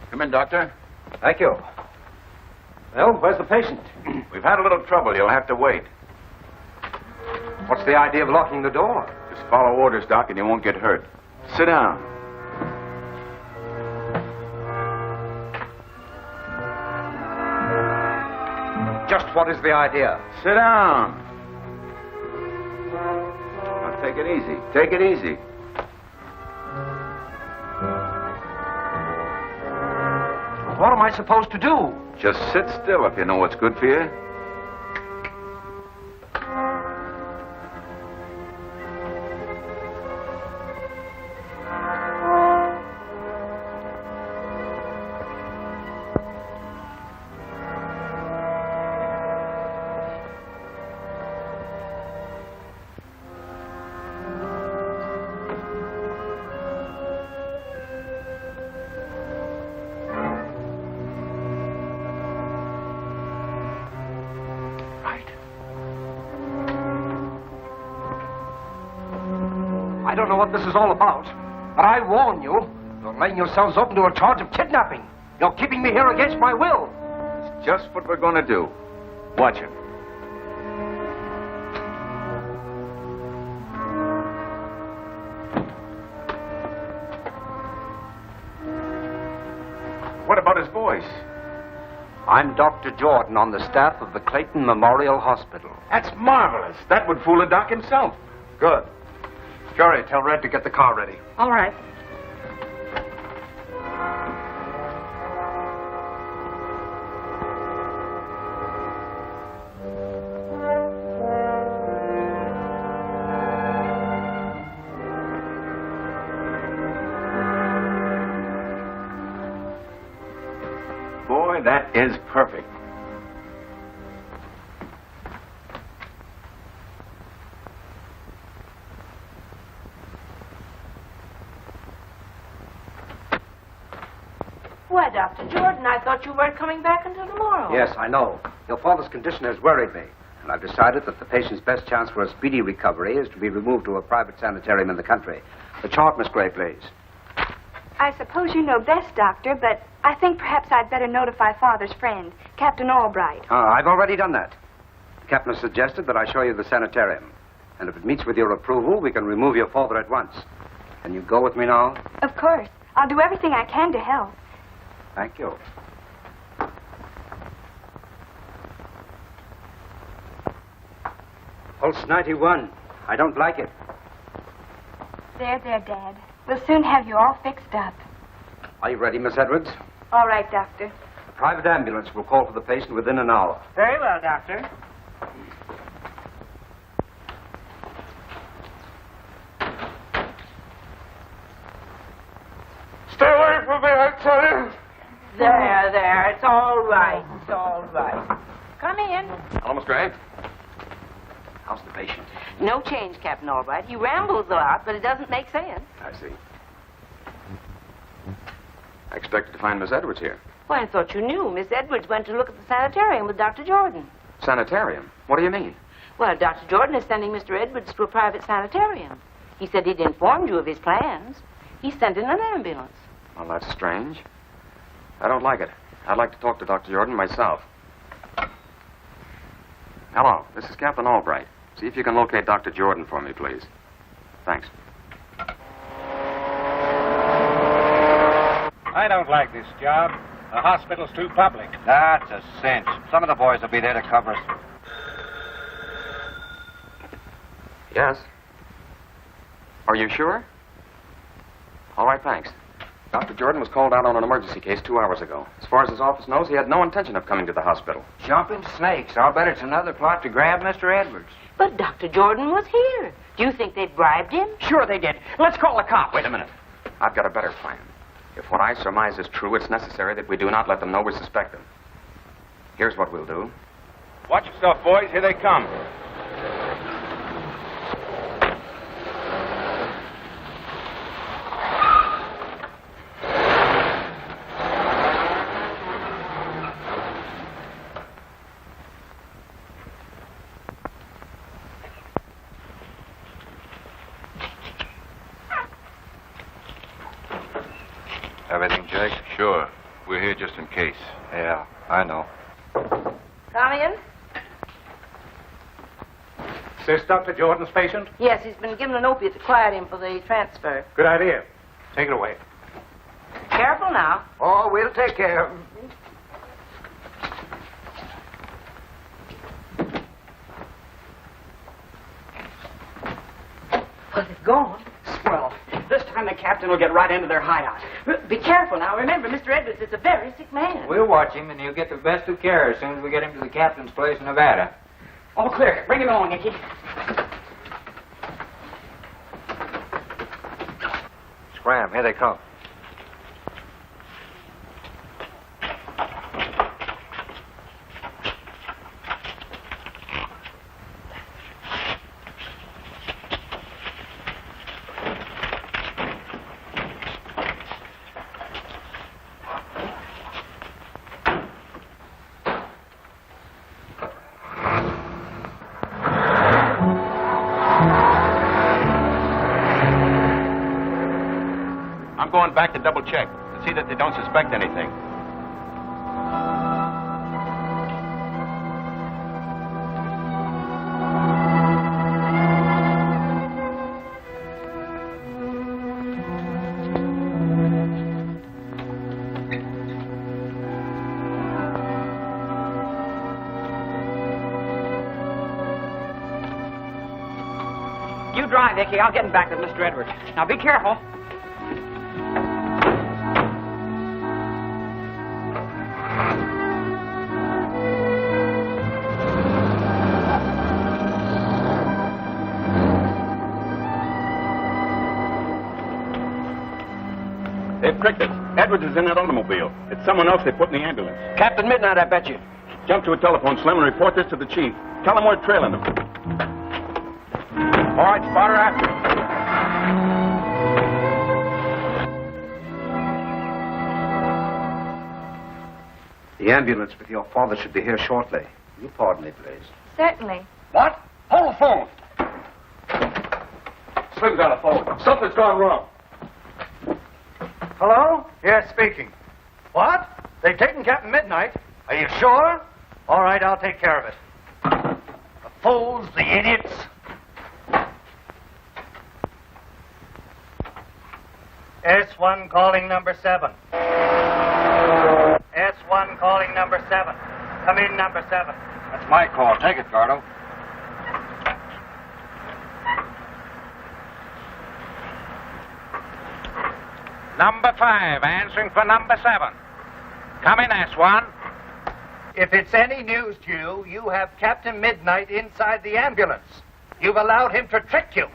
Come in, Doctor. Thank you. Well, where's the patient? We've had a little trouble. You'll have to wait. What's the idea of locking the door? Just follow orders, Doc, and you won't get hurt. Sit down. Just what is the idea? Sit down. Now, take it easy. Take it easy. What am I supposed to do? Just sit still if you know what's good for you. I don't know what this is all about, but I warn you, you're laying yourselves open to a charge of kidnapping. You're keeping me here against my will. It's just what we're going to do. Watch him. What about his voice? I'm Dr. Jordan on the staff of the Clayton Memorial Hospital. That's marvelous. That would fool a doc himself. Good. Jory, tell Red to get the car ready. All right. Boy, that is perfect. Why, Dr. Jordan, I thought you weren't coming back until tomorrow. Yes, I know. Your father's condition has worried me, and I've decided that the patient's best chance for a speedy recovery is to be removed to a private sanitarium in the country. The chart, Miss Gray, please. I suppose you know best, Doctor, but I think perhaps I'd better notify Father's friend, Captain Albright. I've already done that. The captain has suggested that I show you the sanitarium. And if it meets with your approval, we can remove your father at once. Can you go with me now? Of course. I'll do everything I can to help. Thank you. Pulse 91. I don't like it. There, Dad. We'll soon have you all fixed up. Are you ready, Miss Edwards? All right, Doctor. A private ambulance will call for the patient within an hour. Very well, Doctor. Stay away from me, I tell you. There. It's all right. It's all right. Come in. Hello, Miss Gray. How's the patient? No change, Captain Albright. He rambles a lot, but it doesn't make sense. I see. I expected to find Miss Edwards here. Well, I thought you knew. Miss Edwards went to look at the sanitarium with Dr. Jordan. Sanitarium? What do you mean? Well, Dr. Jordan is sending Mr. Edwards to a private sanitarium. He said he'd informed you of his plans. He sent in an ambulance. Well, that's strange. I don't like it. I'd like to talk to Dr. Jordan myself. Hello, this is Captain Albright. See if you can locate Dr. Jordan for me, please. Thanks. I don't like this job. The hospital's too public. That's a cinch. Some of the boys will be there to cover us. Yes? Are you sure? All right, thanks. Dr. Jordan was called out on an emergency case 2 hours ago. As far as his office knows, he had no intention of coming to the hospital. Jumping snakes. I'll bet it's another plot to grab Mr. Edwards. But Dr. Jordan was here. Do you think they bribed him? Sure they did. Let's call the cops. Wait a minute. I've got a better plan. If what I surmise is true, it's necessary that we do not let them know we suspect them. Here's what we'll do. Watch yourself, boys. Here they come. in case. Yeah, I know. Come in. Is this Dr. Jordan's patient? Yes, he's been given an opiate to quiet him for the transfer. Good idea. Take it away. Careful now. Oh, we'll take care of him. Well, they've gone. Swell. This time the captain will get right into their hideout. Be careful now. Remember, Mr. Edwards is a very sick man. We'll watch him, and he'll get the best of care as soon as we get him to the captain's place in Nevada. All clear. Bring him along, Icky. Scram, here they come. I'm going back to double check to see that they don't suspect anything. You drive, Icky. I'll get him back with Mr. Edwards. Now, be careful. They've tricked us. Edwards is in that automobile. It's someone else they put in the ambulance. Captain Midnight, I bet you. Jump to a telephone, Slim, and report this to the chief. Tell him we're trailing them. All right, spotter, after. The ambulance with your father should be here shortly. Will you pardon me, please? Certainly. What? Hold the phone. Slim's got a phone. Something's gone wrong. Hello? Yes, speaking. What? They've taken Captain Midnight? Are you sure? All right, I'll take care of it. The fools, the idiots. S1 calling number 7. S1 calling number 7. Come in, number 7. That's my call. Take it, Gardo. Number 5, answering for number 7. Come in, S1. If it's any news to you, you have Captain Midnight inside the ambulance. You've allowed him to trick you.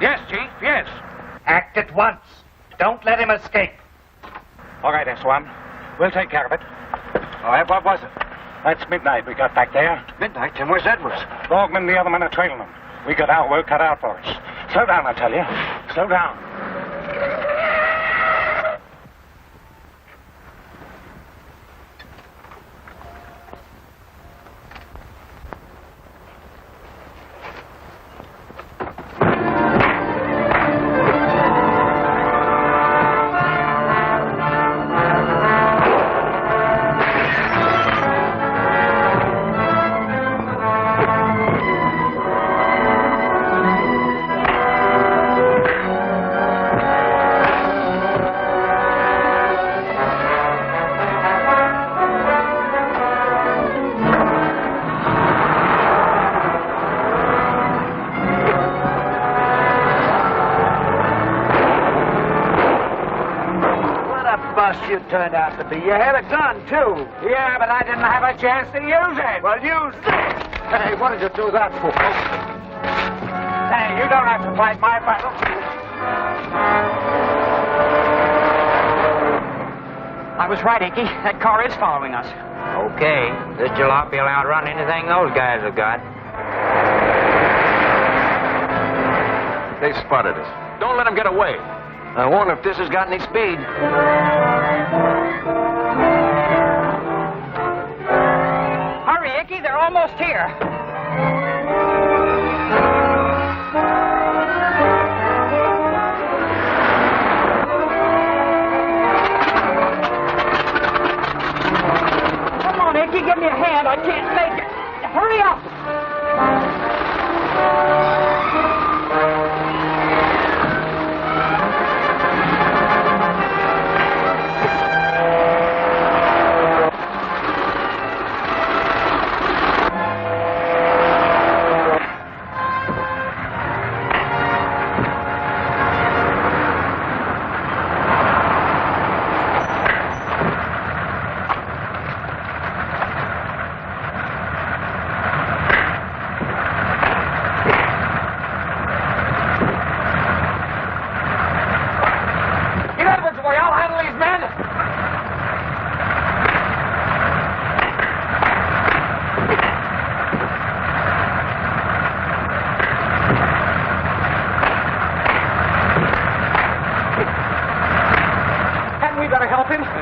Yes, Chief, yes. Act at once. Don't let him escape. All right, S1. We'll take care of it. All right, what was it? That's Midnight we got back there. Midnight? Tim, where's Edwards? Dogman and the other men are trailing them. We got out, we're cut out for us. Slow down, I tell you. Slow down. You turned out to be. You had a gun, too. Yeah, but I didn't have a chance to use it. Well, use this. Hey, what did you do that for? Hey, you don't have to fight my battle. I was right, Icky. That car is following us. Okay. This jalopy will outrun anything those guys have got. They spotted us. Don't let them get away. I wonder if this has got any speed. Hurry, Icky. They're almost here. I can't make it. Hurry up!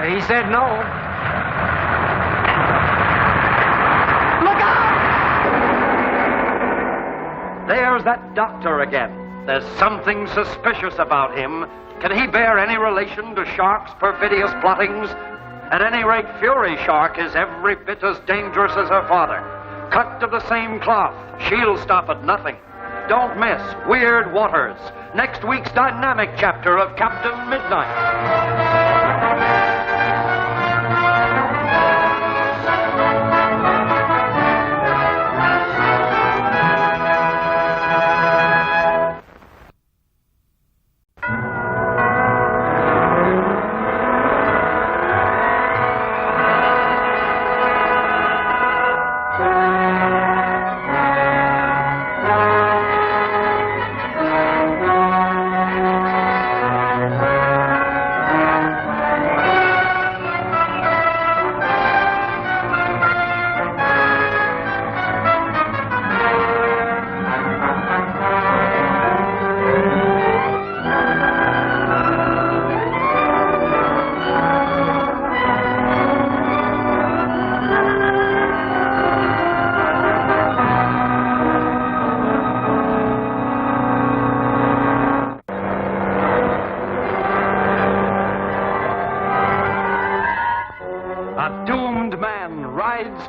He said no. Look out! There's that doctor again. There's something suspicious about him. Can he bear any relation to Shark's perfidious plottings? At any rate, Fury Shark is every bit as dangerous as her father. Cut of the same cloth, she'll stop at nothing. Don't miss Weird Waters, next week's dynamic chapter of Captain Midnight.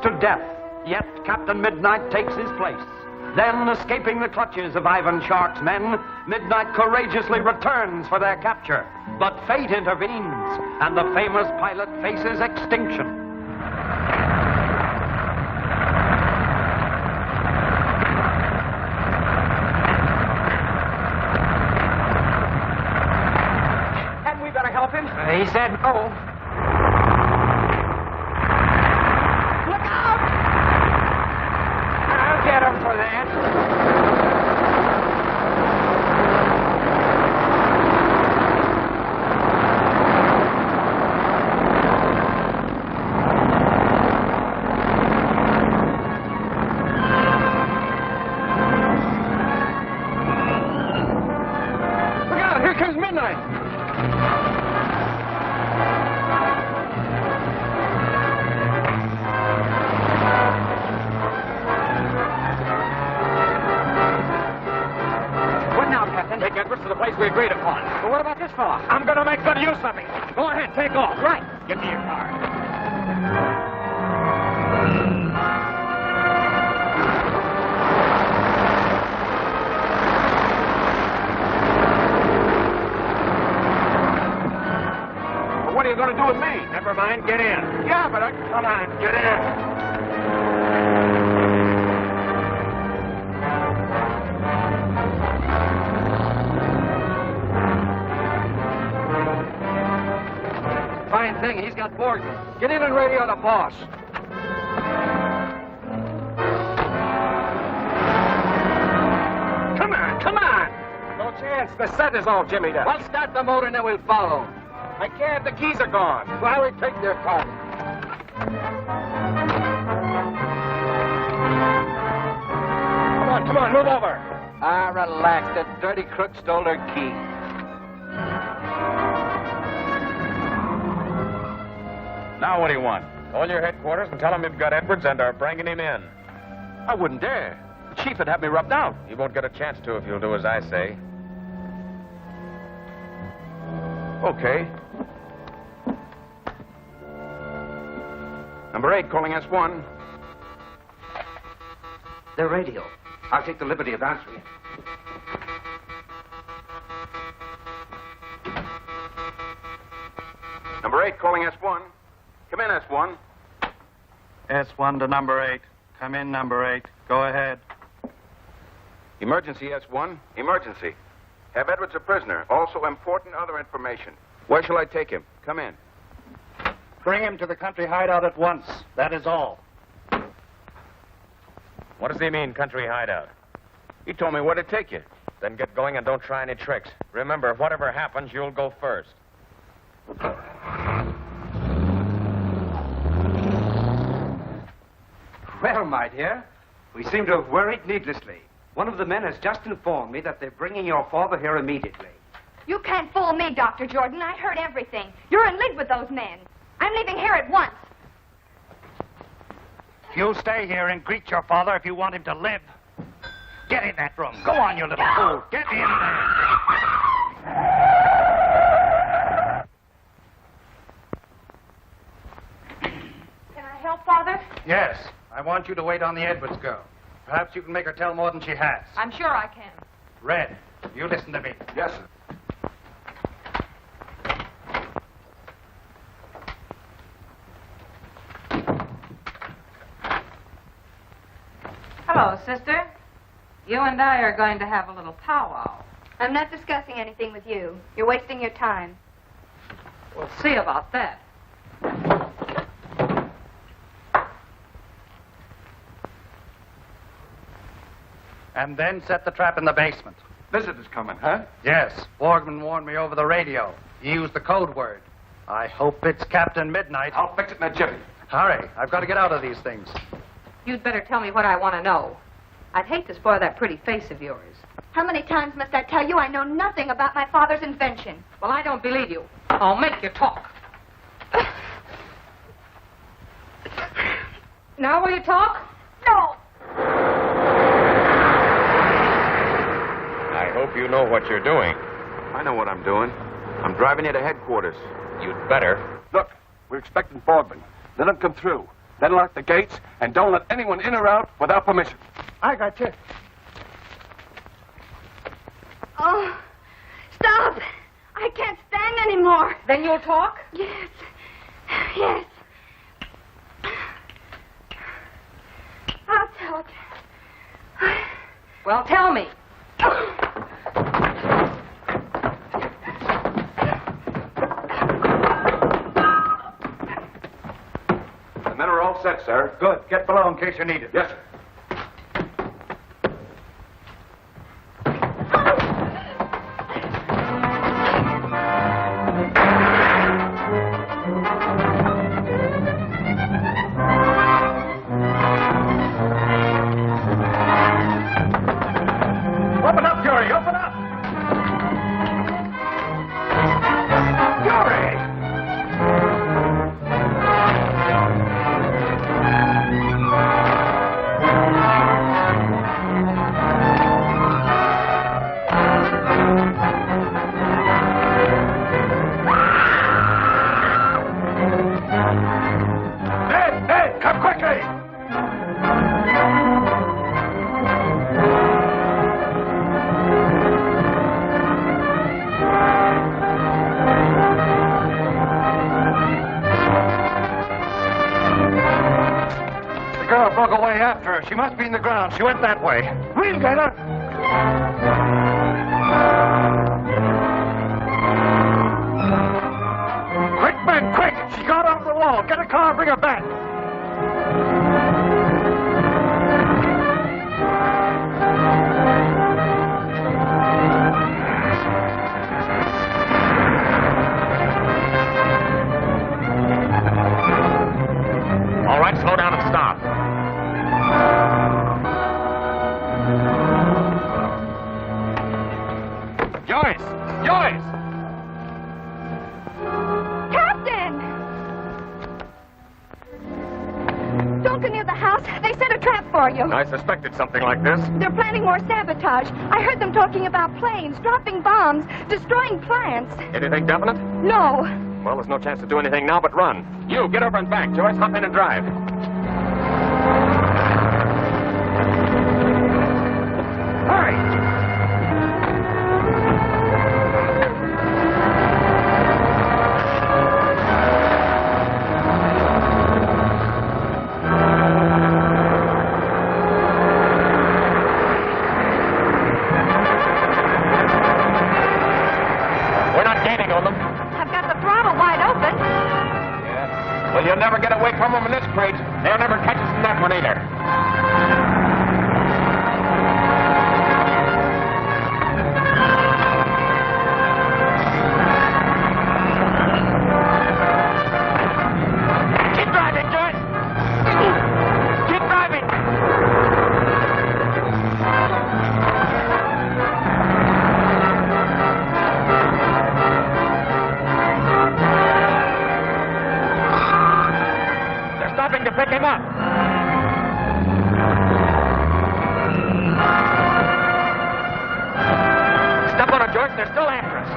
To death, yet Captain Midnight takes his place. Then, escaping the clutches of Ivan Shark's men, Midnight courageously returns for their capture. But fate intervenes, and the famous pilot faces extinction. Hadn't we better help him? He said no. Get him for that. Look out, here comes Midnight. Take Edwards to the place we agreed upon. But what about this fella? I'm going to make good use of him. Go ahead, take off. Right. Give me your car. Well, what are you going to do with me? Never mind, get in. Yeah, but come on, get in. Fine thing, he's got Morgan. Get in and radio the boss. Come on, come on. No chance. The set is all jimmied up. Well, start the motor and then we'll follow. I can't. The keys are gone. Well, we take their car. Come on, move over. Ah, relax. That dirty crook stole her key. Now what do you want? Call your headquarters and tell them you've got Edwards and are bringing him in. I wouldn't dare. The chief would have me rubbed out. You won't get a chance to if you'll do as I say. Okay. Number 8 calling S1. Their radio. I'll take the liberty of answering it. Number 8 calling S1. Come in, S1. S1 to number 8. Come in, number 8. Go ahead. Emergency, S1. Emergency. Have Edwards a prisoner. Also important other information. Where shall I take him? Come in. Bring him to the country hideout at once. That is all. What does he mean, country hideout? He told me where to take you. Then get going and don't try any tricks. Remember, whatever happens, you'll go first. Well, my dear, we seem to have worried needlessly. One of the men has just informed me that they're bringing your father here immediately. You can't fool me, Dr. Jordan. I heard everything. You're in league with those men. I'm leaving here at once. You'll stay here and greet your father if you want him to live. Get in that room. Go on, you little fool. Get in there. Can I help, Father? Yes. I want you to wait on the Edwards girl. Perhaps you can make her tell more than she has. I'm sure I can. Red, you listen to me. Yes, sir. Hello, sister. You and I are going to have a little powwow. I'm not discussing anything with you. You're wasting your time. We'll see about that. And then set the trap in the basement. Visitors coming, huh? Yes. Borgman warned me over the radio. He used the code word. I hope it's Captain Midnight. I'll fix it in a jiffy. Hurry. I've got to get out of these things. You'd better tell me what I want to know. I'd hate to spoil that pretty face of yours. How many times must I tell you I know nothing about my father's invention? Well, I don't believe you. I'll make you talk. Now will you talk? No. I hope you know what you're doing. I know what I'm doing. I'm driving you to headquarters. You'd better. Look, we're expecting Borgman. Let him come through. Then lock the gates and don't let anyone in or out without permission. I got you. Oh, stop. I can't stand anymore. Then you'll talk? Yes. Yes. I'll talk. Well, tell me. The men are all set, sir. Good. Get below in case you need it. Yes, sir. Open up, Fury. Open up. Fury! Hey, come quickly! The girl broke away after her. She must be in the ground. She went that way. We'll get her. Quick, men, quick! She got off the wall. Get a car and bring her back. All right, slow down and stop. Joyce! Joyce! Captain! Don't go near the house. They set a trap for you. I suspected something like this. They're planning more sabotage. I heard them talking about planes, dropping bombs, destroying plants. Anything definite? No. Well, there's no chance to do anything now but run. You, get over and back. Joyce, hop in and drive. Well, you'll never get away from them in this crate. They'll never catch us in that one either. Keep driving, Joyce! Keep driving! They're stopping to pick him up. Step on it, Joyce. They're still after us.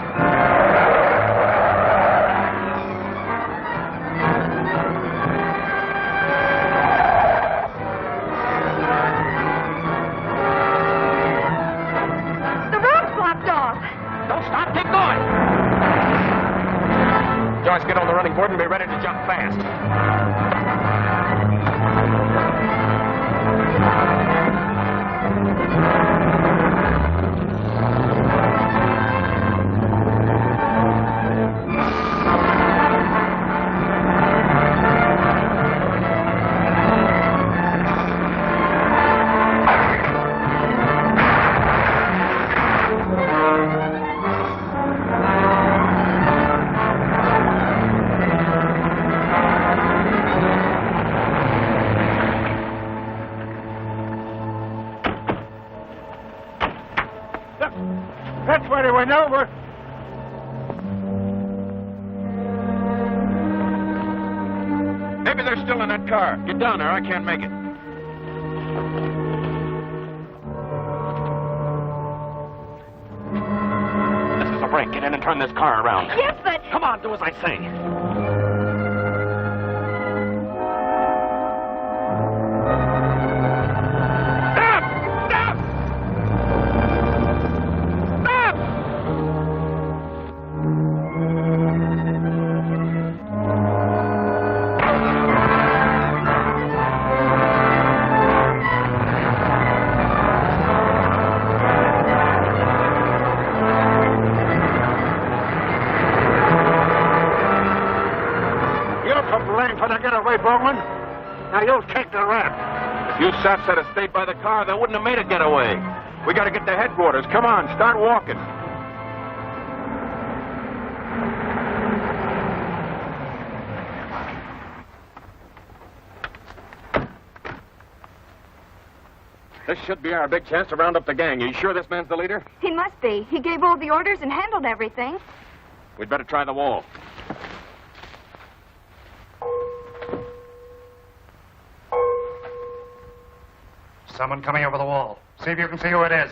The road's blocked off. Don't stop. Keep going. Joyce, get on the running board and be ready to jump fast. That's where they went over. Maybe they're still in that car. Get down there. I can't make it. This is a break. Get in and turn this car around. Yes, but... Come on, do as I say. For the getaway, Bowman. Now you'll take the rap. If you saps had stayed by the car, they wouldn't have made a getaway. We got to get to headquarters. Come on, start walking. This should be our big chance to round up the gang. Are you sure this man's the leader? He must be. He gave all the orders and handled everything. We'd better try the wall. Someone coming over the wall. See if you can see who it is.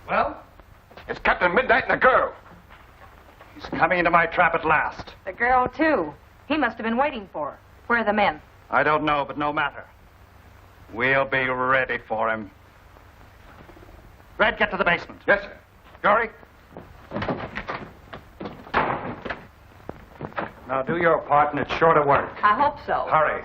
Well? It's Captain Midnight and the girl. He's coming into my trap at last. The girl, too. He must have been waiting for her. Where are the men? I don't know, but no matter. We'll be ready for him. Red, get to the basement. Yes, sir. Dory? Now do your part, and it's sure to work. I hope so. Hurry.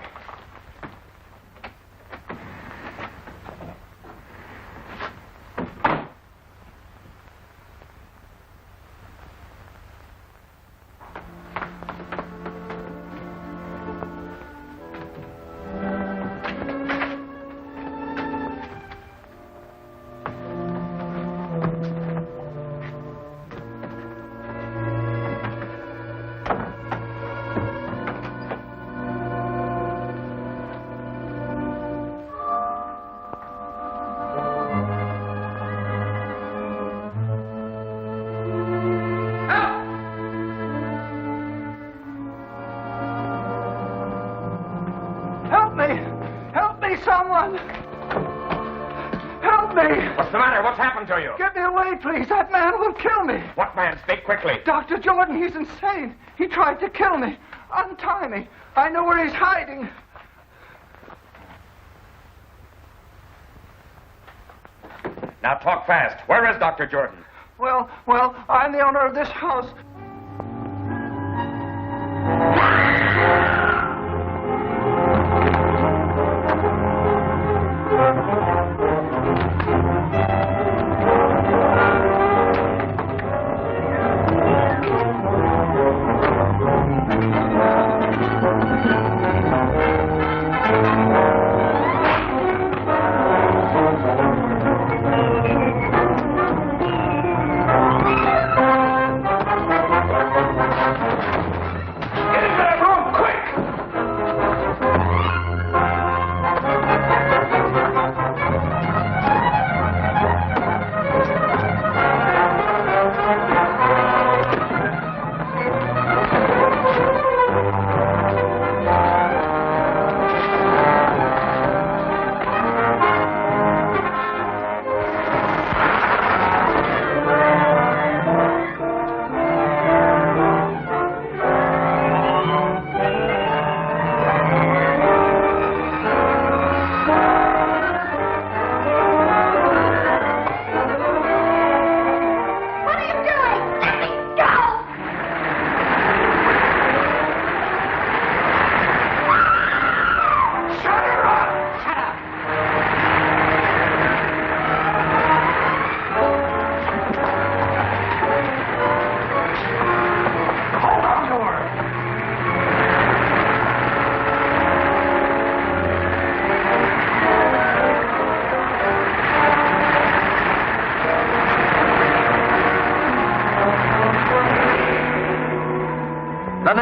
Someone! Help me! What's the matter? What's happened to you? Get me away, please. That man will kill me. What man? Speak quickly. Dr. Jordan, he's insane. He tried to kill me. Untie me. I know where he's hiding. Now talk fast. Where is Dr. Jordan? Well, I'm the owner of this house.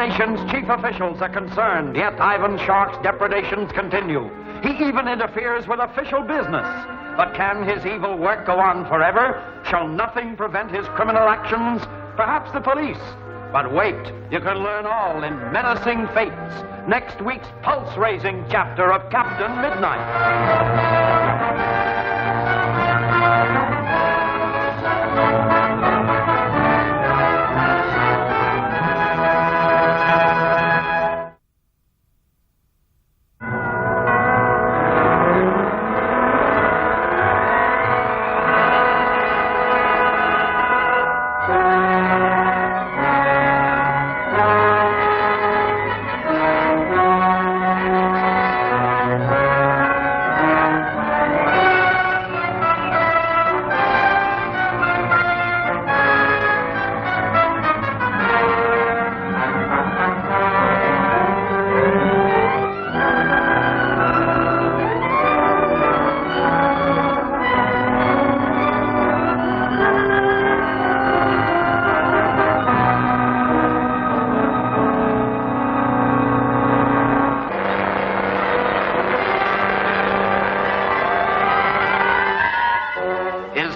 nation's chief officials are concerned, yet Ivan Shark's depredations continue. He even interferes with official business. But can his evil work go on forever? Shall nothing prevent his criminal actions? Perhaps the police. But wait, you can learn all in Menacing Fates, next week's pulse-raising chapter of Captain Midnight.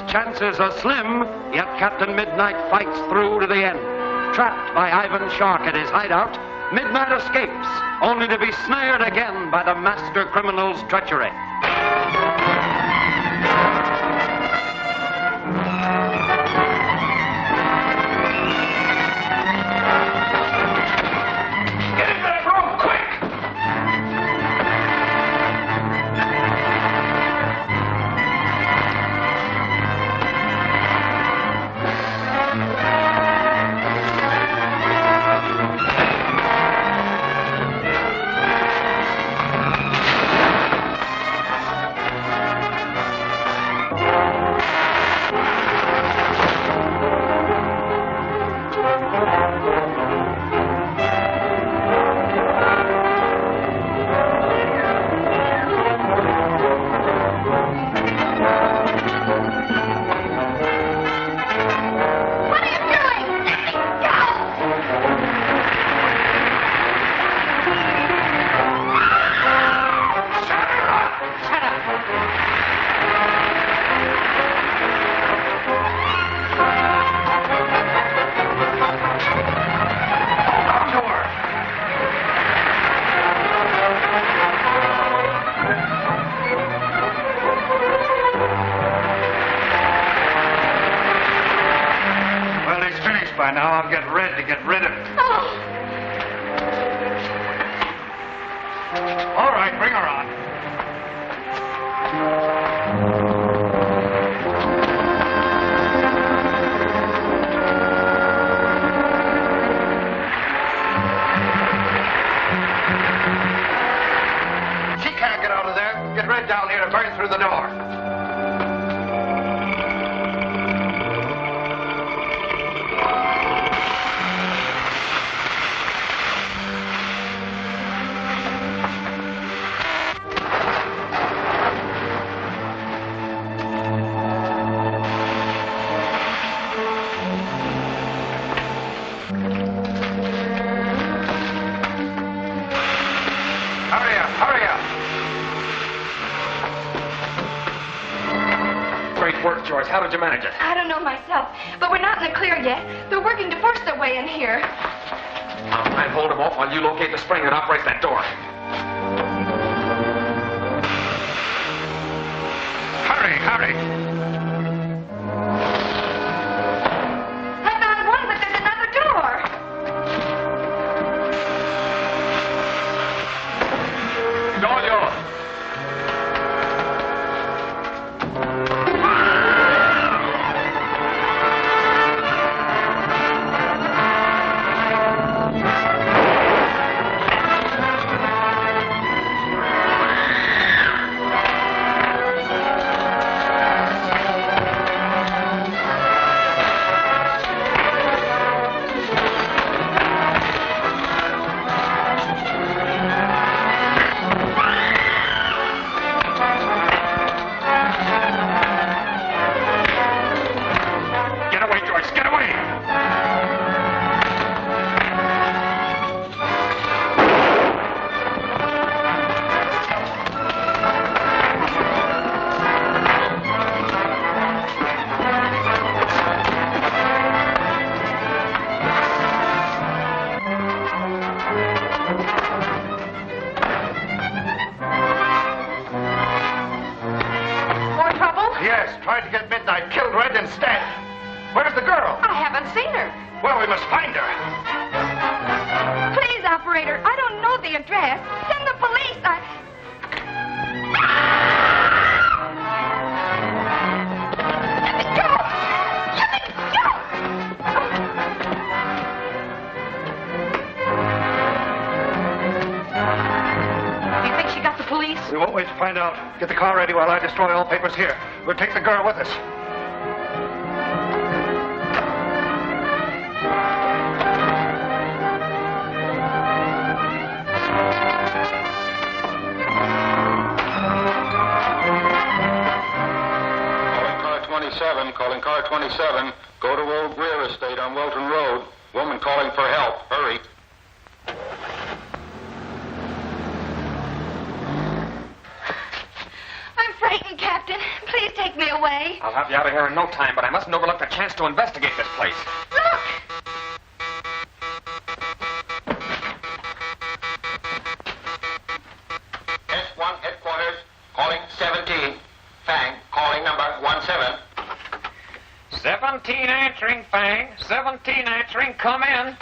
Chances are slim, yet Captain Midnight fights through to the end. Trapped by Ivan Shark at his hideout, Midnight escapes, only to be snared again by the master criminal's treachery. By now, I'll get red to get rid of it. Oh. All right, bring her on. She can't get out of there. Get red down here to burn through the door. Joyce, how did you manage it? I don't know myself, but we're not in the clear yet. They're working to force their way in here. I'll hold them off while you locate the spring that operates that door. Hurry, hurry. I found one, but there's another door. It's all yours. Midnight killed Red instead. Where's the girl? I haven't seen her. Well, we must find her. Please, operator, I don't know the address. Send the police. Let me go! Let me go! Do you think she got the police? We won't wait to find out. Get the car ready while I destroy all papers here. We'll take the girl with us. Calling car 27. Go to Old Greer Estate on Wilton Road. Woman calling for help. Hurry. I'm frightened, Captain. Please take me away. I'll have you out of here in no time, but I mustn't overlook the chance to investigate this place. Look! S1 headquarters. Calling 17. Fang. Calling number 17. 17 answering, Fang. 17 answering. Come in.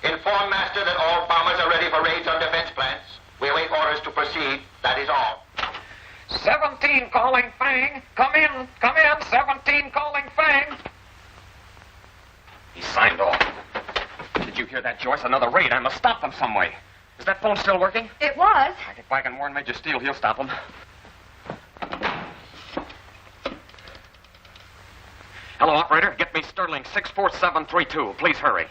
Inform Master that all bombers are ready for raids on defense plants. We await orders to proceed. That is all. 17 calling, Fang. Come in. Come in. 17 calling, Fang. He signed off. Did you hear that, Joyce? Another raid. I must stop them some way. Is that phone still working? It was. I get back and warn Major Steele. He'll stop them. Hello, operator. Get me Sterling 64732. Please hurry.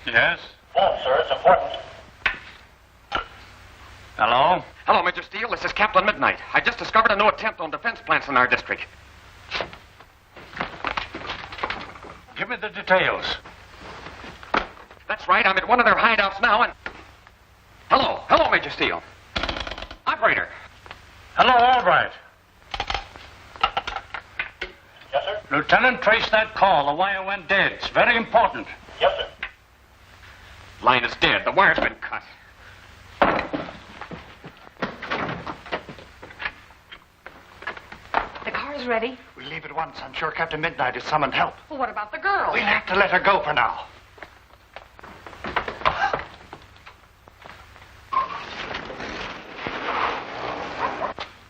Yes? Yes, sir. It's important. Hello? Hello, Major Steele. This is Captain Midnight. I just discovered a new attempt on defense plants in our district. Give me the details. That's right. I'm at one of their hideouts now and... Hello. Hello, Major Steele. Operator. Hello, Albright. Yes, sir? Lieutenant, trace that call. The wire went dead. It's very important. Yes, sir. Line is dead. The wire's been cut. The car's ready. We'll leave at once. I'm sure Captain Midnight has summoned help. Well, what about the girl? We'll have to let her go for now.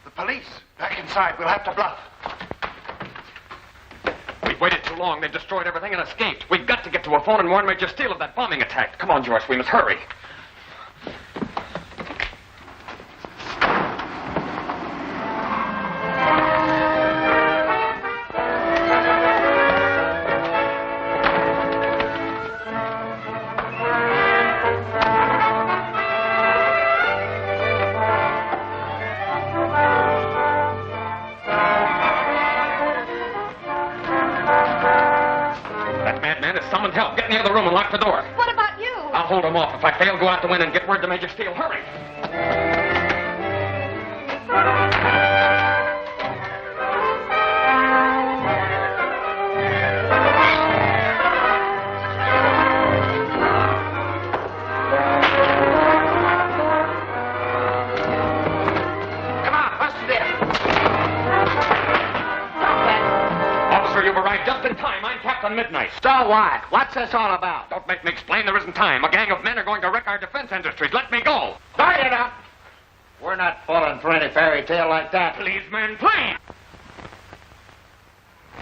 The police. Back inside. We'll have to bluff. We've waited too long. They've destroyed everything and escaped. We've got to get to a phone and warn Major Steele of that bombing attack. Come on, Joyce. We must hurry. Help. Get in the other room and lock the door. What about you? I'll hold him off. If I fail, go out the window and get word to Major Steele. Hurry. Come on, bust it in. Officer, you've arrived just in time. I'm Captain Midnight. So what? What's this all about? Don't make me explain. There isn't time. A gang of men are going to wreck our defense industries. Let me go. Start it up. We're not falling for any fairy tale like that. Please, men, please.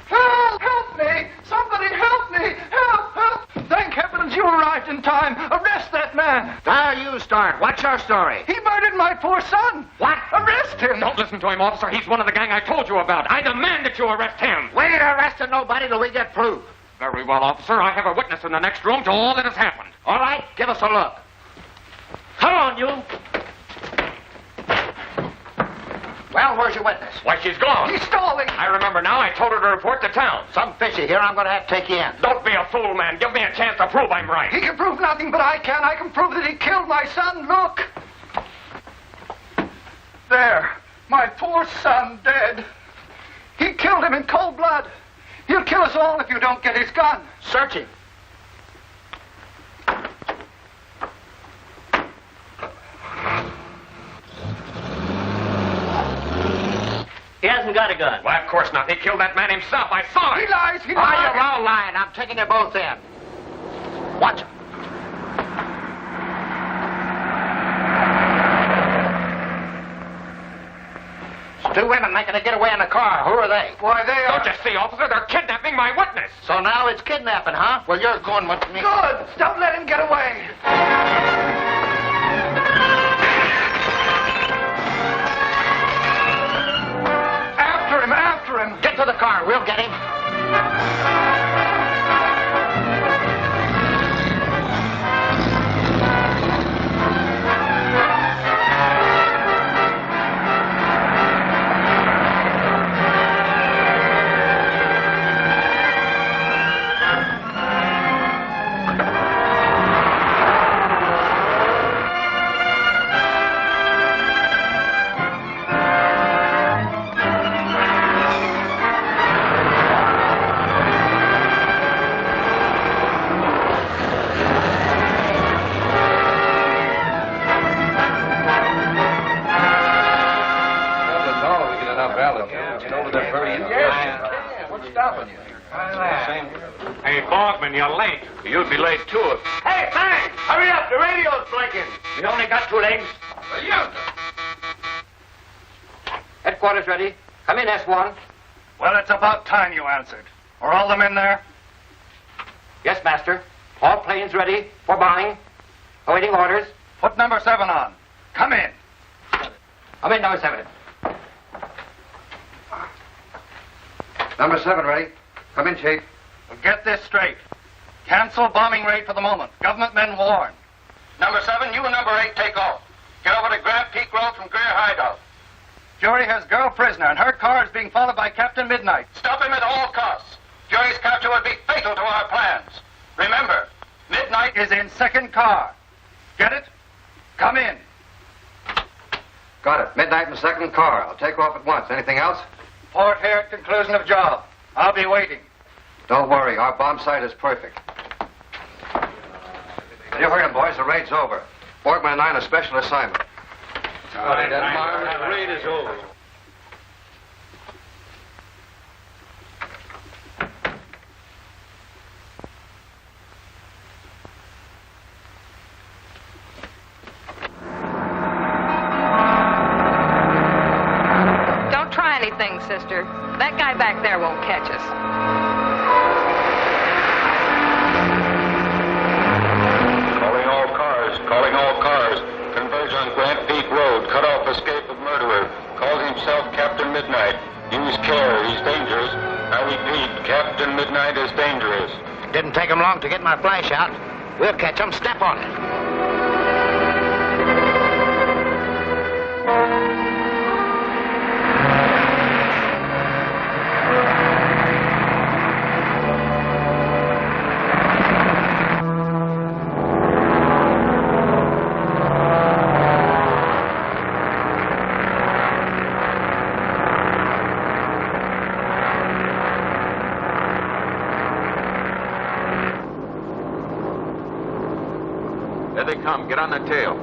Help! Help me! Somebody help me! Help! Help! Thank heavens you arrived in time. Arrest that man. Now you start. What's your story? He murdered my poor son. What? Arrest him. Don't listen to him, officer. He's one of the gang I told you about. I demand that you arrest him. We ain't arresting nobody till we get proof. Very well, officer. I have a witness in the next room to all that has happened. All right, give us a look. Come on, you. Well, where's your witness? Why, she's gone. He's stalling. I remember now. I told her to report to town. Some fishy here. I'm going to have to take you in. Don't be a fool, man. Give me a chance to prove I'm right. He can prove nothing, but I can. I can prove that he killed my son. Look. There. My poor son dead. He killed him in cold blood. He'll kill us all if you don't get his gun. Search him. He hasn't got a gun. Why, of course not. He killed that man himself. I saw it. He lies. Oh, you're all lying. I'm taking you both in. Watch it. Two women making a getaway in the car. Who are they? Why, they are... Don't you see, officer? They're kidnapping my witness. So now it's kidnapping, huh? Well, you're going with me. Good. Don't let him get away. After him, after him. Get to the car. We'll get him. Hey, Bogman, you're late. You'll be late, too. Hey, Fang! Hurry up. The radio's blinking. We only got 2 legs. Well, you... Headquarters ready. Come in, S1. Well, it's about time you answered. Are all the men there? Yes, Master. All planes ready for bombing. Awaiting orders. Put number 7 on. Come in. Come in, number 7. Number 7 ready. Come in, Chief. Well, get this straight. Cancel bombing raid for the moment. Government men warned. Number 7, you and number 8 take off. Get over to Grand Peak Road from Greer Hideout. Jury has girl prisoner, and her car is being followed by Captain Midnight. Stop him at all costs. Jury's capture would be fatal to our plans. Remember, Midnight is in second car. Get it? Come in. Got it. Midnight in the second car. I'll take off at once. Anything else? Port here at conclusion of job. I'll be waiting. Don't worry. Our bomb sight is perfect. You heard him, boys. The raid's over. Borgman and I on a special assignment. All right, the raid is over. Don't try anything, sister. That guy back there won't catch us. Calling all cars. Converge on Grant Peak Road. Cut off escape of murderer. Calls himself Captain Midnight. Use care. He's dangerous. I repeat, Captain Midnight is dangerous. Didn't take him long to get my flash out. We'll catch him. Step on it. There they come. Get on their tail.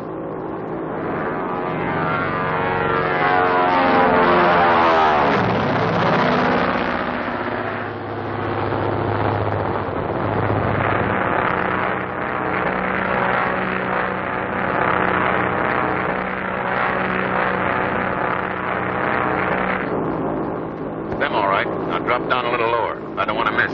Them all right. Now drop down a little lower. I don't want to miss.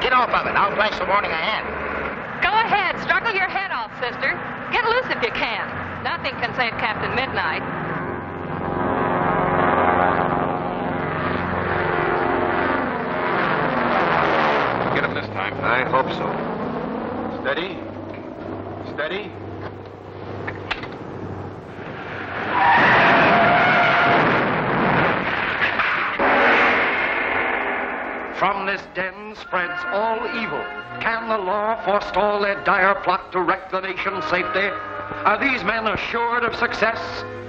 Get off of it. I'll flash the warning ahead. Go ahead. Struggle your head off, sister. Get loose if you can. Nothing can save Captain Midnight. hope so. Steady. Steady. From this den spreads all evil. Can the law forestall their dire plot to wreck the nation's safety? Are these men assured of success?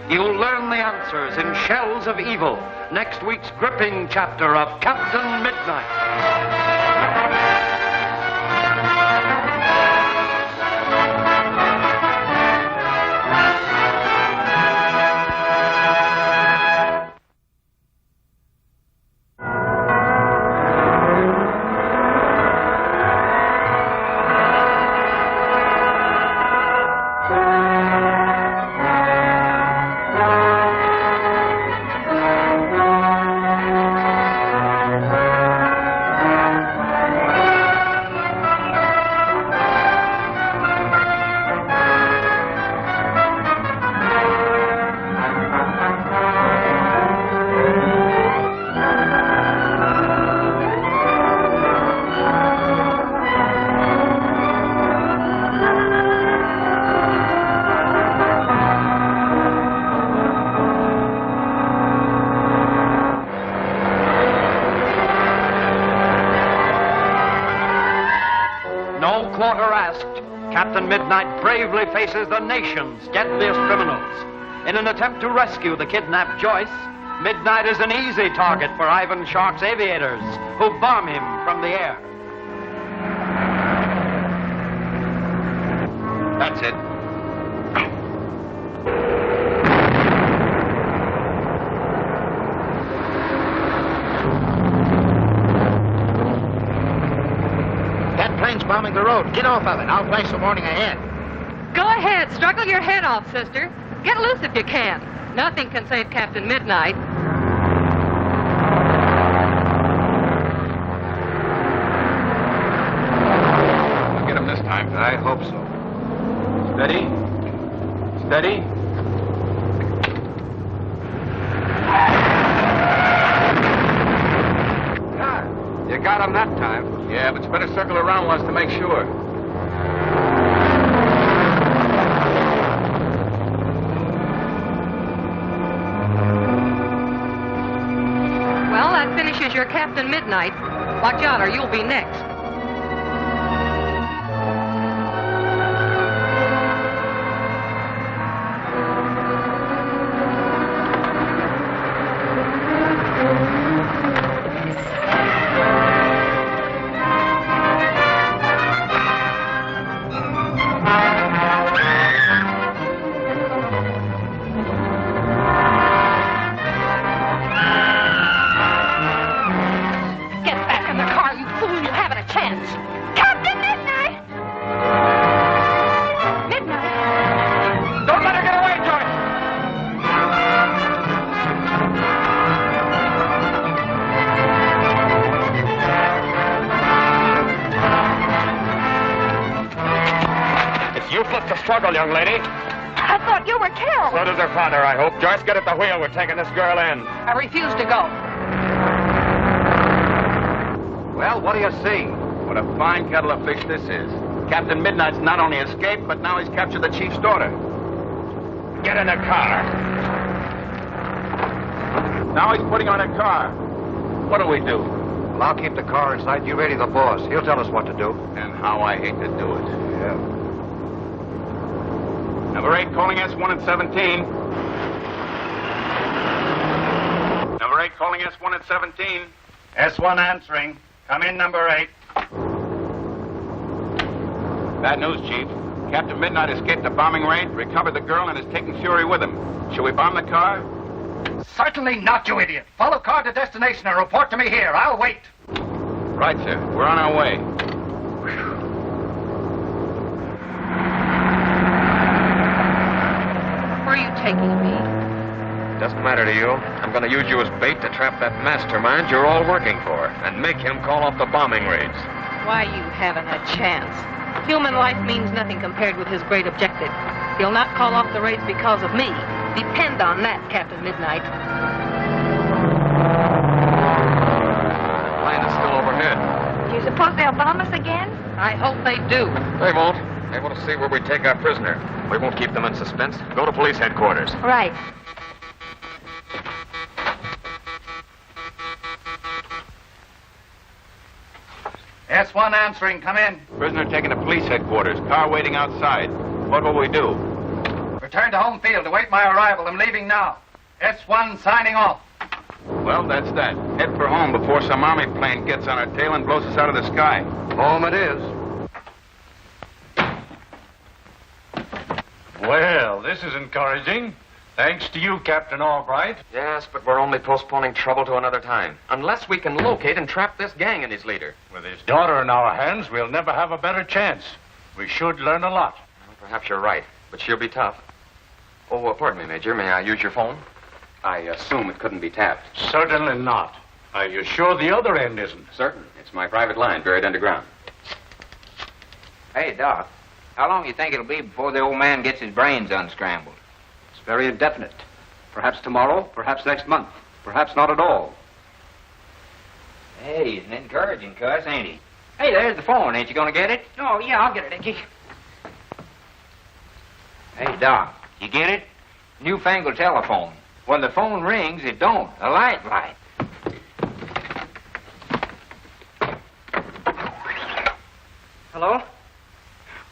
You'll learn the answers in Shells of Evil, next week's gripping chapter of Captain Midnight. Captain Midnight bravely faces the nation's deadliest criminals. In an attempt to rescue the kidnapped Joyce, Midnight is an easy target for Ivan Shark's aviators, who bomb him from the air. That's it. Bombing the road. Get off of it. I'll flash the warning ahead. Go ahead. Struggle your head off, sister. Get loose if you can. Nothing can save Captain Midnight. We'll get him this time. I hope so. Steady. Steady. You got him that time. Yeah, but you better circle around once to make sure. Well, that finishes your Captain Midnight. Watch out or you'll be next. Struggle, young lady. I thought you were killed. So does her father, I hope. Joyce, get at the wheel. We're taking this girl in. I refuse to go. Well, what do you see? What a fine kettle of fish this is. Captain Midnight's not only escaped, but now he's captured the chief's daughter. Get in the car. Now he's putting on a car. What do we do? Well, I'll keep the car inside. You ready the boss. He'll tell us what to do. And how I hate to do it. Yeah. Number 8 calling S1 at 17. Number 8 calling S1 at 17. S1 answering. Come in, number 8. Bad news, Chief. Captain Midnight escaped the bombing raid, recovered the girl, and is taking Fury with him. Shall we bomb the car? Certainly not, you idiot. Follow car to destination and report to me here. I'll wait. Right, sir. We're on our way. Where are you taking me? Doesn't matter to you. I'm going to use you as bait to trap that mastermind you're all working for and make him call off the bombing raids. Why, you haven't a chance. Human life means nothing compared with his great objective. He'll not call off the raids because of me. Depend on that, Captain Midnight. The plane is still overhead. Do you suppose they'll bomb us again? I hope they do. They won't. They want to see where we take our prisoner. We won't keep them in suspense. Go to police headquarters. Right. S1 answering. Come in. Prisoner taken to police headquarters. Car waiting outside. What will we do? Return to home field. Await my arrival. I'm leaving now. S1 signing off. Well, that's that. Head for home before some army plane gets on our tail and blows us out of the sky. Home it is. Well, this is encouraging. Thanks to you, Captain Albright. Yes, but we're only postponing trouble to another time. Unless we can locate and trap this gang and his leader. With his daughter in our hands, we'll never have a better chance. We should learn a lot. Well, perhaps you're right, but she'll be tough. Oh, pardon me, Major. May I use your phone? I assume it couldn't be tapped. Certainly not. Are you sure the other end isn't? Certain. It's my private line, buried underground. Hey, Doc, how long do you think it'll be before the old man gets his brains unscrambled? It's very indefinite. Perhaps tomorrow, perhaps next month, perhaps not at all. Hey, he's an encouraging cuss, ain't he? Hey, there's the phone. Ain't you gonna get it? Oh, yeah, I'll get it, Icky. Hey, Doc, you get it? Newfangled telephone. When the phone rings, it don't. A light. Hello?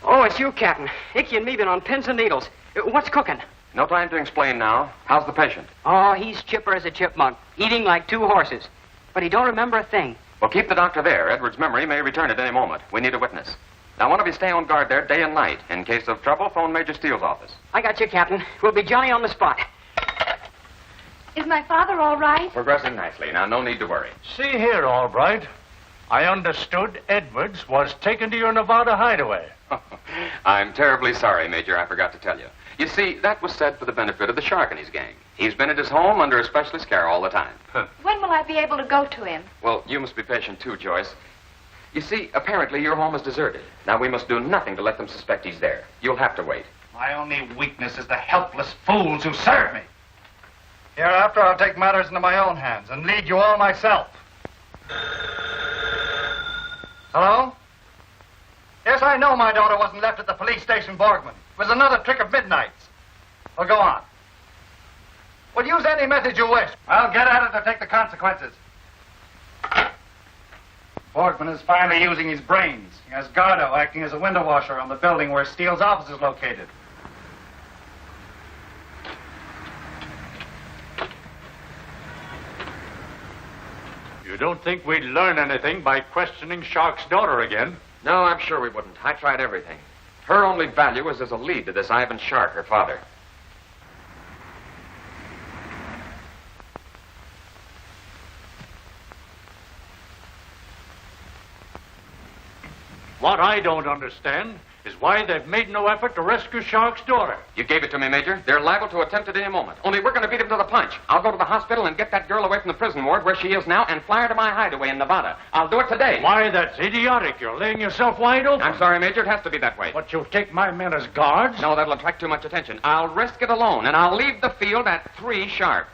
Oh, it's you, Captain. Icky and me been on pins and needles. What's cooking? No time to explain now. How's the patient? Oh, he's chipper as a chipmunk, eating like 2 horses. But he don't remember a thing. Well, keep the doctor there. Edward's memory may return at any moment. We need a witness. Now, one of you stay on guard there day and night. In case of trouble, phone Major Steele's office. I got you, Captain. We'll be Johnny on the spot. Is my father all right? Progressing nicely. Now, no need to worry. See here, Albright. I understood Edwards was taken to your Nevada hideaway. I'm terribly sorry, Major. I forgot to tell you. You see, that was said for the benefit of the shark and his gang. He's been at his home under a specialist care all the time. When will I be able to go to him? Well, you must be patient too, Joyce. You see, apparently your home is deserted. Now, we must do nothing to let them suspect he's there. You'll have to wait. My only weakness is the helpless fools who serve me. Hereafter, I'll take matters into my own hands and lead you all myself. Hello? Yes, I know my daughter wasn't left at the police station, Borgman. It was another trick of Midnight's. Well, go on. Well, use any method you wish. I'll get at it or take the consequences. Borgman is finally using his brains. He has Gardo acting as a window washer on the building where Steele's office is located. You don't think we'd learn anything by questioning Shark's daughter again? No, I'm sure we wouldn't. I tried everything. Her only value is as a lead to this Ivan Shark, her father. What I don't understand is why they've made no effort to rescue Shark's daughter. You gave it to me, Major. They're liable to attempt it any moment. Only we're going to beat them to the punch. I'll go to the hospital and get that girl away from the prison ward where she is now and fly her to my hideaway in Nevada. I'll do it today. Why, that's idiotic. You're laying yourself wide open. I'm sorry, Major. It has to be that way. But you'll take my men as guards? No, that'll attract too much attention. I'll risk it alone, and I'll leave the field at 3 sharp.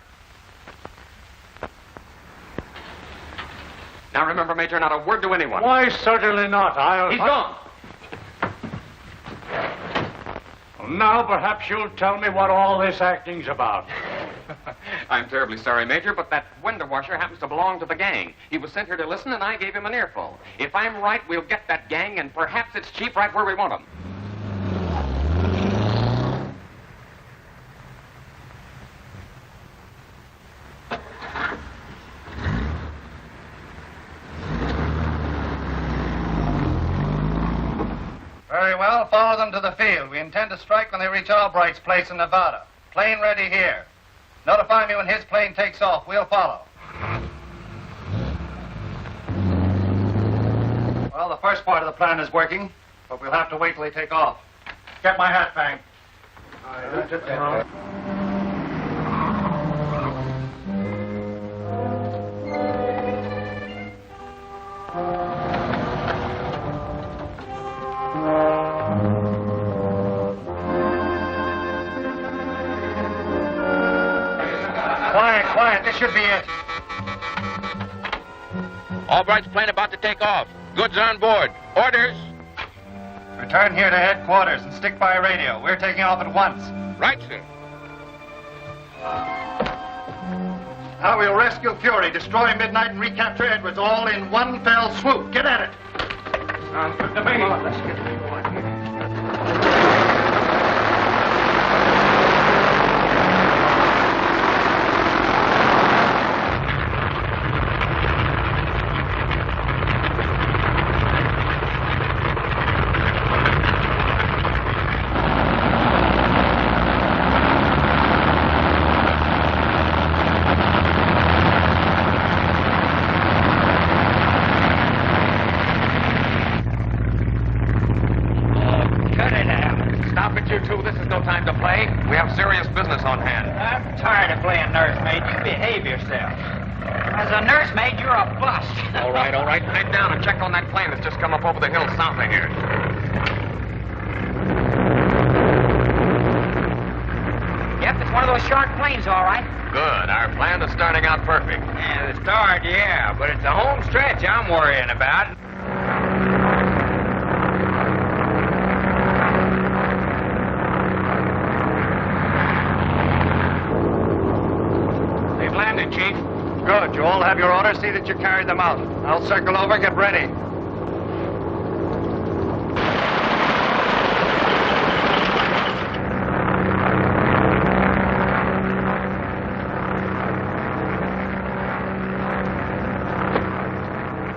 Now, remember, Major, not a word to anyone. Why, certainly not. He's gone. Now, perhaps you'll tell me what all this acting's about. I'm terribly sorry, Major, but that window washer happens to belong to the gang. He was sent here to listen, and I gave him an earful. If I'm right, we'll get that gang, and perhaps it's cheap right where we want them. Very well, follow them to the field. We intend to strike when they reach Albright's place in Nevada. Plane ready here. Notify me when his plane takes off. We'll follow. Well, the first part of the plan is working, but we'll have to wait till they take off. Get my hat, Fang. Quiet, this should be it. Albright's plane about to take off. Goods on board. Orders. Return here to headquarters and stick by radio. We're taking off at once. Right, sir. Now we'll rescue Fury, destroy Midnight, and recapture Edwards all in one fell swoop. Get at it. Sounds good to me. Come on, let's get going here. Serious business on hand. I'm tired of playing nursemaid. You behave yourself. As a nursemaid, you're a bust. All right. Pipe down and check on that plane that's just come up over the hill south of here. Yep, it's one of those short planes, all right. Good. Our plan is starting out perfect. Yeah, the start, yeah, but it's a home stretch I'm worrying about. Chief. Good. You all have your orders. See that you carry them out. I'll circle over. Get ready.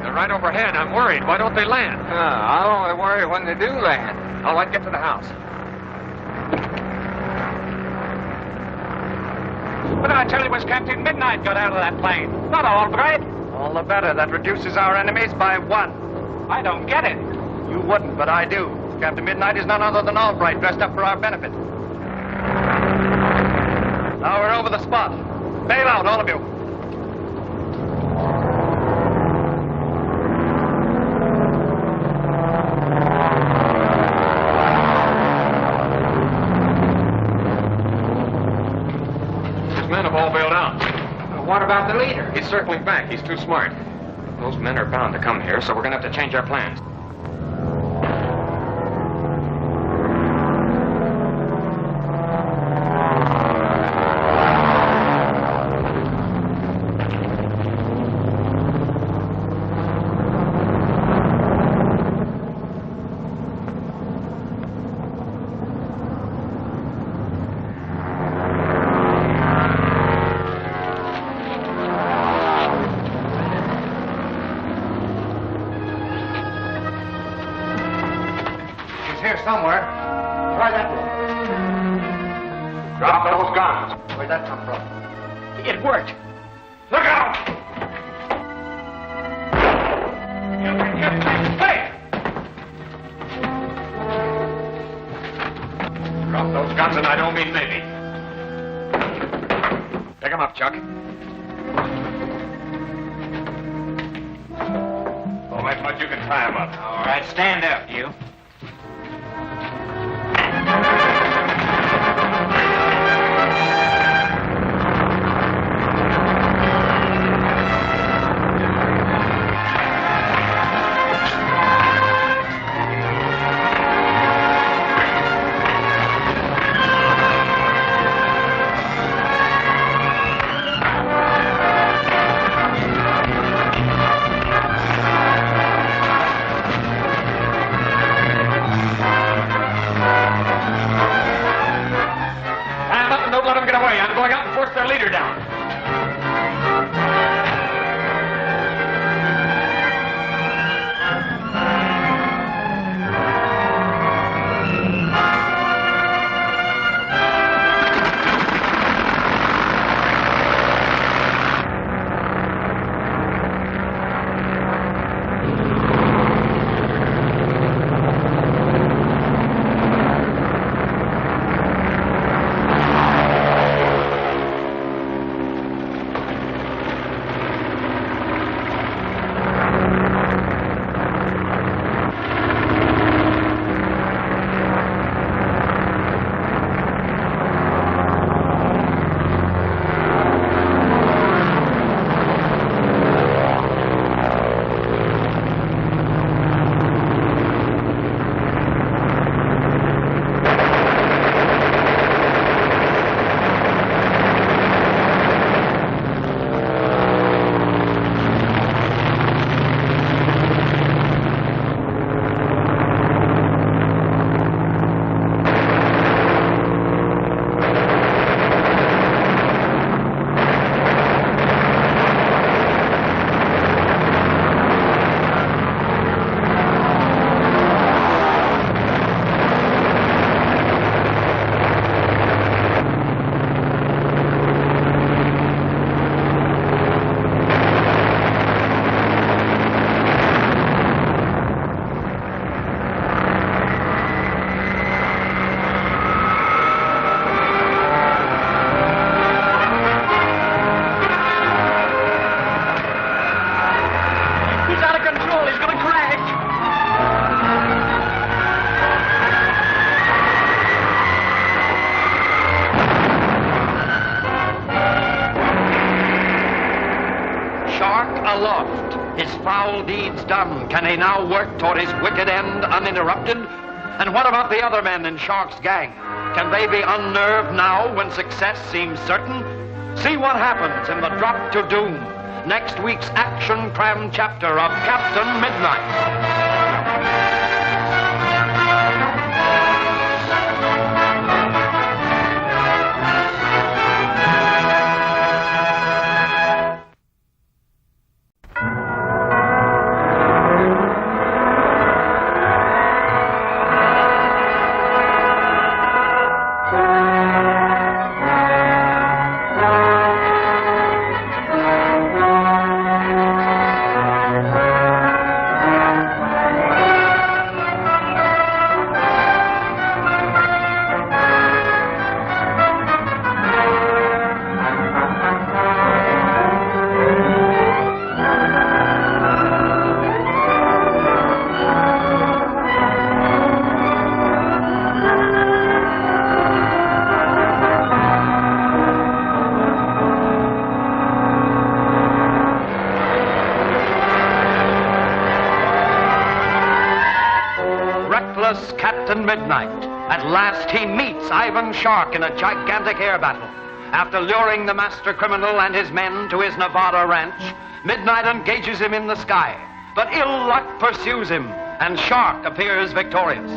They're right overhead. I'm worried. Why don't they land? I'll only worry when they do land. All right, get to the house. What did I tell you was Captain Midnight got out of that plane? Not Albright. All the better. That reduces our enemies by one. I don't get it. You wouldn't, but I do. Captain Midnight is none other than Albright, dressed up for our benefit. Now we're over the spot. Bail out, all of you. All bailed out. What about the leader? He's circling back. He's too smart. Those men are bound to come here, so we're going to have to change our plans. Somewhere. Try that one. Drop those guns. Where'd that come from? It worked. Look out! You can get things safe! Drop those guns, and I don't mean maybe. Pick them up, Chuck. All right, Mudd, you can tie them up. All right, stand up, you. Shark aloft. His foul deeds done, can he now work toward his wicked end uninterrupted? And what about the other men in Shark's gang? Can they be unnerved now when success seems certain? See what happens in the drop to doom. Next week's action-crammed chapter of Captain Midnight. Captain Midnight. At last he meets Ivan Shark in a gigantic air battle. After luring the master criminal and his men to his Nevada ranch, Midnight engages him in the sky. But ill luck pursues him, and Shark appears victorious.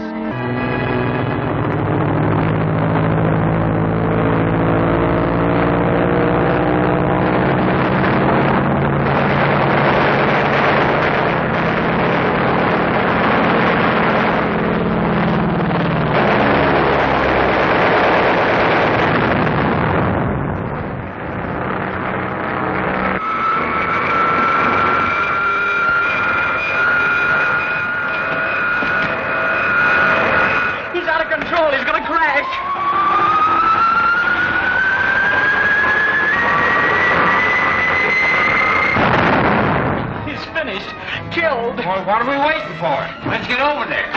What are we waiting for? Let's get over there.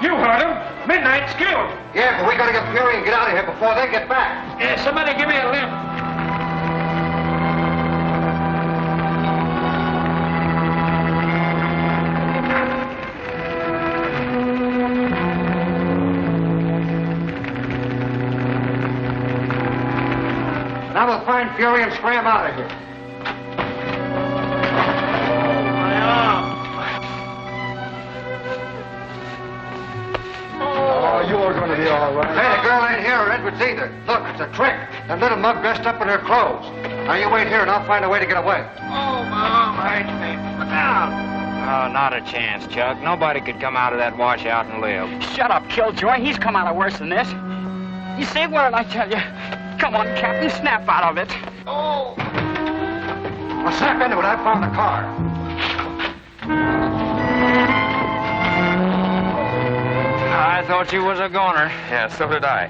You heard him. Midnight's killed. Yeah, but we gotta get Fury and get out of here before they get back. Yeah, somebody give me a lift. Now we'll find Fury and scram out of here. You're going to be all right. Hey, the girl ain't here or Edwards either. Look, it's a trick. That little mug dressed up in her clothes. Now you wait here and I'll find a way to get away. Oh, Mom, hurts me. Look out. Oh, not a chance, Chuck. Nobody could come out of that washout and live. Shut up, Killjoy. He's come out of worse than this. You see, what did I tell you? Come on, Captain, snap out of it. Oh. Well, snap into it. I found the car. I thought you was a goner. Yeah, so did I.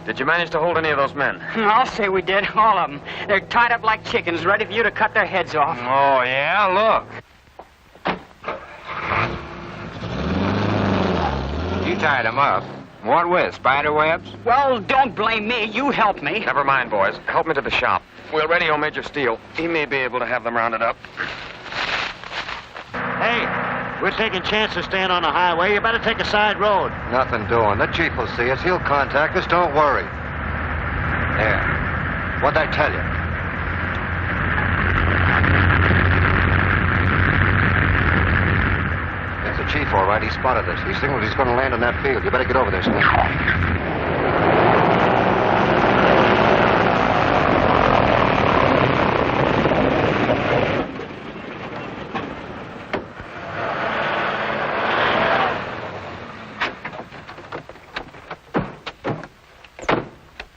Did you manage to hold any of those men? I'll say we did, all of them. They're tied up like chickens, ready for you to cut their heads off. Oh, yeah? Look. You tied them up. What with? Spider webs? Well, don't blame me. You help me. Never mind, boys. Help me to the shop. We'll radio Major Steele. He may be able to have them rounded up. Hey, we're taking chances staying on the highway. You better take a side road. Nothing doing. The chief will see us. He'll contact us. Don't worry. There. What'd I tell you? It's the chief, all right. He spotted us. He signaled he's going to land on that field. You better get over there, Smith.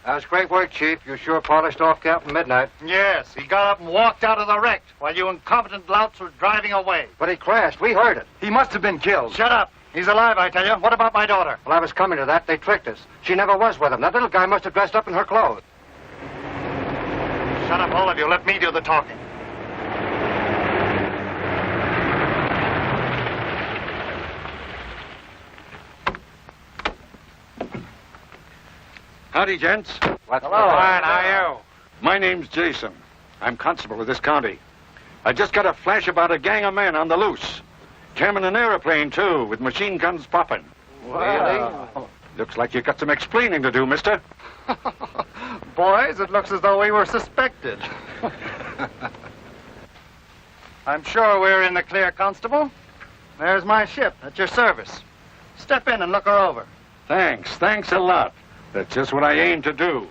That was great work, Chief. You sure polished off Captain Midnight. Yes, he got up and walked out of the wreck while you incompetent louts were driving away. But he crashed. We heard it. He must have been killed. Shut up. He's alive, I tell you. What about my daughter? Well, I was coming to that. They tricked us. She never was with him. That little guy must have dressed up in her clothes. Shut up, all of you. Let me do the talking. Howdy, gents. What's Hello. Fine, how are you? My name's Jason. I'm constable of this county. I just got a flash about a gang of men on the loose. Jamming an airplane, too, with machine guns popping. Wow. Really? Looks like you got some explaining to do, mister. Boys, it looks as though we were suspected. I'm sure we're in the clear, Constable. There's my ship at your service. Step in and look her over. Thanks a lot. That's just what I aim to do.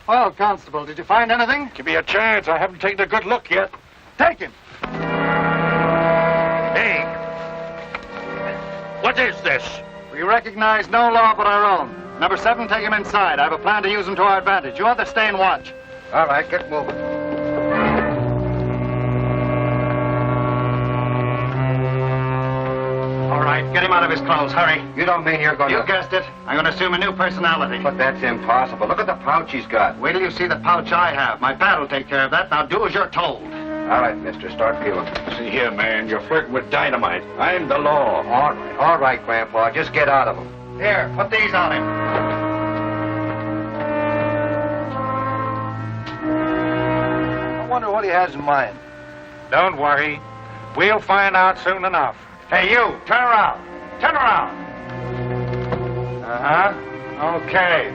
Well, Constable, did you find anything? Give me a chance. I haven't taken a good look yet. Take him. Hey! What is this? We recognize no law but our own. Number 7, take him inside. I have a plan to use him to our advantage. You others stay and watch. All right, get moving. All right, get him out of his clothes. Hurry. You don't mean you're going to... You guessed it. I'm going to assume a new personality. But that's impossible. Look at the pouch he's got. Wait till you see the pouch I have. My pad will take care of that. Now do as you're told. All right, mister, start feeling. See here, man, you're flirting with dynamite. I'm the law. All right, Grandpa, just get out of him. Here, put these on him. I wonder what he has in mind. Don't worry. We'll find out soon enough. Hey, you, turn around. Turn around. Uh-huh. Okay.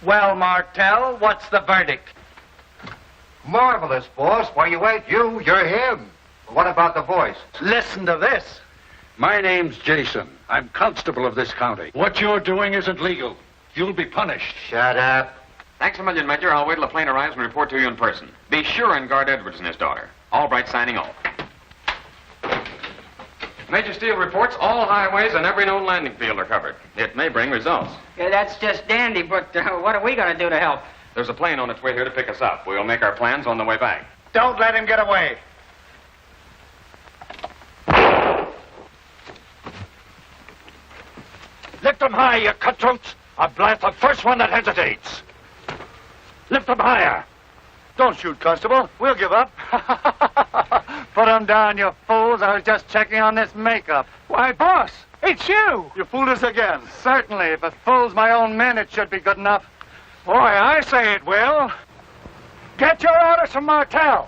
Well, Martell, what's the verdict? Marvelous, boss. Why, you ain't you, you're him. What about the voice? Listen to this. My name's Jason. I'm constable of this county. What you're doing isn't legal. You'll be punished. Shut up. Thanks a million, Major. I'll wait till the plane arrives and report to you in person. Be sure and guard Edwards and his daughter. Albright signing off. Major Steele reports all highways and every known landing field are covered. It may bring results. Yeah, that's just dandy, but what are we going to do to help? There's a plane on its way here to pick us up. We'll make our plans on the way back. Don't let him get away. Lift them high, you cutthroats. I'll blast the first one that hesitates. Lift them higher. Don't shoot, Constable. We'll give up. Put them down, you fools. I was just checking on this makeup. Why, boss, it's you. You fooled us again. Certainly. If it fools my own men, it should be good enough. Boy, I say it will. Get your orders from Martell.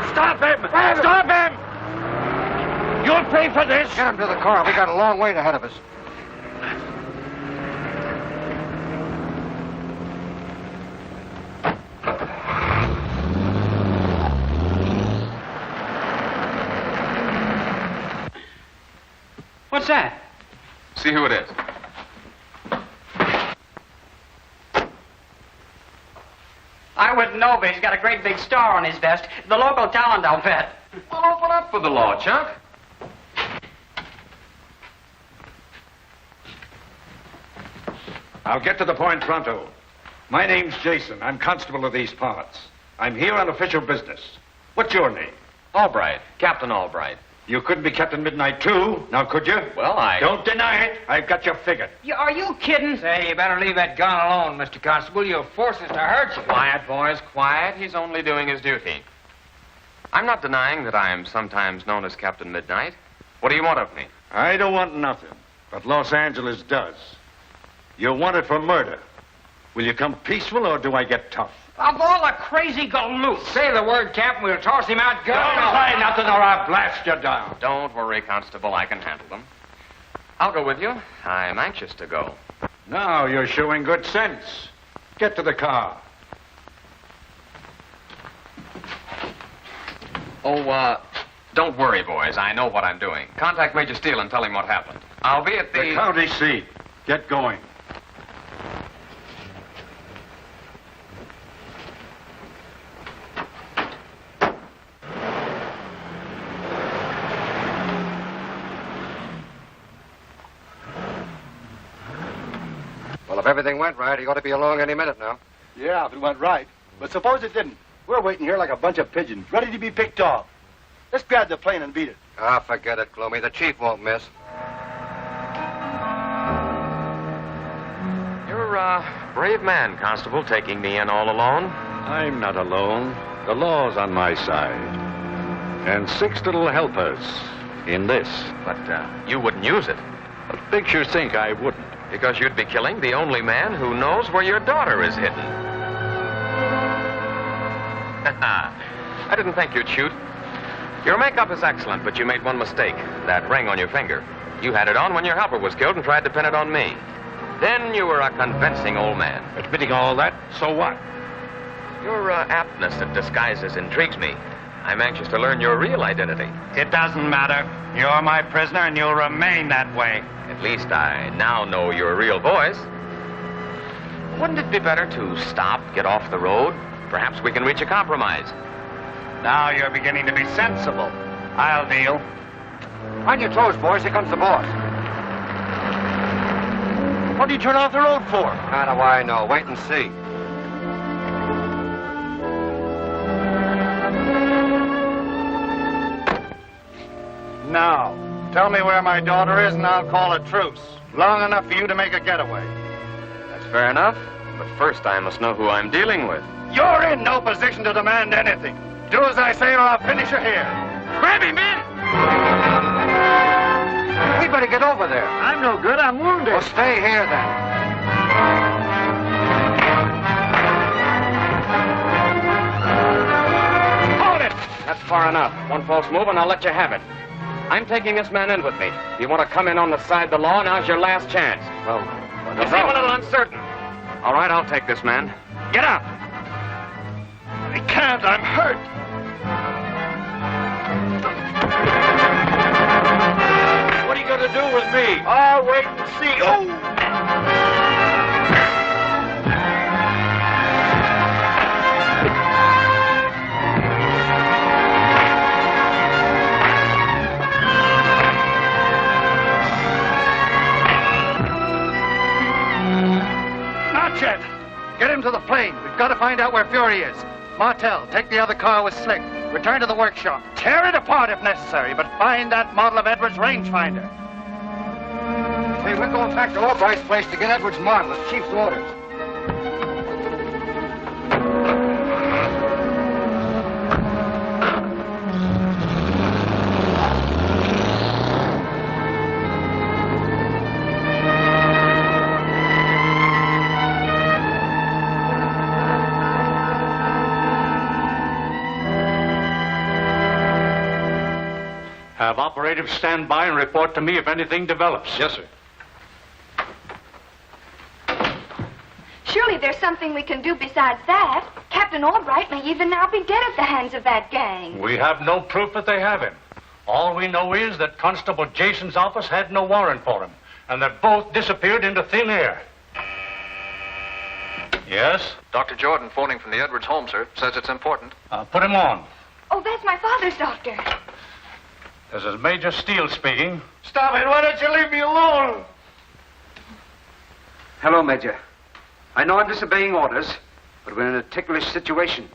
Stop him! Stop him! You'll pay for this! Get him to the car. We got a long wait ahead of us. What's that? See who it is. I wouldn't know, but he's got a great big star on his vest. The local talent, I'll bet. Well, open up for the law, Chuck. I'll get to the point pronto. My name's Jason. I'm constable of these parts. I'm here on official business. What's your name? Albright. Captain Albright. You couldn't be Captain Midnight, too, now could you? Well, Don't deny it. I've got you figured. Are you kidding? Say, you better leave that gun alone, Mr. Constable. You'll force us to hurt you. Quiet, boys, quiet. He's only doing his duty. I'm not denying that I'm sometimes known as Captain Midnight. What do you want of me? I don't want nothing, but Los Angeles does. You're wanted for murder. Will you come peaceful, or do I get tough? Of all the crazy galoot. Say the word, Captain. We'll toss him out. Don't say nothing, or I'll blast you down. Don't worry, Constable. I can handle them. I'll go with you. I'm anxious to go. Now you're showing good sense. Get to the car. Oh, don't worry, boys. I know what I'm doing. Contact Major Steele and tell him what happened. I'll be at The county seat. Get going. if everything went right, he ought to be along any minute now. Yeah, if it went right. But suppose it didn't. We're waiting here like a bunch of pigeons, ready to be picked off. Let's grab the plane and beat it. Ah, forget it, Gloomy. The chief won't miss. You're a brave man, Constable, taking me in all alone. I'm not alone. The law's on my side. And 6 little helpers in this. But you wouldn't use it. What makes you think I wouldn't? Because you'd be killing the only man who knows where your daughter is hidden. I didn't think you'd shoot. Your makeup is excellent, but you made one mistake. That ring on your finger. You had it on when your helper was killed and tried to pin it on me. Then you were a convincing old man. Admitting all that, so what? Your aptness at disguises intrigues me. I'm anxious to learn your real identity. It doesn't matter. You're my prisoner, and you'll remain that way. At least I now know your real voice. Wouldn't it be better to stop, get off the road? Perhaps we can reach a compromise. Now you're beginning to be sensible. I'll deal. On your toes, boys. Here comes the boss. What do you turn off the road for? How do I know? Wait and see. Now, tell me where my daughter is, and I'll call a truce. Long enough for you to make a getaway. That's fair enough. But first I must know who I'm dealing with. You're in no position to demand anything. Do as I say, or I'll finish you here. Grab him, men! We better get over there. I'm no good. I'm wounded. Well, stay here, then. Hold it! That's far enough. One false move and I'll let you have it. I'm taking this man in with me. If you want to come in on the side of the law, now's your last chance. Well, you seem a little uncertain. All right, I'll take this man. Get up! I can't. I'm hurt. What are you going to do with me? I'll wait and see. Oh! Not yet. Get him to the plane. We've got to find out where Fury is. Martel, take the other car with Slick. Return to the workshop. Tear it apart if necessary, but find that model of Edwards' rangefinder. Hey, we're going back to Albright's place to get Edwards' model. It's Chief's orders. Have operatives stand by and report to me if anything develops. Yes, sir. Surely there's something we can do besides that. Captain Albright may even now be dead at the hands of that gang. We have no proof that they have him. All we know is that Constable Jason's office had no warrant for him, and that both disappeared into thin air. Yes? Dr. Jordan, phoning from the Edwards home, sir, says it's important. Put him on. Oh, that's my father's doctor. This is Major Steele speaking. Stop it. Why don't you leave me alone? Hello, Major. I know I'm disobeying orders, but we're in a ticklish situation.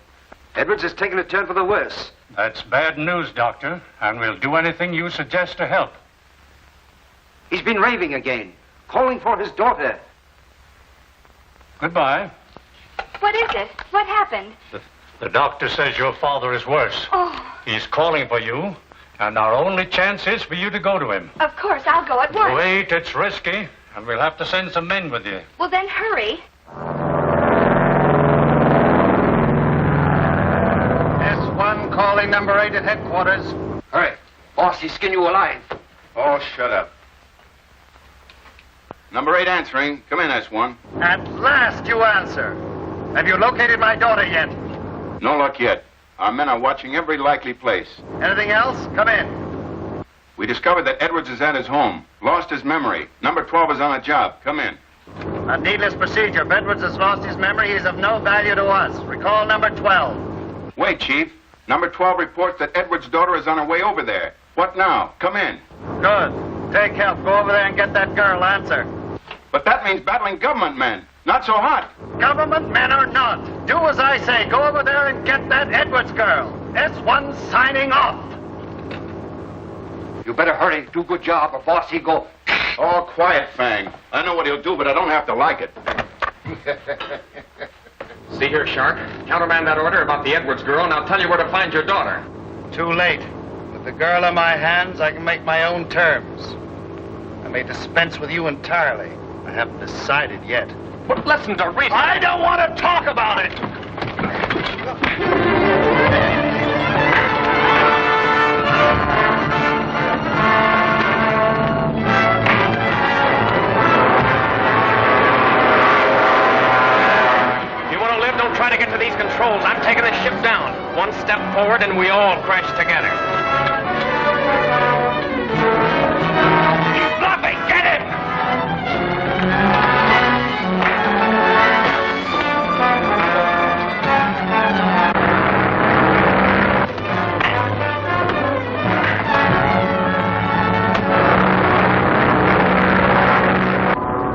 Edwards has taken a turn for the worse. That's bad news, Doctor, and we'll do anything you suggest to help. He's been raving again, calling for his daughter. Goodbye. What is it? What happened? The doctor says your father is worse. Oh, He's calling for you, and our only chance is for you to go to him. of course, I'll go at once. Wait, it's risky, and we'll have to send some men with you. Well, then hurry. S1 calling number 8 at headquarters. Hurry. Boss, he's skin you alive. Oh, shut up. Number 8 answering. Come in, S1. At last you answer. Have you located my daughter yet? No luck yet. Our men are watching every likely place. Anything else? Come in. We discovered that Edwards is at his home. Lost his memory. Number 12 is on a job. Come in. A needless procedure. If Edwards has lost his memory, he's of no value to us. Recall number 12. Wait, Chief. Number 12 reports that Edwards' daughter is on her way over there. What now? Come in. Good. Take help. Go over there and get that girl. Answer. But that means battling government men. Not so hot. Government men or not, do as I say. Go over there and get that Edwards girl. S1 signing off. You better hurry. Do good job, or boss, he go. Oh, quiet, Fang. I know what he'll do, but I don't have to like it. See here, Shark. Countermand that order about the Edwards girl, and I'll tell you where to find your daughter. Too late. With the girl in my hands, I can make my own terms. I may dispense with you entirely. I haven't decided yet. But listen to reason. I don't want to talk about it! Don't try to get to these controls. I'm taking this ship down. One step forward and we all crash together. He's bluffing. Get him!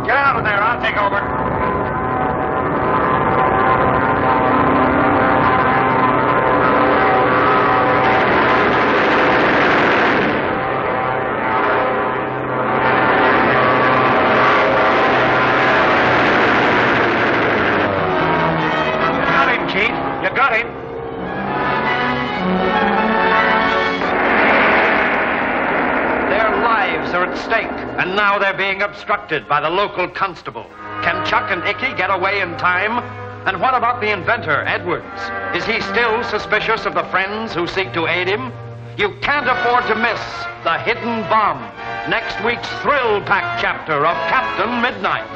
Get out of there. I'll take over. And now they're being obstructed by the local constable. Can Chuck and Icky get away in time? And what about the inventor, Edwards? Is he still suspicious of the friends who seek to aid him? You can't afford to miss The Hidden Bomb, next week's thrill-packed chapter of Captain Midnight.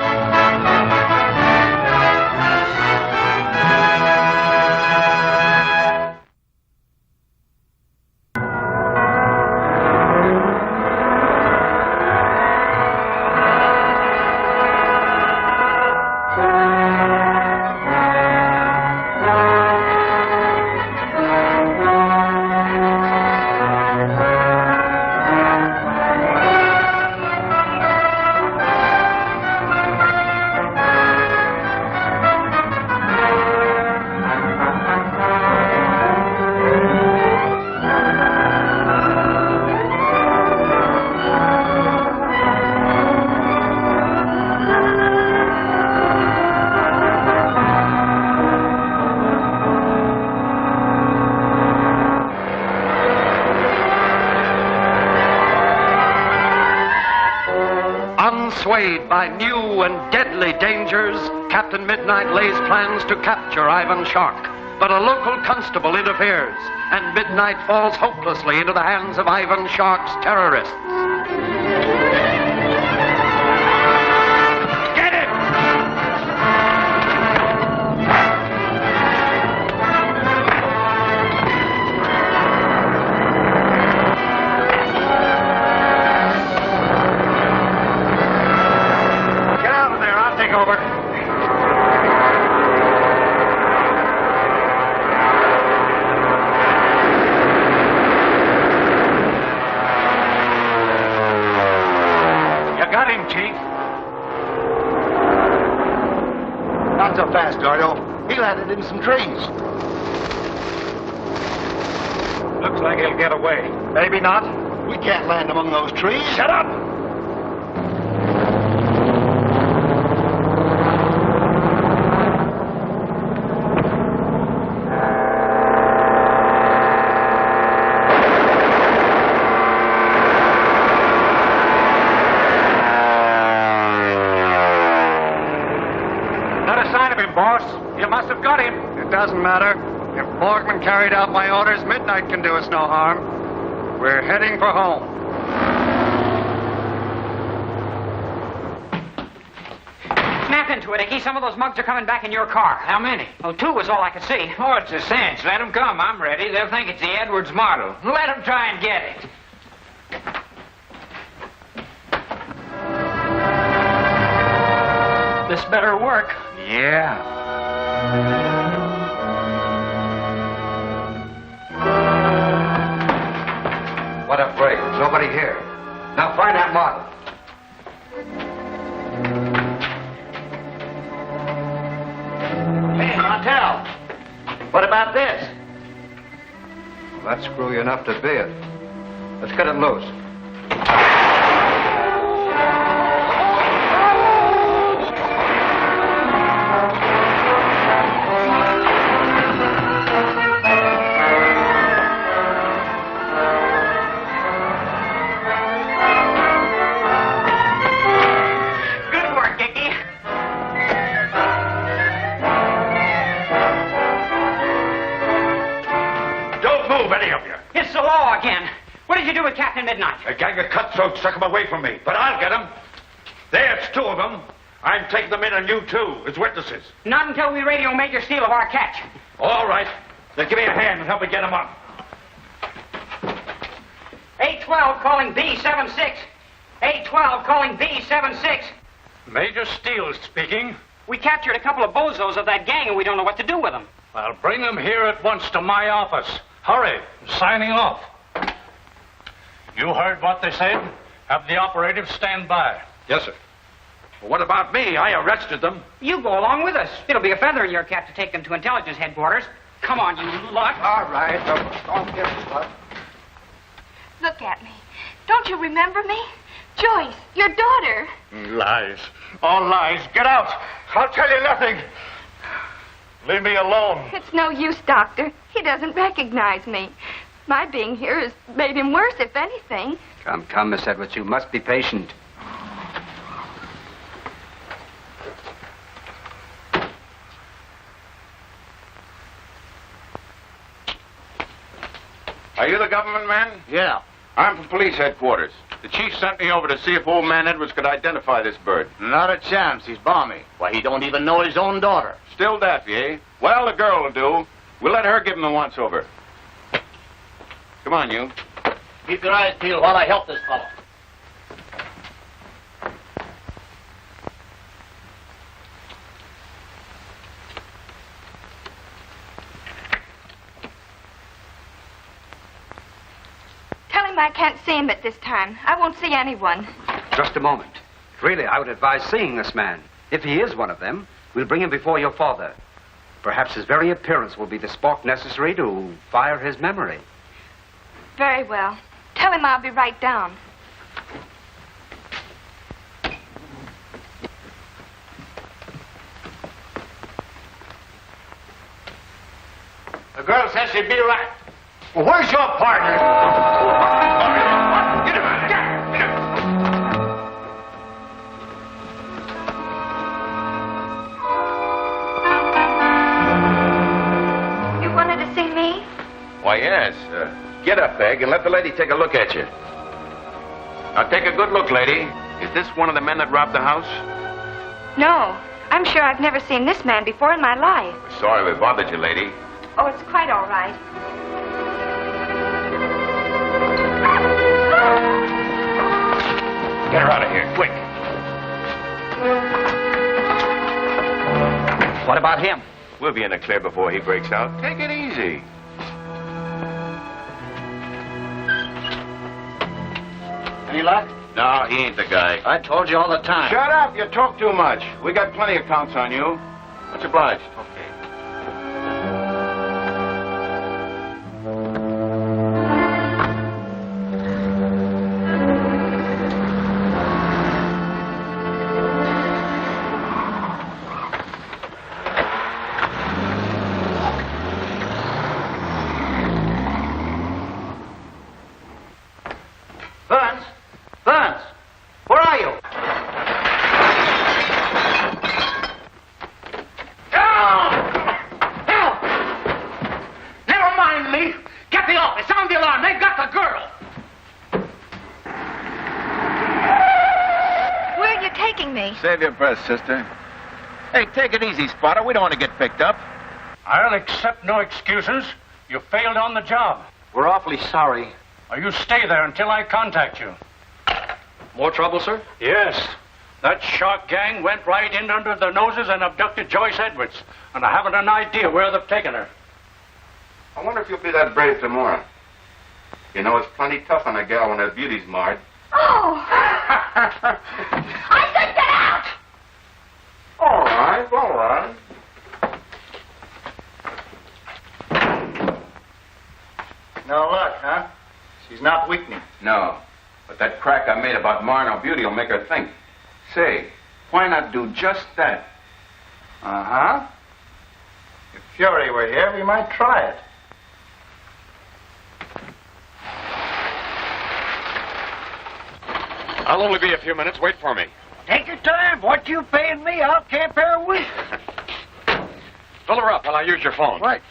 Swayed by new and deadly dangers, Captain Midnight lays plans to capture Ivan Shark. But a local constable interferes, and Midnight falls hopelessly into the hands of Ivan Shark's terrorists. Get him! Over. You got him, Chief. Not so fast, Gardo. He landed in some trees. Looks like he'll get away. Maybe not. We can't land among those trees. Shut up! Boss, you must have got him. It doesn't matter. If Borgman carried out my orders, Midnight can do us no harm. We're heading for home. Snap into it, Icky. Some of those mugs are coming back in your car. How many? Oh, 2 was all I could see. Oh, it's a cinch. Let them come. I'm ready. They'll think it's the Edwards model. Let them try and get it. This better work. Yeah. What a break. Nobody here. Now find that model. What about this? Well, that's screwy enough to be it. Let's get it loose. Captain Midnight. A gang of cutthroats took him away from me, but I'll get them. There's two of them. I'm taking them in on you, too, as witnesses. Not until we radio Major Steele of our catch. All right. Then give me a hand and help me get them up. 812 calling B76. 812 calling B76. Major Steele speaking. We captured a couple of bozos of that gang, and we don't know what to do with them. I'll bring them here at once to my office. Hurry. I'm signing off. You heard what they said? Have the operatives stand by. Yes, sir. Well, what about me? I arrested them. You go along with us. It'll be a feather in your cap to take them to intelligence headquarters. Come on, you lot. All right. Don't get slut. Look at me. Don't you remember me? Joyce, your daughter. Lies. All lies. Get out. I'll tell you nothing. Leave me alone. It's no use, Doctor. He doesn't recognize me. My being here has made him worse, if anything. Come, Miss Edwards. You must be patient. Are you the government man? Yeah. I'm from police headquarters. The chief sent me over to see if old man Edwards could identify this bird. Not a chance. He's balmy. Why, he don't even know his own daughter. Still daffy, eh? Well, the girl will do. We'll let her give him a once-over. Come on, you. Keep your eyes peeled while I help this fellow. Tell him I can't see him at this time. I won't see anyone. Just a moment. Really, I would advise seeing this man. If he is one of them, we'll bring him before your father. Perhaps his very appearance will be the spark necessary to fire his memory. Very well. Tell him I'll be right down. The girl says she'd be right. Well, where's your partner? Get him out of here. You wanted to see me? Why, yes. Get up, Peg, and let the lady take a look at you. Now, take a good look, lady. Is this one of the men that robbed the house? No. I'm sure I've never seen this man before in my life. Sorry we bothered you, lady. Oh, it's quite all right. Get her out of here, quick. What about him? We'll be in the clear before he breaks out. Take it easy. Any luck? No, he ain't the guy. I told you all the time. Shut up. You talk too much. We got plenty of counts on you. Much obliged. Okay. Burns, where are you? Help! Never mind me. Get the office. Sound the alarm. They've got the girl. Where are you taking me? Save your breath, sister. Hey, take it easy, Spotter. We don't want to get picked up. I'll accept no excuses. You failed on the job. We're awfully sorry. Or you stay there until I contact you. More trouble, sir? Yes. That shark gang went right in under their noses and abducted Joyce Edwards. And I haven't an idea where they've taken her. I wonder if you'll be that brave tomorrow. You know, it's plenty tough on a gal when her beauty's marred. Oh! I said get out! All right, all right. No luck, huh? She's not weakening. No. But that crack I made about Marno Beauty will make her think. Say, why not do just that? Uh-huh. If Fury were here, we might try it. I'll only be a few minutes. Wait for me. Take your time. What you paying me, I'll camp here a week. Fill her up while I use your phone. Right.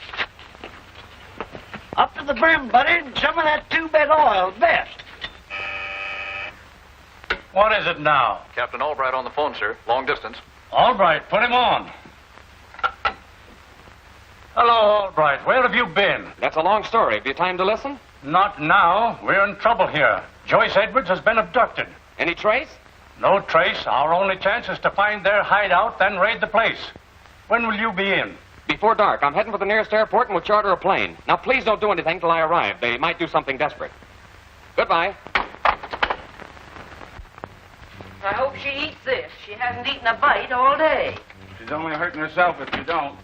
Up to the brim, buddy, and some of that two-bit oil, best. What is it now? Captain Albright on the phone, sir. Long distance. Albright, put him on. Hello, Albright. Where have you been? That's a long story. Have you time to listen? Not now. We're in trouble here. Joyce Edwards has been abducted. Any trace? No trace. Our only chance is to find their hideout, then raid the place. When will you be in? Before dark. I'm heading for the nearest airport and we'll charter a plane. Now, please don't do anything till I arrive. They might do something desperate. Goodbye. I hope she eats this. She hasn't eaten a bite all day. She's only hurting herself if you don't.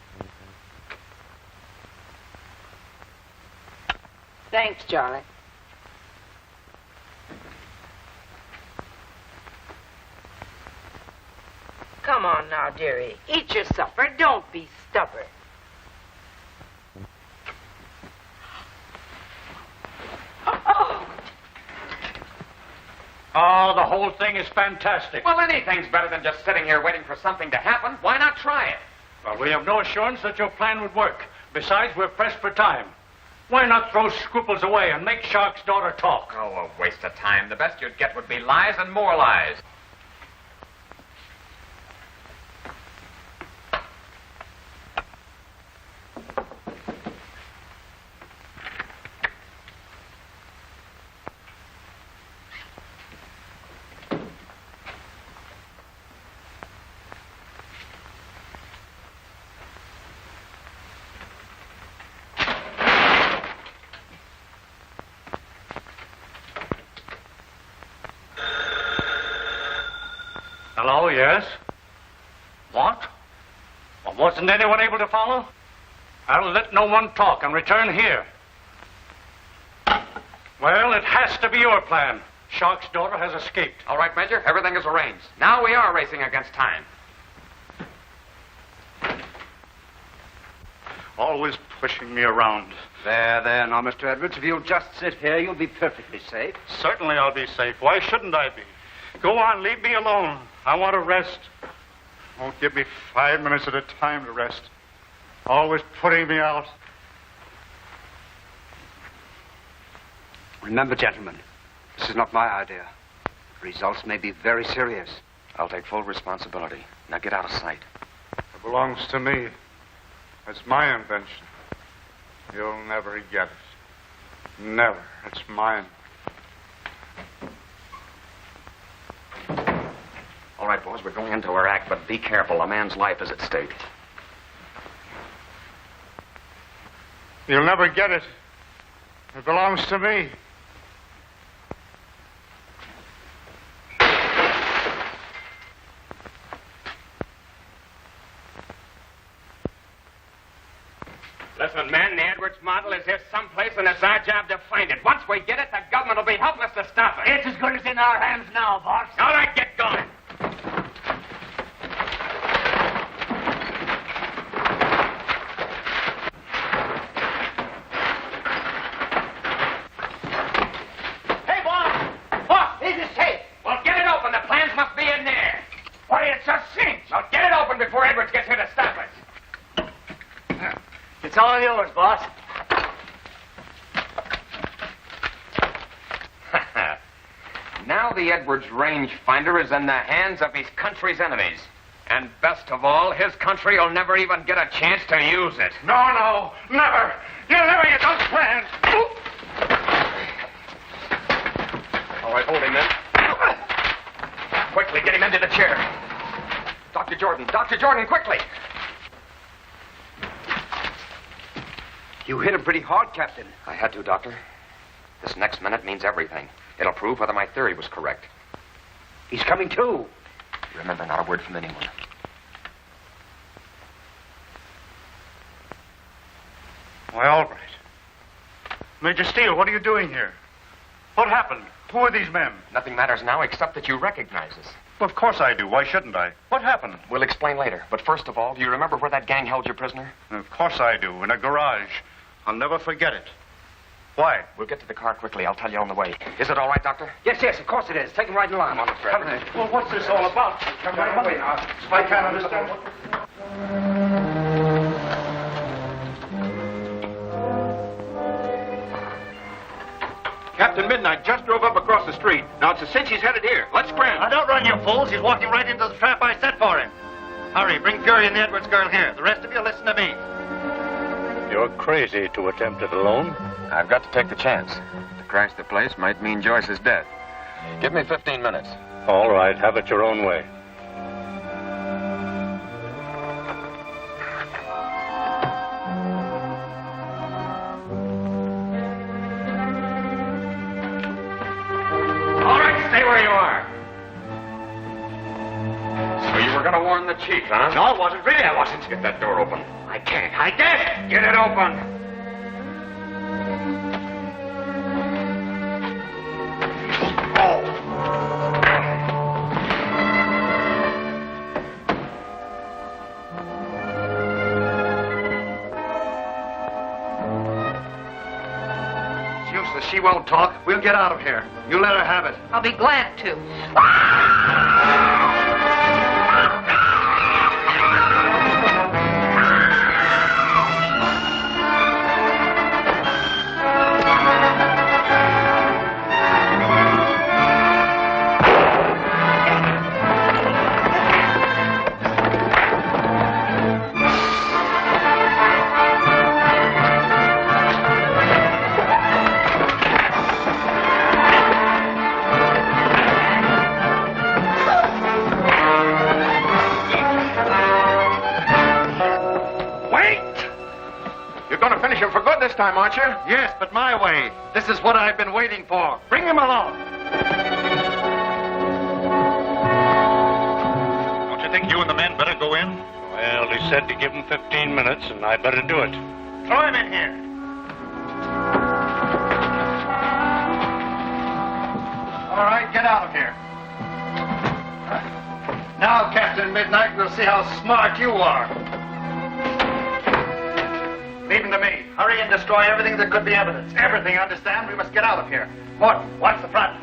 Thanks, Charlie. Come on now, dearie. Eat your supper. Don't be stubborn. Oh, the whole thing is fantastic. Well, anything's better than just sitting here waiting for something to happen. Why not try it? Well, we have no assurance that your plan would work. Besides, we're pressed for time. Why not throw scruples away and make Shark's daughter talk? Oh, a waste of time. The best you'd get would be lies and more lies. Hello, yes? What? Well, wasn't anyone able to follow? I'll let no one talk and return here. Well, it has to be your plan. Shark's daughter has escaped. All right, Major. Everything is arranged. Now we are racing against time. Always pushing me around. There, now, Mr. Edwards. If you'll just sit here, you'll be perfectly safe. Certainly I'll be safe. Why shouldn't I be? Go on, leave me alone. I want to rest. Won't give me 5 minutes at a time to rest. Always putting me out. Remember, gentlemen, this is not my idea. The results may be very serious. I'll take full responsibility. Now get out of sight. It belongs to me. It's my invention. You'll never get it. Never. It's mine. All right, boys, we're going into our act, but be careful. A man's life is at stake. You'll never get it. It belongs to me. Listen, men, the Edwards model is here someplace, and it's our job to find it. Once we get it, the government will be helpless to stop it. It's as good as in our hands now, boss. All right, get going. Hey, boss! Boss, is it safe? Well, get it open. The plans must be in there. Why, it's a cinch. Now, get it open before Edwards gets here to stop us. It's all yours, boss. Now the Edwards rangefinder is in the hands of his country's enemies. And best of all, his country will never even get a chance to use it. No, never. You'll never get those plans. All right, hold him then. Quickly, get him into the chair. Dr. Jordan, quickly. You hit him pretty hard, Captain. I had to, Doctor. This next minute means everything. It'll prove whether my theory was correct. He's coming too. Remember, not a word from anyone. Why, Albright. Major Steele, what are you doing here? What happened? Who are these men? Nothing matters now except that you recognize us. Well, of course I do. Why shouldn't I? What happened? We'll explain later. But first of all, do you remember where that gang held your prisoner? Of course I do. In a garage. I'll never forget it. Why? We'll get to the car quickly. I'll tell you on the way. Is it all right, Doctor? Yes, of course it is. Take him right along. Come on, Fred. Come on. Well, what's this all about? Come right away now. I can't understand. Captain Midnight just drove up across the street. Now it's a cinch he's headed here. Let's scram. Now, don't run, you fools. He's walking right into the trap I set for him. Hurry, bring Fury and the Edwards girl here. The rest of you listen to me. You're crazy to attempt it alone. I've got to take the chance. To crash the place might mean Joyce's death. Give me 15 minutes. All right, have it your own way. All right, stay where you are. So you were going to warn the chief, huh? No, I wasn't. Really, I wasn't. Get that door open. I can't. I daren't. Get it open. It's useless. She won't talk. We'll get out of here. You let her have it. I'll be glad to. This time, aren't you? Yes, but my way. This is what I've been waiting for. Bring him along. Don't you think you and the men better go in? Well, he said to give him 15 minutes, and I'd better do it. Throw him in here. All right, get out of here. Now, Captain Midnight, we'll see how smart you are. Leave him to me. Hurry and destroy everything that could be evidence. Everything, understand? We must get out of here. Morton, watch the front.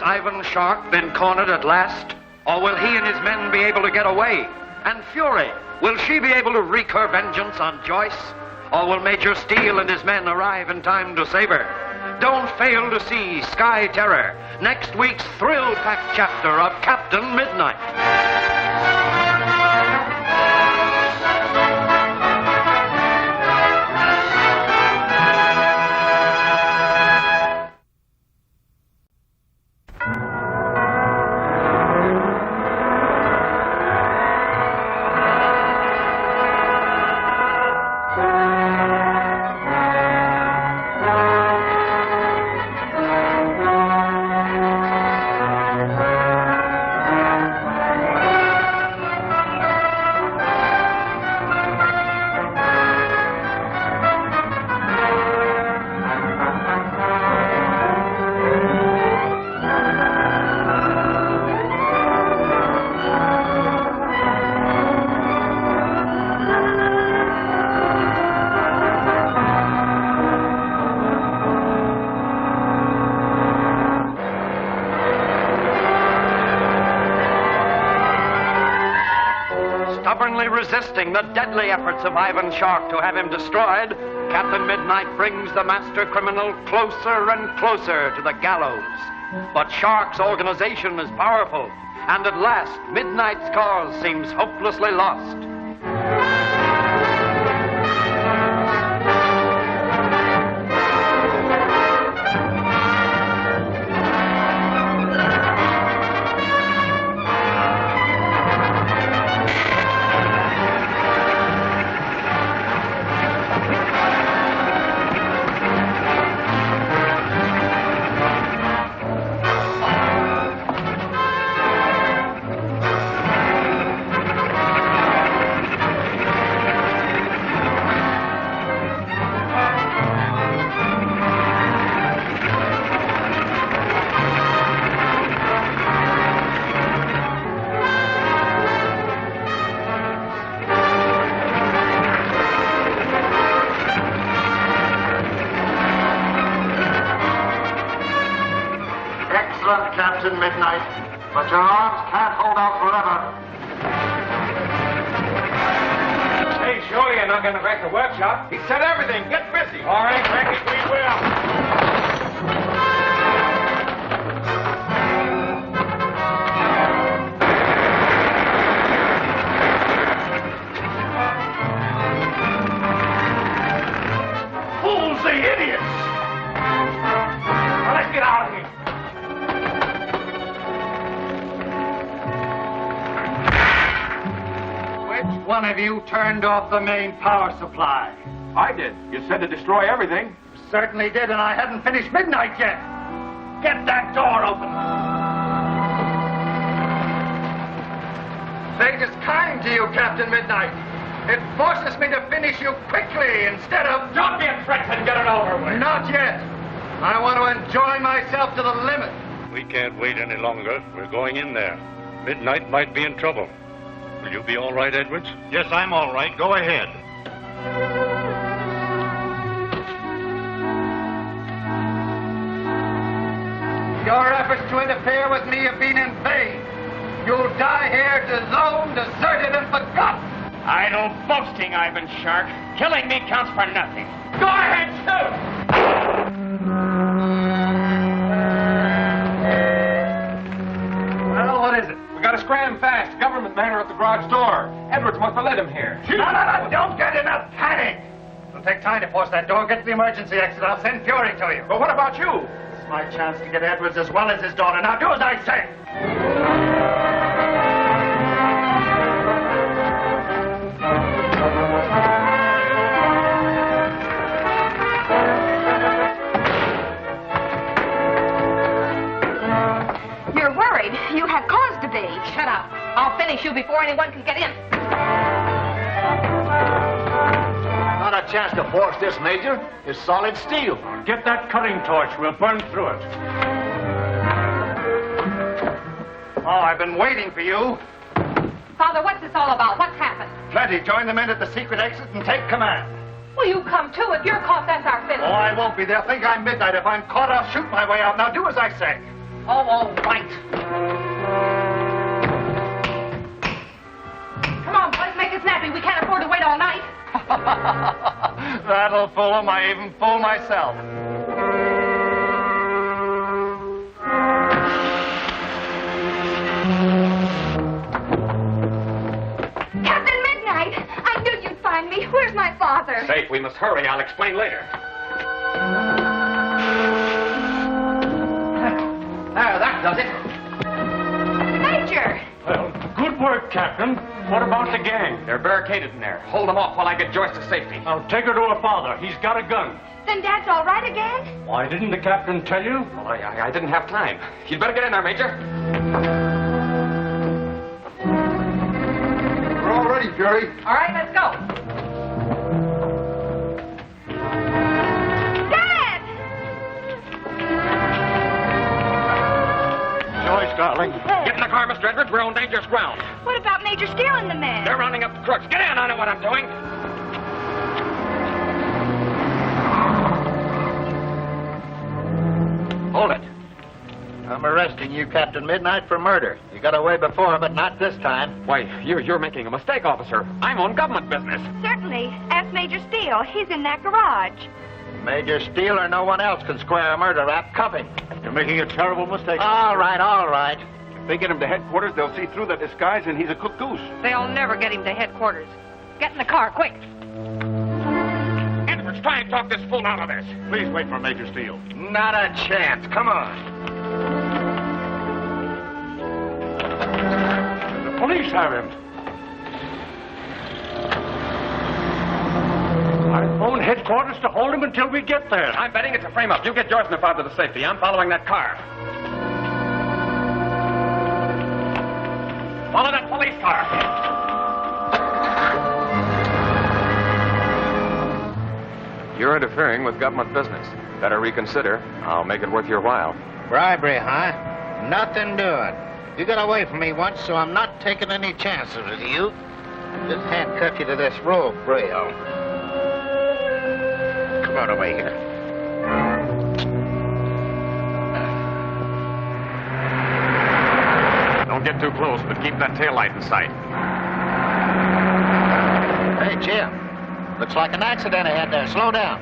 Ivan Shark been cornered at last? Or will he and his men be able to get away? And Fury, will she be able to wreak her vengeance on Joyce? Or will Major Steele and his men arrive in time to save her? Don't fail to see Sky Terror, next week's thrill-packed chapter of Captain Midnight. resisting the deadly efforts of Ivan Shark to have him destroyed, Captain Midnight brings the master criminal closer and closer to the gallows. But Shark's organization is powerful, and at last, Midnight's cause seems hopelessly lost. Captain Midnight, but your arms can't hold out forever. Hey, surely you're not going to wreck the workshop. He said everything. Get busy. All right, wreck it, we will. Fools, the idiots! Well, let's get out of here. One of you turned off the main power supply. I did. You said to destroy everything. Certainly did, and I hadn't finished midnight yet. Get that door open. Fate is kind to you, Captain Midnight. It forces me to finish you quickly instead of... Don't be a threat and get it over with. Not yet. I want to enjoy myself to the limit. We can't wait any longer. We're going in there. Midnight might be in trouble. Will you be all right, Edwards? Yes, I'm all right. Go ahead. Your efforts to interfere with me have been in vain. You'll die here disowned, deserted, and forgotten. Idle boasting, Ivan Shark. Killing me counts for nothing. Go ahead, shoot! Well, what is it? We gotta scram fast. Government men are at the garage door. Edwards must have led him here. No, don't get in a panic. It'll take time to force that door. Get to the emergency exit. I'll send Fury to you. But what about you? It's my chance to get Edwards as well as his daughter. Now do as I say. You're worried. You have cause to be. Shut up. I'll finish you before anyone can get in. Not a chance to force this, Major. It's solid steel. Get that cutting torch. We'll burn through it. Oh, I've been waiting for you. Father, what's this all about? What's happened? Plenty. Join the men at the secret exit and take command. Will you come too? If you're caught, that's our finish. Oh, I won't be. They'll think I'm Midnight. If I'm caught, I'll shoot my way out. Now do as I say. Oh, all right. Come on, boys, make it snappy. We can't afford to wait all night. That'll fool them. I even fool myself. Captain Midnight! I knew you'd find me. Where's my father? Safe. We must hurry. I'll explain later. There, that does it. Major! Well, good work, Captain. What about the gang? They're barricaded in there. Hold them off while I get Joyce to safety. Now take her to her father. He's got a gun. Then Dad's all right again? Why didn't the captain tell you? Well, I didn't have time. You'd better get in there, Major. We're all ready, Fury. All right, let's go. Dad! Joyce, darling. Get in the car, Mr. Edwards. We're on dangerous ground. What about Major Steele and the men? They're rounding up the crooks. Get in. I know what I'm doing. Hold it. I'm arresting making you Captain Midnight for murder. You got away before, but not this time. Why, you're making a mistake, officer. I'm on government business. Certainly. Ask Major Steele. He's in that garage. Major Steele or no one else can square a murder rap. Cuff him. You're making a terrible mistake. All right, all right. If they get him to headquarters, they'll see through the disguise, and he's a cooked goose. They'll never get him to headquarters. Get in the car, quick. Edwards, try and talk this fool out of this. Please wait for Major Steele. Not a chance. Come on. The police have him. I phoned headquarters to hold him until we get there. I'm betting it's a frame-up. You get Joyce and the father to safety. I'm following that car. Follow that police car. You're interfering with government business. Better reconsider. I'll make it worth your while. Bribery, huh? Nothing doing. You got away from me once, so I'm not taking any chances with you. Just handcuff you to this rope rail. Come on away here. Don't get too close, but keep that taillight in sight. Hey, Jim. Looks like an accident ahead there. Slow down.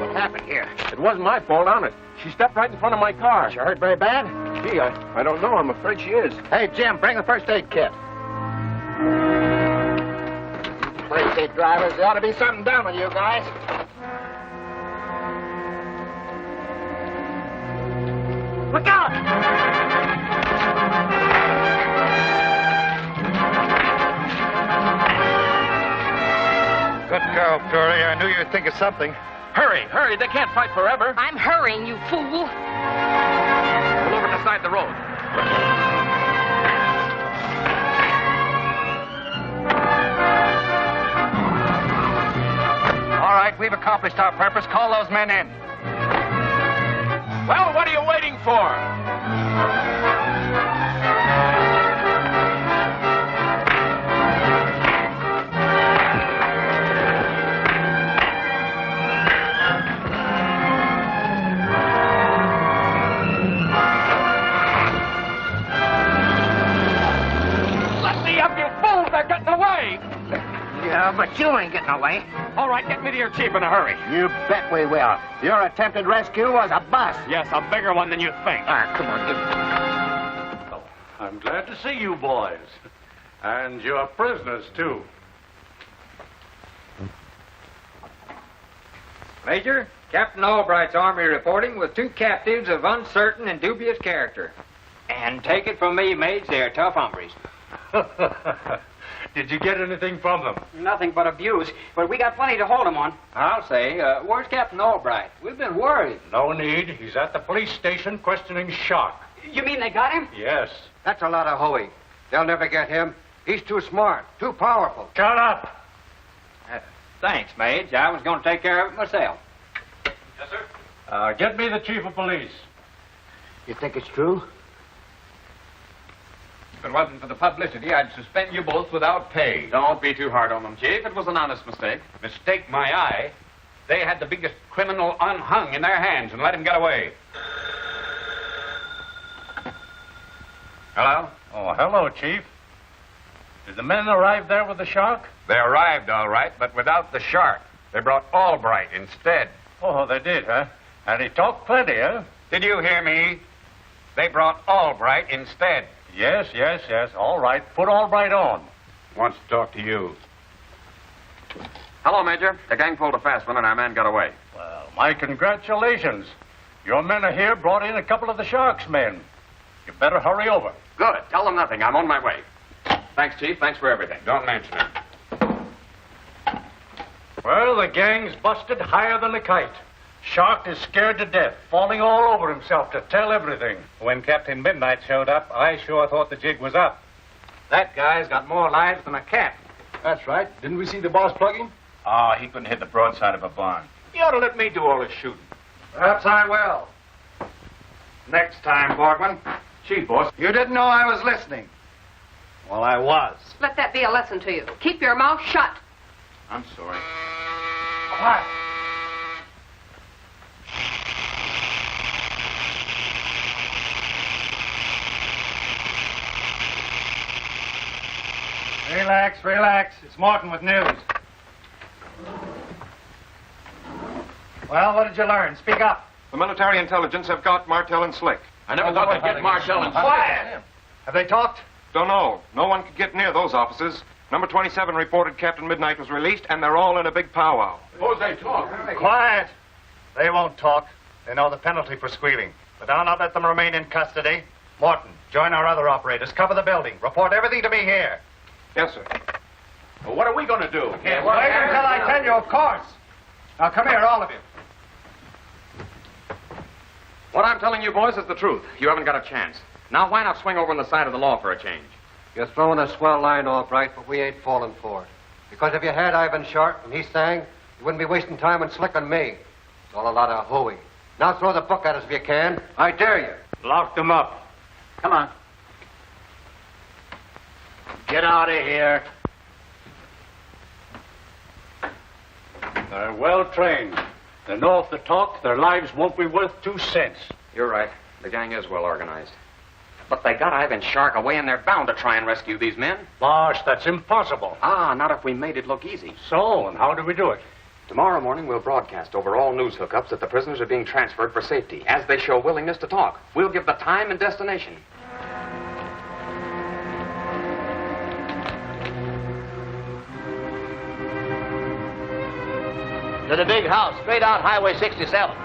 What happened here? It wasn't my fault, on it. She stepped right in front of my car. Is she hurt very bad? Gee, I don't know. I'm afraid she is. Hey, Jim, bring the first aid kit. Place aid drivers, there ought to be something done with you guys. Look out! Good girl, Fury. I knew you'd think of something. Hurry, hurry. They can't fight forever. I'm hurrying, you fool. Pull over to the side of the road. All right, we've accomplished our purpose. Call those men in. Well, what are you waiting for? Let me up, you fools! They're getting away! Yeah, but you ain't getting away. All right, get me to your chief in a hurry. You bet we will. Your attempted rescue was a bust. Yes, a bigger one than you think. Come on, I'm glad to see you boys. And you're prisoners, too. Major, Captain Albright's army reporting with 2 captives of uncertain and dubious character. And take it from me, mates, they're tough hombres. Did you get anything from them? Nothing but abuse, but we got plenty to hold them on. I'll say, where's Captain Albright? We've been worried. No need. He's at the police station questioning Shock. You mean they got him? Yes. That's a lot of hoeing. They'll never get him. He's too smart, too powerful. Shut up! Thanks, Mage. I was going to take care of it myself. Yes, sir. Get me the chief of police. You think it's true? If it wasn't for the publicity, I'd suspend you both without pay. Don't be too hard on them, Chief. It was an honest mistake. Mistake my eye. They had the biggest criminal unhung in their hands and let him get away. Hello? Oh, hello, Chief. Did the men arrive there with the Shark? They arrived, all right, but without the shark. They brought Albright instead. Oh, they did, huh? And he talked plenty, huh? Did you hear me? They brought Albright instead. Yes. All right. Put Albright on. Wants to talk to you. Hello, Major. The gang pulled a fast one and our man got away. Well, my congratulations. Your men are here, brought in a couple of the Shark's men. You better hurry over. Good. Tell them nothing. I'm on my way. Thanks, Chief. Thanks for everything. Don't mention it. Well, the gang's busted higher than a kite. Shark is scared to death, falling all over himself to tell everything. When Captain Midnight showed up, I sure thought the jig was up. That guy's got more lives than a cat. That's right. Didn't we see the boss plug him? Oh, he couldn't hit the broadside of a barn. You ought to let me do all this shooting. Perhaps I will. Next time, Borgman. Chief, boss. You didn't know I was listening. Well, I was. Let that be a lesson to you. Keep your mouth shut. I'm sorry. Quiet. Relax, relax. It's Morton with news. Well, what did you learn? Speak up. The military intelligence have got Martel and Slick. I never thought they'd get Martel and Quiet! Have they talked? Don't know. No one could get near those offices. Number 27 reported Captain Midnight was released, and they're all in a big powwow. Suppose they talk. Quiet! They won't talk. They know the penalty for squealing. But I'll not let them remain in custody. Morton, join our other operators. Cover the building. Report everything to me here. Yes, sir. Well, what are we going to do? Wait until I tell you, of course. Now, come here, all of you. What I'm telling you, boys, is the truth. You haven't got a chance. Now, why not swing over on the side of the law for a change? You're throwing a swell line, Albright, but we ain't falling for it. Because if you had Ivan Short and he's saying, you wouldn't be wasting time and slicking me. It's all a lot of hooey. Now throw the book at us if you can. I dare you. Lock them up. Come on. Get out of here. They're well trained. They know if they talk, their lives won't be worth 2 cents. You're right. The gang is well organized. But they got Ivan Shark away, and they're bound to try and rescue these men. Boss, that's impossible. Ah, not if we made it look easy. So, and how do we do it? Tomorrow morning, we'll broadcast over all news hookups that the prisoners are being transferred for safety, as they show willingness to talk. We'll give the time and destination. To the big house, straight out Highway 67.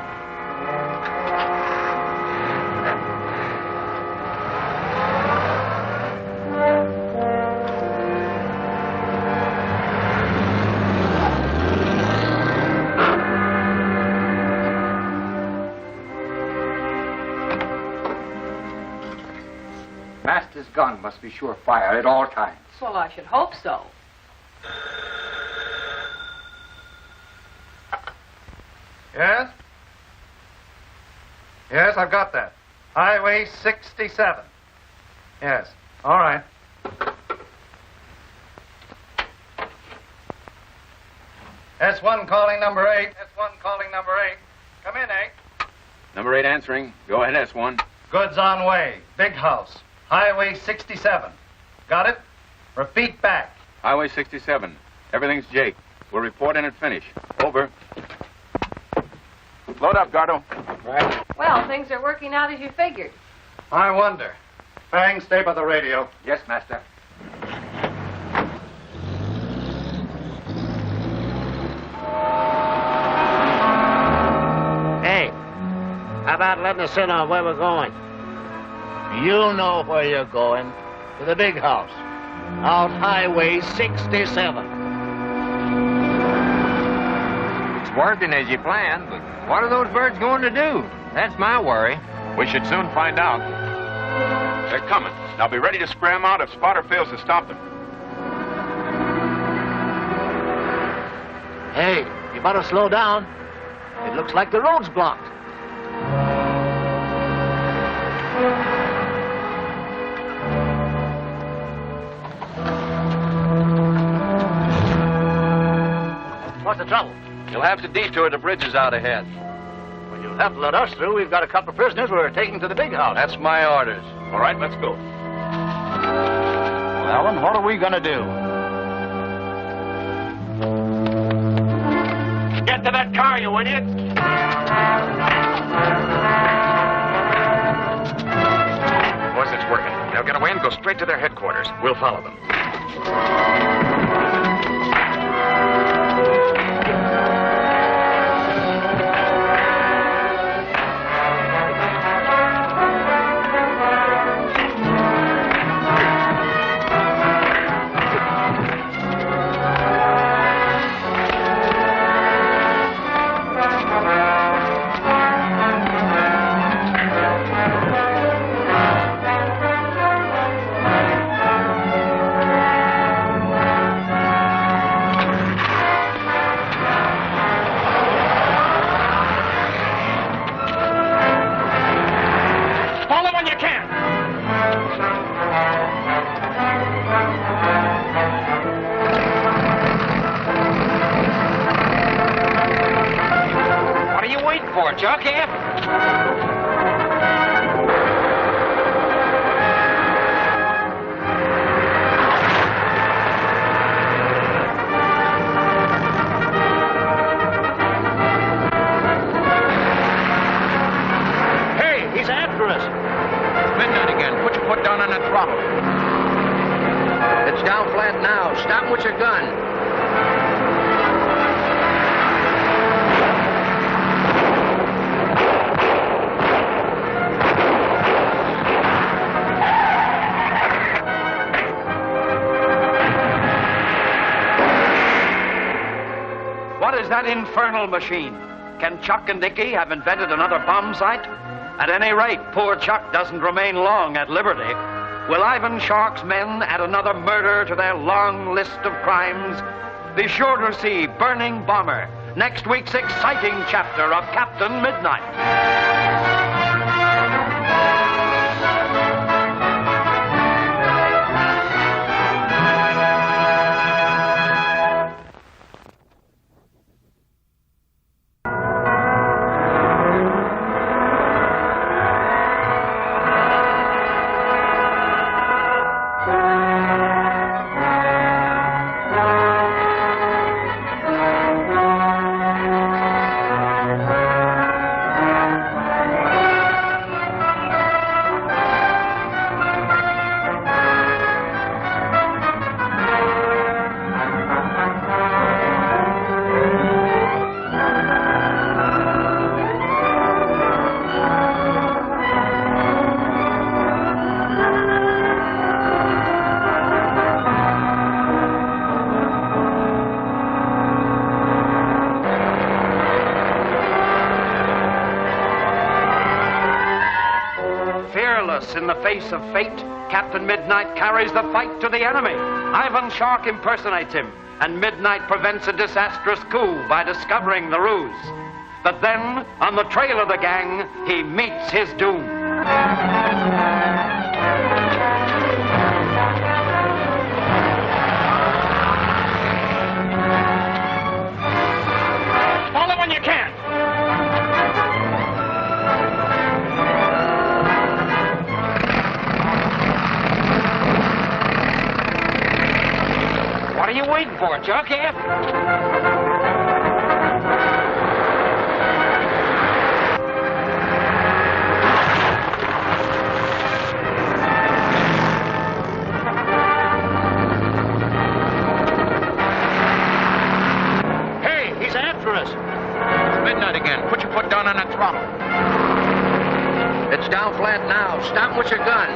Master's gun must be sure fire at all times. Well, I should hope so. Yes? Yes, I've got that. Highway 67. Yes. All right. S1 calling number 8. S1 calling number 8. Come in, 8. Number 8 answering. Go ahead, S1. Goods on way. Big house. Highway 67. Got it? Repeat back. Highway 67. Everything's Jake. We'll report in and finish. Over. Load up, Gardo. Right. Well, things are working out as you figured. I wonder. Fang, stay by the radio. Yes, Master. Hey, how about letting us in on where we're going? You know where you're going. To the big house. Out Highway 67. It's working as you planned, but what are those birds going to do? That's my worry. We should soon find out. They're coming. Now be ready to scram out if Spotter fails to stop them. Hey, you better slow down. It looks like the road's blocked. What's the trouble? You'll have to detour the bridges out ahead. Well, you'll have to let us through. We've got a couple of prisoners we're taking to the big house. That's my orders. All right, let's go. Well, and what are we going to do? Get to that car, you idiot! Boys, it's working. They'll get away and go straight to their headquarters. We'll follow them. Chuck, here? down on the throttle. It's down flat now. Stop him with your gun. What is that infernal machine? Can Chuck and Icky have invented another bomb site? At any rate, poor Chuck doesn't remain long at liberty. Will Ivan Shark's men add another murder to their long list of crimes? Be sure to see Burning Bomber, next week's exciting chapter of Captain Midnight. In the face of fate, Captain Midnight carries the fight to the enemy. Ivan Shark impersonates him, and Midnight prevents a disastrous coup by discovering the ruse. But then, on the trail of the gang, he meets his doom. Follow when you can. What are you waiting for, Chuck? Hey, he's after us. It's midnight again. Put your foot down on that throttle. It's down flat now. Stop him with your gun.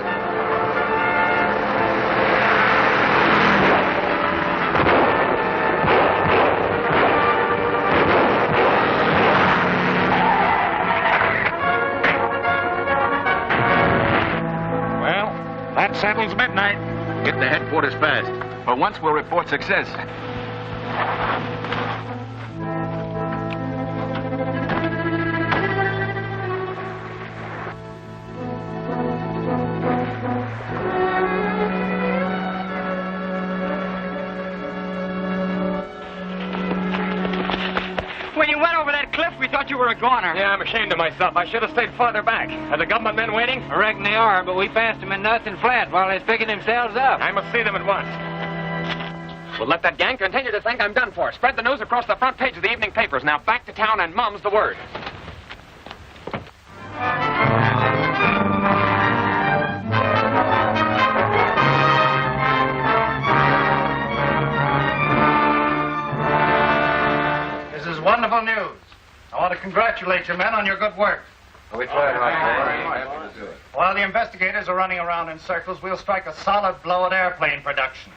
That settles Midnight. Get to headquarters fast. But once we'll report success. When you went over that cliff, we thought you were a goner. Yeah, I'm ashamed of myself. I should have stayed farther back. Are the government men waiting? I reckon they are, but we passed them in nothing flat while they're picking themselves up. I must see them at once. We'll let that gang continue to think I'm done for. Spread the news across the front page of the evening papers. Now back to town and mum's the word. Wonderful news. I want to congratulate you men on your good work. We tried hard. While the investigators are running around in circles, we'll strike a solid blow at airplane production.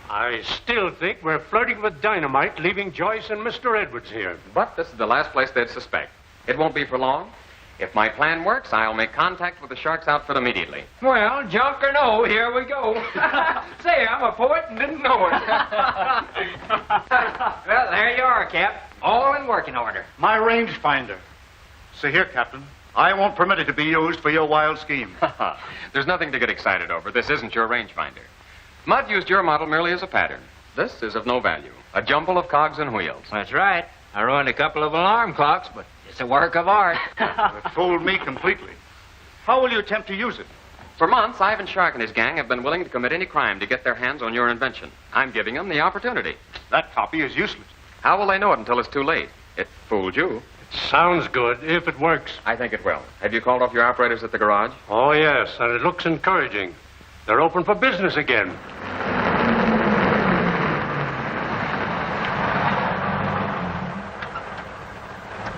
I still think we're flirting with dynamite, leaving Joyce and Mr. Edwards here. But this is the last place they'd suspect. It won't be for long. If my plan works, I'll make contact with the Shark's outfit immediately. Well, junk or no, here we go. Say, I'm a poet and didn't know it. Well, there you are, Cap. All in working order. My rangefinder. See here, Captain. I won't permit it to be used for your wild scheme. There's nothing to get excited over. This isn't your rangefinder. Mudd used your model merely as a pattern. This is of no value. A jumble of cogs and wheels. That's right. I ruined a couple of alarm clocks, but it's a work of art. It fooled me completely. How will you attempt to use it? For months, Ivan Shark and his gang have been willing to commit any crime to get their hands on your invention. I'm giving them the opportunity. That copy is useless. How will they know it until it's too late? It fooled you. Sounds good, if it works. I think it will. Have you called off your operators at the garage? Oh, yes, and it looks encouraging. They're open for business again.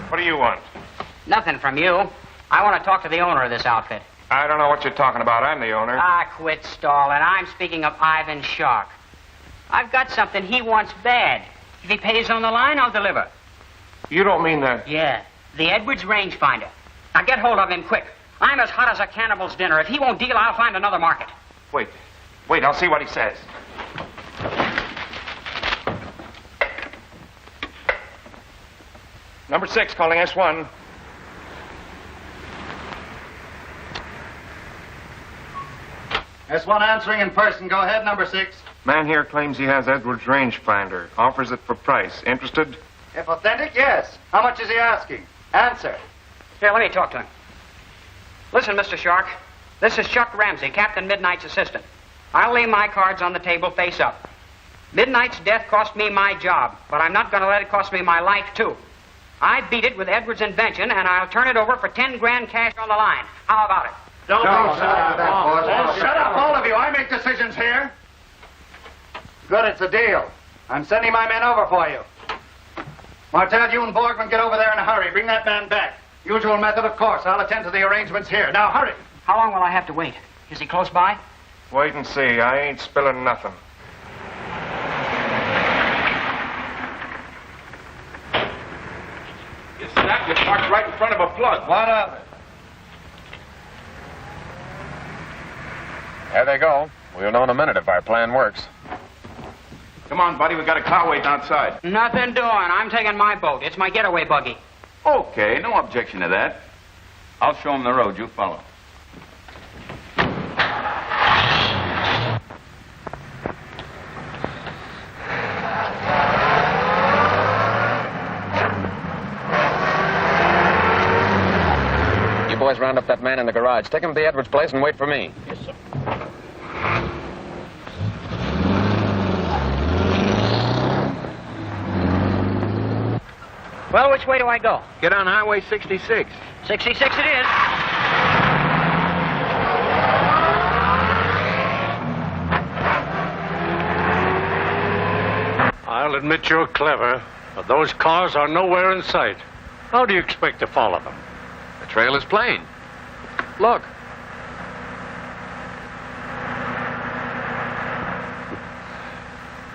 What do you want? Nothing from you. I want to talk to the owner of this outfit. I don't know what you're talking about. I'm the owner. Ah, quit stalling. I'm speaking of Ivan Shark. I've got something he wants bad. If he pays on the line, I'll deliver. You don't mean that? Yeah, the Edwards rangefinder. Now get hold of him quick. I'm as hot as a cannibal's dinner. If he won't deal, I'll find another market. Wait, I'll see what he says. Number 6, calling S1. S1 answering in person. Go ahead, number 6. Man here claims he has Edwards rangefinder. Offers it for price. Interested? If authentic, yes. How much is he asking? Answer. Here, let me talk to him. Listen, Mr. Shark. This is Chuck Ramsay, Captain Midnight's assistant. I'll lay my cards on the table face up. Midnight's death cost me my job, but I'm not going to let it cost me my life, too. I beat it with Edwards' invention, and I'll turn it over for 10 grand cash on the line. How about it? Don't shut up, all of you. I make decisions here. Good, it's a deal. I'm sending my men over for you. Martel, you and Borgman get over there in a hurry. Bring that man back. Usual method, of course. I'll attend to the arrangements here. Now, hurry. How long will I have to wait? Is he close by? Wait and see. I ain't spilling nothing. You snapped your parked right in front of a plug. What of it? There they go. We'll know in a minute if our plan works. Come on, buddy. We got a car waiting outside. Nothing doing. I'm taking my boat. It's my getaway buggy. Okay, no objection to that. I'll show them the road. You follow. You boys round up that man in the garage. Take him to the Edwards place and wait for me. Yes, sir. Well, which way do I go? Get on Highway 66. 66 it is. I'll admit you're clever, but those cars are nowhere in sight. How do you expect to follow them? The trail is plain. Look.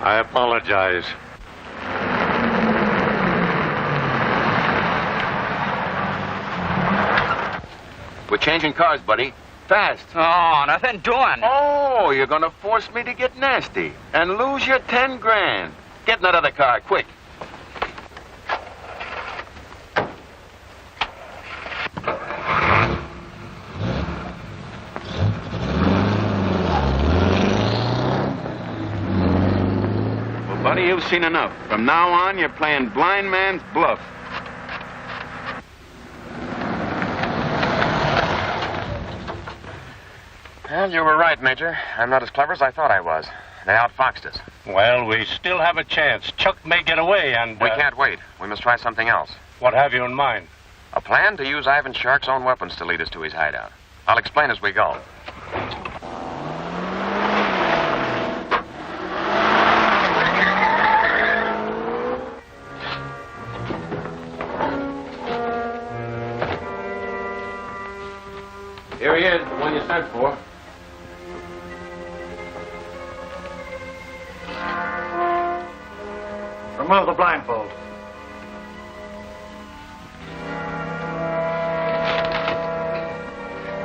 I apologize. We're changing cars, buddy. Fast. Oh, nothing doing. Oh, you're gonna force me to get nasty and lose your 10 grand. Get in that other car, quick. Well, buddy, you've seen enough. From now on, you're playing blind man's bluff. Well, you were right, Major. I'm not as clever as I thought I was. They outfoxed us. Well, we still have a chance. Chuck may get away and... We can't wait. We must try something else. What have you in mind? A plan to use Ivan Shark's own weapons to lead us to his hideout. I'll explain as we go. Here he is, the one you sent for. Remove the blindfold.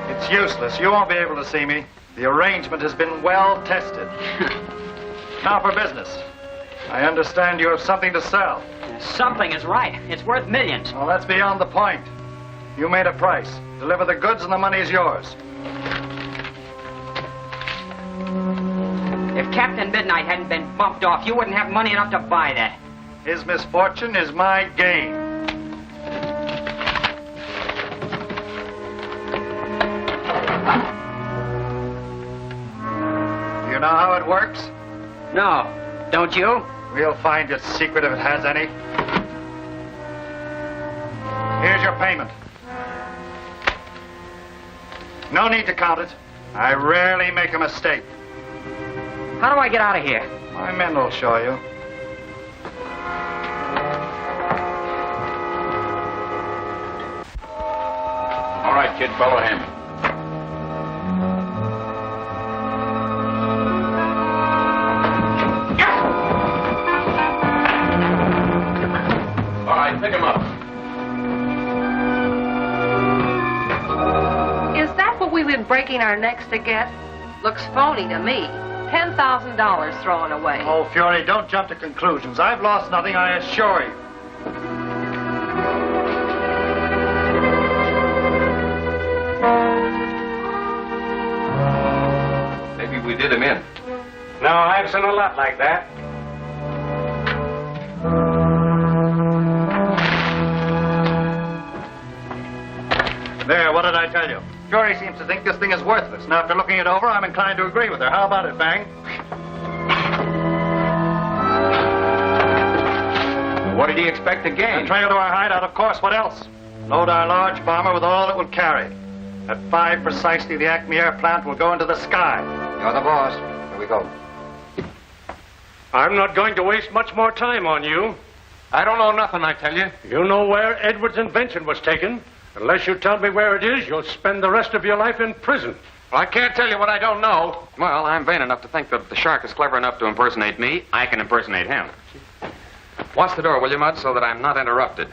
It's useless. You won't be able to see me. The arrangement has been well tested. Now for business. I understand you have something to sell. Something is right. It's worth millions. Well, that's beyond the point. You made a price. Deliver the goods and the money is yours. If Captain Midnight hadn't been bumped off, you wouldn't have money enough to buy that. His misfortune is my gain. Do you know how it works? No. Don't you? We'll find its secret if it has any. payment. No need to count it. I rarely make a mistake. How do I get out of here? My men will show you. All right, kid, follow him. All right, pick him up. Is that what we've been breaking our necks to get? Looks phony to me. $10,000 thrown away. Oh, Fury, don't jump to conclusions. I've lost nothing, I assure you. Maybe we did him in. No, I've seen a lot like that. There, what did I tell you? Fury seems to think this thing is worthless. Now, after looking it over, I'm inclined to agree with her. How about it, Fang? What did he expect to gain? A trail to our hideout, of course. What else? Load our large bomber with all it will carry. At 5 precisely, the Acme Air plant will go into the sky. You're the boss. Here we go. I'm not going to waste much more time on you. I don't know nothing, I tell you. You know where Edwards' invention was taken. Unless you tell me where it is, you'll spend the rest of your life in prison. Well, I can't tell you what I don't know. Well, I'm vain enough to think that if the shark is clever enough to impersonate me, I can impersonate him. Watch the door, will you, Mudd, so that I'm not interrupted.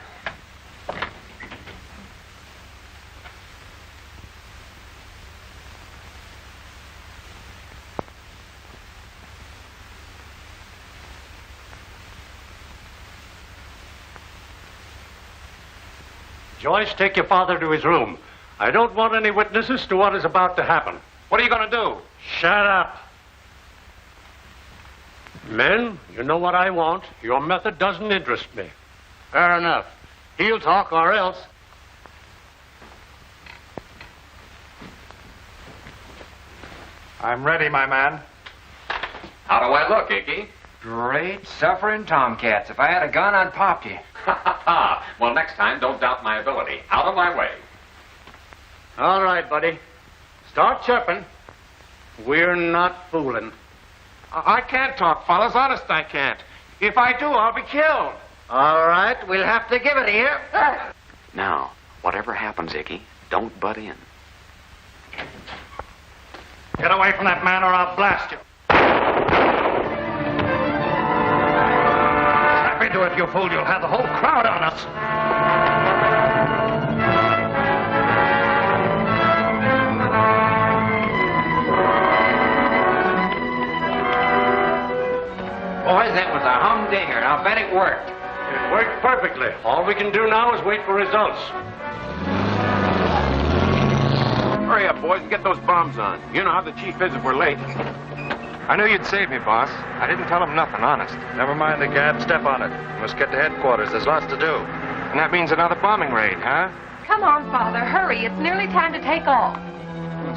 Joyce, take your father to his room. I don't want any witnesses to what is about to happen. What are you going to do? Shut up. Men, you know what I want. Your method doesn't interest me. Fair enough. He'll talk or else. I'm ready, my man. How do I look, Icky? Great suffering tomcats. If I had a gun, I'd pop you. Well, next time, don't doubt my ability. Out of my way. All right, buddy. Start chirping. We're not fooling. I can't talk, fellas. Honest, I can't. If I do, I'll be killed. All right, we'll have to give it here. Now, whatever happens, Icky, don't butt in. Get away from that man or I'll blast you. Snap into it, you fool. You'll have the whole crowd on us. Boys, that was a humdinger, and I'll bet it worked. It worked perfectly. All we can do now is wait for results. Hurry up, boys, and get those bombs on. You know how the chief is if we're late. I knew you'd save me, boss. I didn't tell him nothing, honest. Never mind the gab. Step on it. Must get to headquarters. There's lots to do. And that means another bombing raid, huh? Come on, Father, hurry. It's nearly time to take off.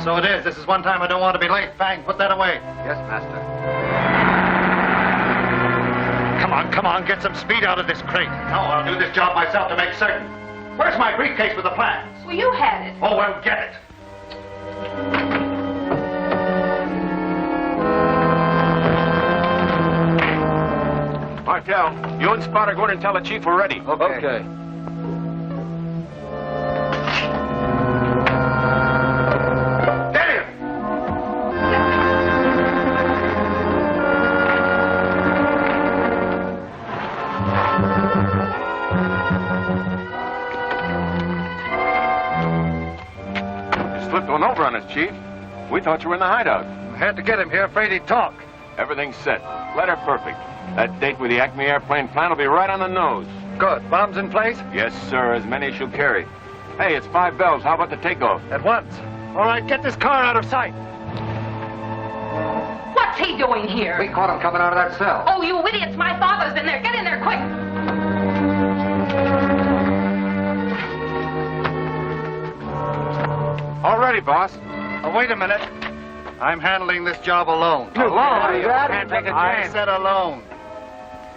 So it is. This is one time I don't want to be late. Fang, put that away. Yes, master. Come on, get some speed out of this crate. No, I'll do this job myself to make certain. Where's my briefcase with the plans? Well, you had it. Oh, well, get it. Martel, you and Spot are going and tell the chief we're ready. Okay. Slipped one over on us, Chief. We thought you were in the hideout. Had to get him here, afraid he'd talk. Everything's set. Letter perfect. That date with the Acme airplane plan will be right on the nose. Good. Bombs in place? Yes, sir. As many as you'll carry. Hey, it's 5 bells. How about the takeoff? At once. All right, get this car out of sight. What's he doing here? We caught him coming out of that cell. Oh, you idiots. My father's been there. Get in there, quick. All ready, boss. Oh, wait a minute. I'm handling this job alone. Alone? You can't take a chance. I said alone.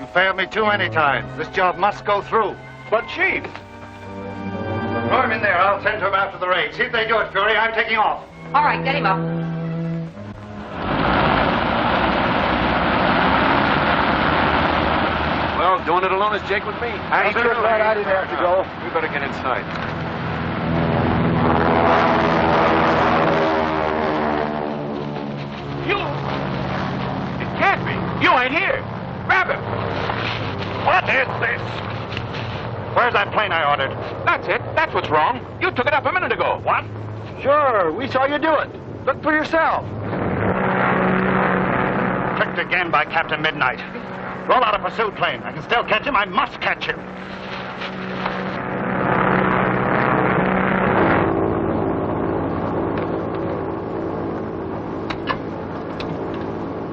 You failed me too many times. This job must go through. But, Chief. Throw him in there. I'll send to him after the raid. See if they do it, Fury. I'm taking off. All right, get him up. Well, doing it alone is Jake with me. I'm sure glad I didn't have to go. We better get inside. You! It can't be. You ain't here. Grab him. What is this? Where's that plane I ordered? That's it. That's what's wrong. You took it up a minute ago. What? Sure, we saw you do it. Look for yourself. Tricked again by Captain Midnight. Roll out a pursuit plane. I can still catch him. I must catch him.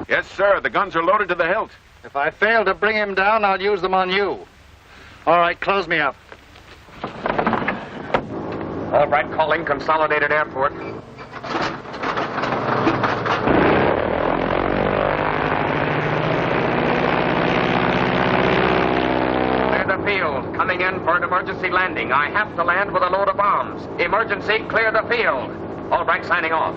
Yes, sir. The guns are loaded to the hilt. If I fail to bring him down, I'll use them on you. All right, close me up. Albright calling Consolidated Airport. Clear the field. Coming in for an emergency landing. I have to land with a load of bombs. Emergency, clear the field. Albright signing off.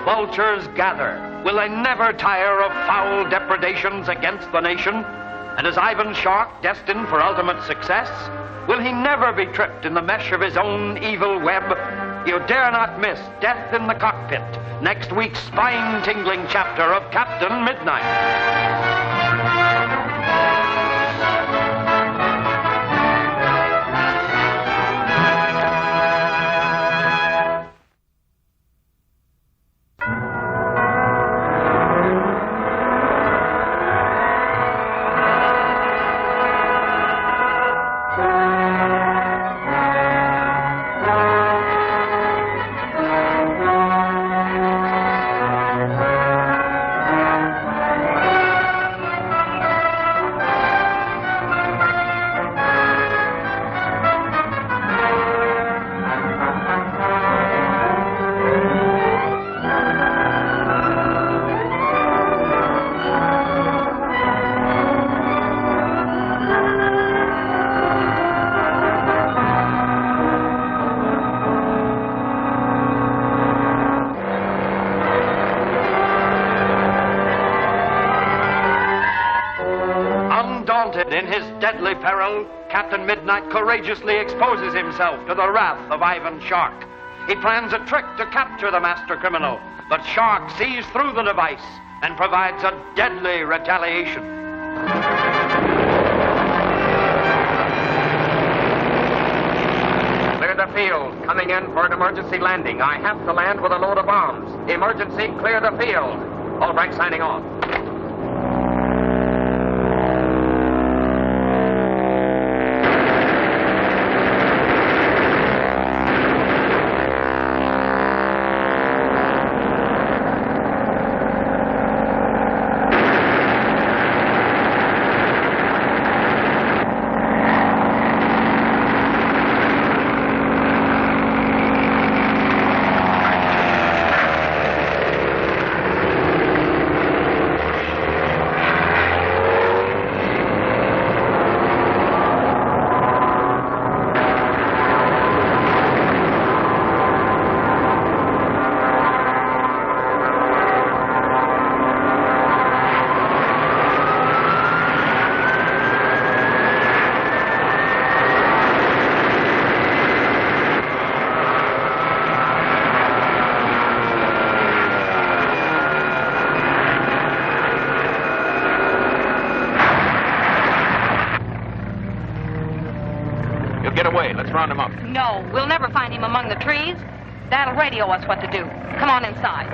Vultures gather. Will they never tire of foul depredations against the nation? And is Ivan Shark destined for ultimate success? Will he never be tripped in the mesh of his own evil web? You dare not miss Death in the Cockpit, next week's spine-tingling chapter of Captain Midnight. In his deadly peril, Captain Midnight courageously exposes himself to the wrath of Ivan Shark. He plans a trick to capture the master criminal, but Shark sees through the device and provides a deadly retaliation. Clear the field. Coming in for an emergency landing. I have to land with a load of bombs. Emergency, clear the field. Albright signing off. Okay, let's round him up. No, we'll never find him among the trees. That'll radio us what to do. Come on inside.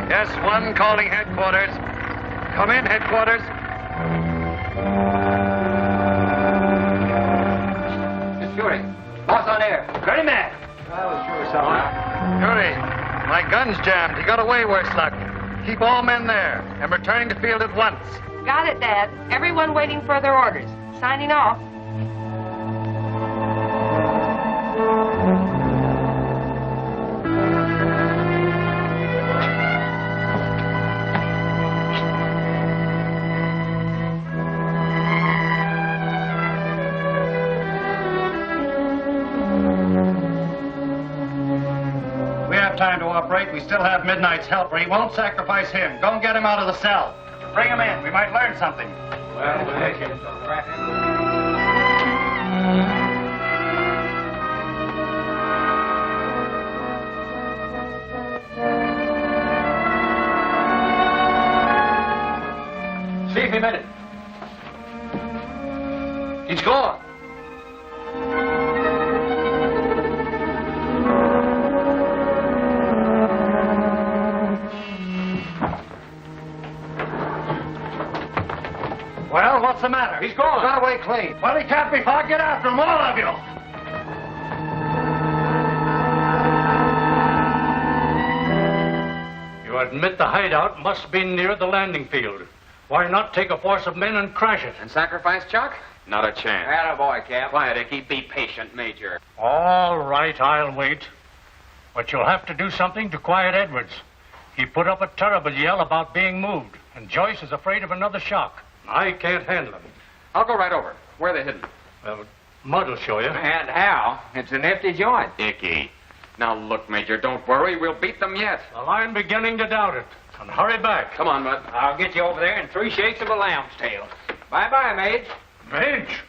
Yes, 1 calling headquarters. Come in, headquarters. Miss Fury, boss on air. Ready, man. I was sure something. Fury, my gun's jammed. He got away, worse luck. Keep all men there. I'm returning to field at once. Got it, Dad. Everyone waiting further orders. Signing off. Time to operate. We still have Midnight's helper. He won't sacrifice him. Go and get him out of the cell. Bring him in. We might learn something. Well, we'll take him. See if he made it. He's gone. Well, what's the matter? He's gone. Got away clean. Well, he can't be far. Get after him, all of you. You admit the hideout must be near the landing field. Why not take a force of men and crash it? And sacrifice Chuck? Not a chance. Attaboy, Cap. Quiet, Icky. Be patient, Major. All right, I'll wait. But you'll have to do something to quiet Edwards. He put up a terrible yell about being moved, and Joyce is afraid of another shock. I can't handle him. I'll go right over. Where are they hidden? Well, Mudd will show you. And how? It's an empty joint. Icky. Now look, Major, don't worry. We'll beat them yet. Well, I'm beginning to doubt it. And hurry back. Come on, Mudd. I'll get you over there in 3 shakes of a lamb's tail. Bye-bye, Mage. Mage?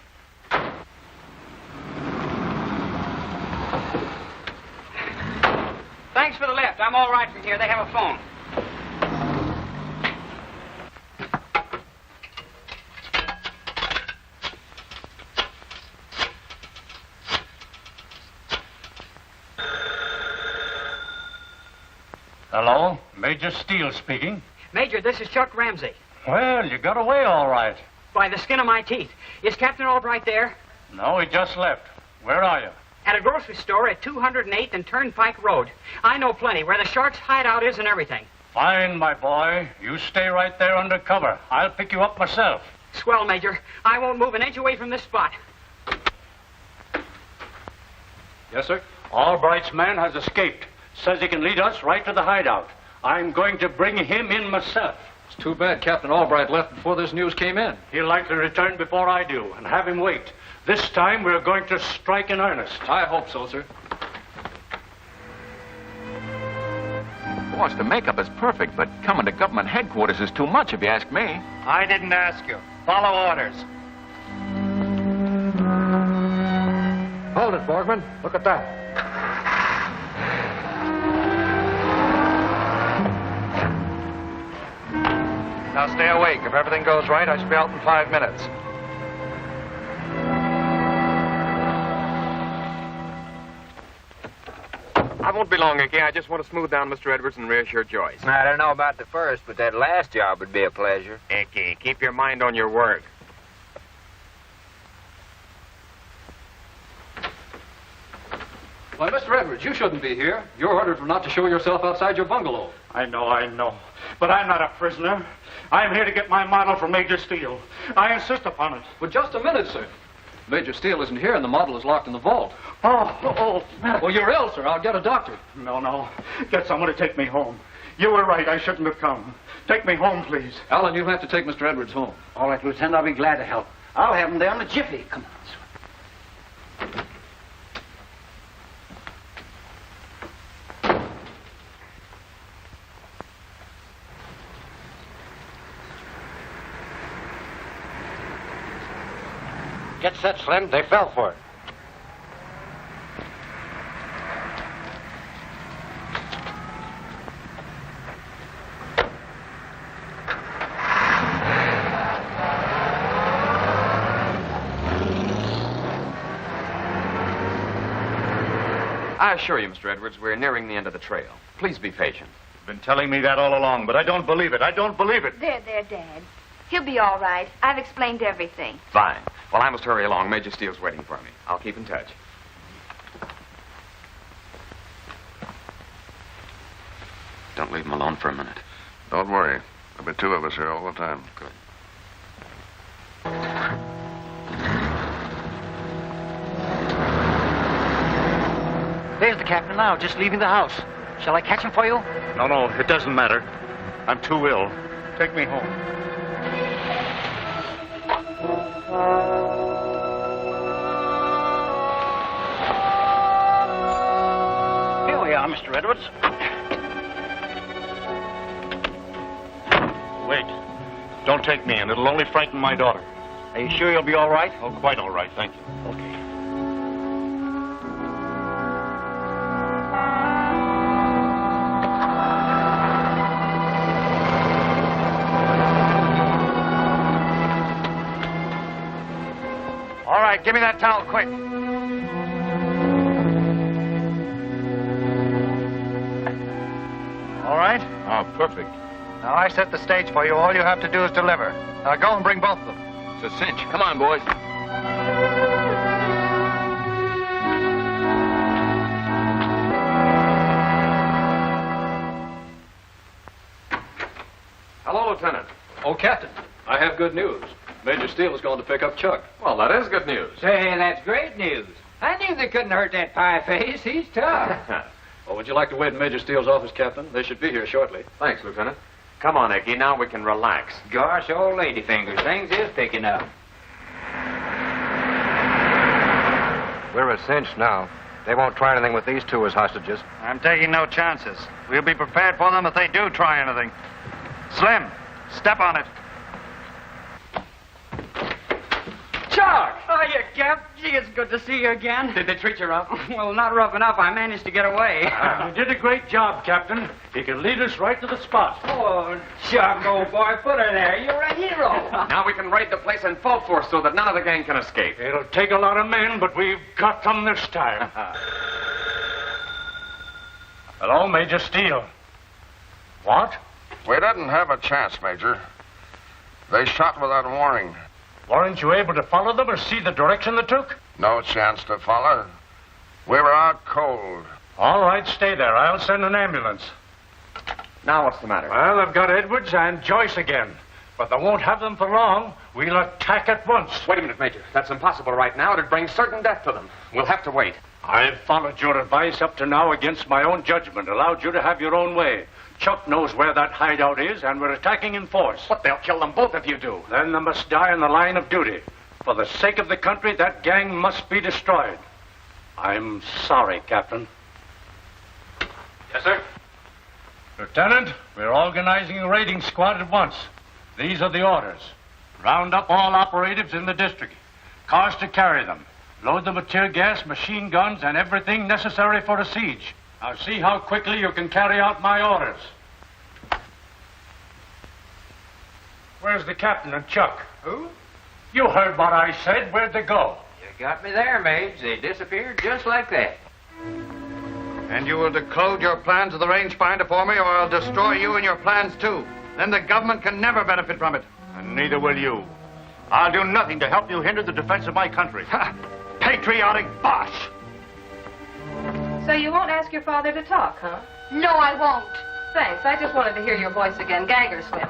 Thanks for the lift. I'm all right from here. They have a phone. Hello? Major Steele speaking. Major, this is Chuck Ramsay. Well, you got away all right. By the skin of my teeth. Is Captain Albright there? No, he just left. Where are you? At a grocery store at 208th and Turnpike Road. I know plenty where the Sharks' hideout is and everything. Fine, my boy. You stay right there under cover. I'll pick you up myself. Swell, Major. I won't move an inch away from this spot. Yes, sir? Albright's man has escaped. Says he can lead us right to the hideout. I'm going to bring him in myself. It's too bad Captain Albright left before this news came in. He'll likely return before I do, and have him wait. This time we're going to strike in earnest. I hope so, sir. Boss, the makeup is perfect, but coming to government headquarters is too much, if you ask me. I didn't ask you. Follow orders. Hold it, Borgman. Look at that. Now stay awake. If everything goes right, I should be out in 5 minutes. I won't be long, Icky. I just want to smooth down Mr. Edwards and reassure Joyce. I don't know about the first, but that last job would be a pleasure. Icky, keep your mind on your work. Why, Mr. Edwards, you shouldn't be here. You're ordered not to show yourself outside your bungalow. I know. But I'm not a prisoner. I'm here to get my model from Major Steele. I insist upon it. But just a minute, sir. Major Steele isn't here, and the model is locked in the vault. Oh. Well, you're ill, sir. I'll get a doctor. No. Get someone to take me home. You were right. I shouldn't have come. Take me home, please. Alan, you'll have to take Mr. Edwards home. All right, Lieutenant. I'll be glad to help. I'll have him there in a jiffy. Come on. Get set, Slim. They fell for it. I assure you, Mr. Edwards, we're nearing the end of the trail. Please be patient. You've been telling me that all along, but I don't believe it. I don't believe it. There, Dad. He'll be all right. I've explained everything. Fine. Well, I must hurry along. Major Steele's waiting for me. I'll keep in touch. Don't leave him alone for a minute. Don't worry. There'll be two of us here all the time. Good. There's the captain now, just leaving the house. Shall I catch him for you? No, it doesn't matter. I'm too ill. Take me home. Here we are, Mr. Edwards. Wait. Don't take me in. It'll only frighten my daughter. Are you sure you'll be all right? Oh, quite all right, thank you. Okay. All right, give me that towel quick. All right? Oh, perfect. Now, I set the stage for you. All you have to do is deliver. Now, go and bring both of them. It's a cinch. Come on, boys. Hello, Lieutenant. Oh, Captain, I have good news. Major Steele is going to pick up Chuck. Well, that is good news. Say, that's great news. I knew they couldn't hurt that pie face. He's tough. Well, would you like to wait in Major Steele's office, Captain? They should be here shortly. Thanks, Lieutenant. Come on, Icky. Now we can relax. Gosh, old lady fingers, things is picking up. We're a cinch now. They won't try anything with these two as hostages. I'm taking no chances. We'll be prepared for them if they do try anything. Slim, step on it. Chuck! Hiya, Cap. Gee, it's good to see you again. Did they treat you rough? Well, not rough enough. I managed to get away. You did a great job, Captain. You can lead us right to the spot. Oh, Chuck, old boy, put her there. You're a hero. Now we can raid the place in full force so that none of the gang can escape. It'll take a lot of men, but we've got them this time. Hello, Major Steele. What? We didn't have a chance, Major. They shot without warning. Weren't you able to follow them or see the direction they took? No chance to follow. We were out cold. All right, stay there. I'll send an ambulance. Now what's the matter? Well, they've got Edwards and Joyce again. But they won't have them for long. We'll attack at once. Wait a minute, Major. That's impossible right now. It'd bring certain death to them. We'll have to wait. I've followed your advice up to now against my own judgment, allowed you to have your own way. Chuck knows where that hideout is, and we're attacking in force. But they'll kill them both if you do. Then they must die in the line of duty. For the sake of the country, that gang must be destroyed. I'm sorry, Captain. Yes, sir. Lieutenant, we're organizing a raiding squad at once. These are the orders. Round up all operatives in the district. Cars to carry them. Load them with tear gas, machine guns, and everything necessary for a siege. Now see how quickly you can carry out my orders. Where's the captain and Chuck? Who? You heard what I said. Where'd they go? You got me there, Mage. They disappeared just like that. And you will decode your plan to the rangefinder for me, or I'll destroy you and your plans, too. Then the government can never benefit from it. And neither will you. I'll do nothing to help you hinder the defense of my country. Ha! Patriotic bosh! So you won't ask your father to talk, huh? No, I won't. Thanks. I just wanted to hear your voice again. Gag or swim.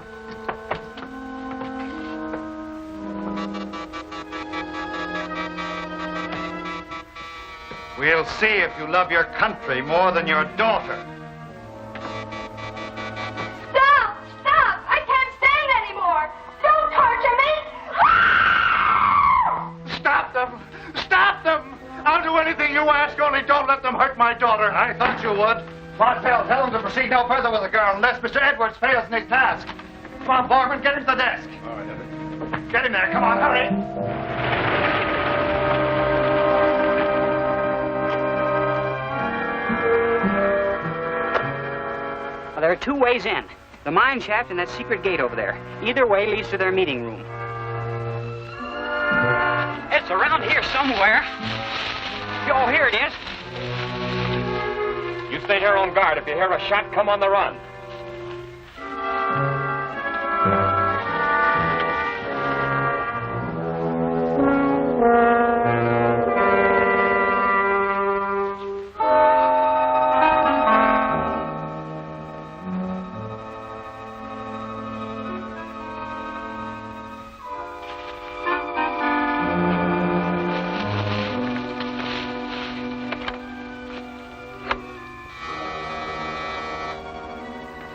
We'll see if you love your country more than your daughter. Stop! Stop! I can't stand anymore! Don't torture me! Stop them! Stop them! I'll do anything you ask, only don't let them hurt my daughter. I thought you would. Martel, tell them to proceed no further with the girl unless Mr. Edwards fails in his task. Come on, Foreman, get him to the desk. All right, get him there. Come on, hurry. Well, there are two ways in. The mine shaft and that secret gate over there. Either way leads to their meeting room. It's around here somewhere. Oh, here it is. stay here on guard. If you hear a shot, come on the run.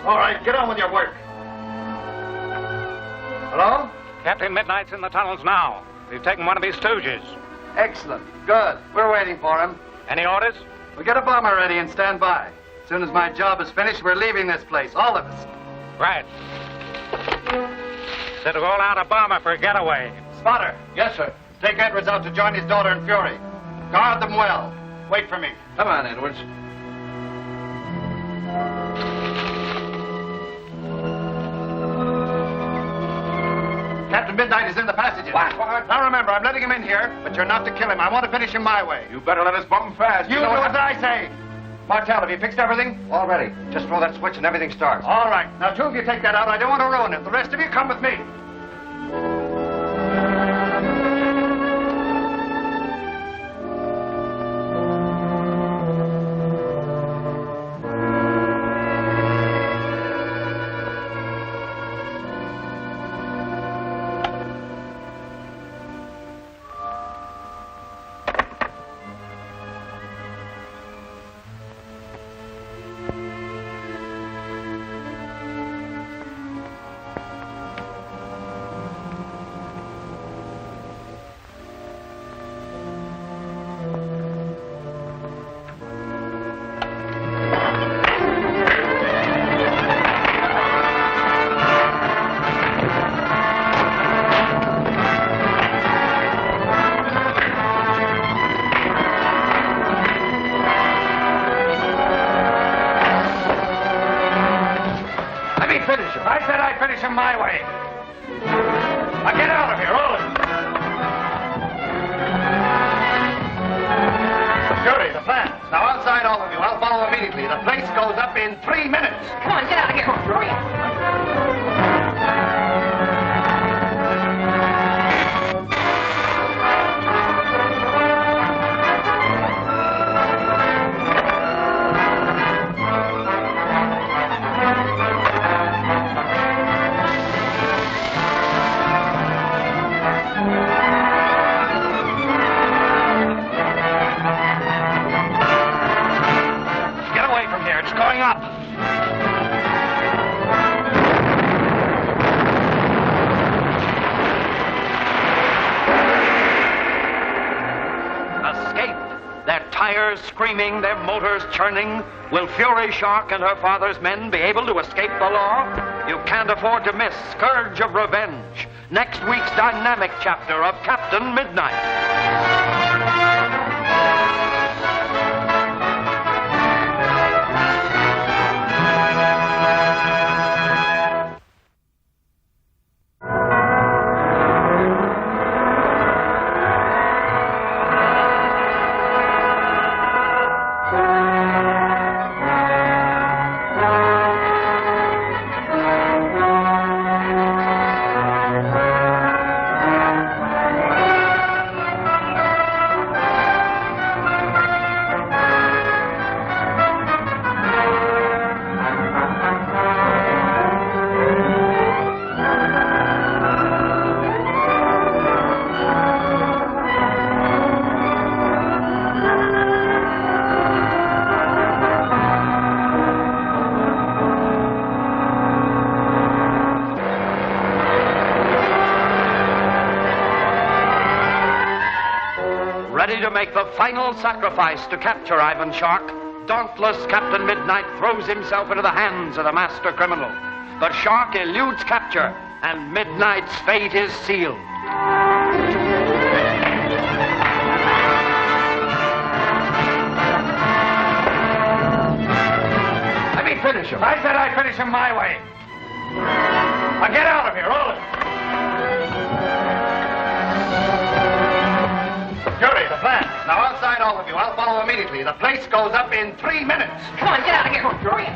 All right, get on with your work. Hello? Captain Midnight's in the tunnels now. We've taken one of his stooges. Excellent. Good. We're waiting for him. Any orders? We'll get a bomber ready and stand by. As soon as my job is finished, we're leaving this place, all of us. Right. Said to roll out a bomber for a getaway. Spotter. Yes, sir. Take Edwards out to join his daughter in Fury. Guard them well. Wait for me. Come on, Edwards. Captain Midnight is in the passages. What? Now remember, I'm letting him in here, but you're not to kill him. I want to finish him my way. You better let us bump him fast. You do as I say. Martel, have you fixed everything? All ready. Just throw that switch and everything starts. All right. Now, two of you take that out. I don't want to ruin it. The rest of you come with me. Screaming, their motors churning. Will Fury Shark and her father's men be able to escape the law? You can't afford to miss Scourge of Revenge, next week's dynamic chapter of Captain Midnight. Ready to make the final sacrifice to capture Ivan Shark, dauntless Captain Midnight throws himself into the hands of the master criminal. But Shark eludes capture, and Midnight's fate is sealed. Let me finish him. I said I'd finish him my way. Now get out of here, all of you. Fury, the plan. Now, outside, all of you. I'll follow immediately. The place goes up in 3 minutes. Come on, get out of here. Hurry.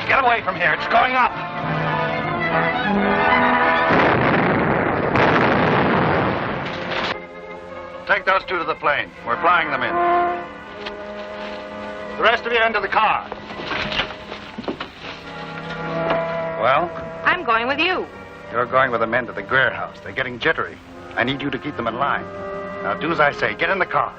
Get away from here. It's going up. Take those two to the plane. We're flying them in. The rest of you into the car. Well, I'm going with you. you're going with the men to the Greer house. They're getting jittery. I need you to keep them in line. Now, do as I say. Get in the car.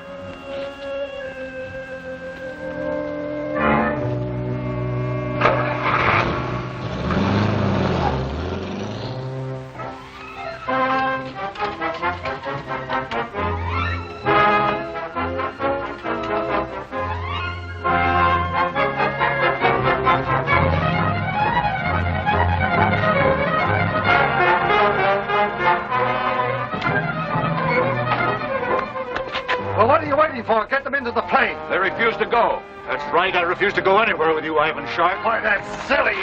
Well, what are you waiting for? Get them into the plane. They refuse to go. That's right. I refuse to go anywhere with you, Ivan Sharp. Why, that's silly.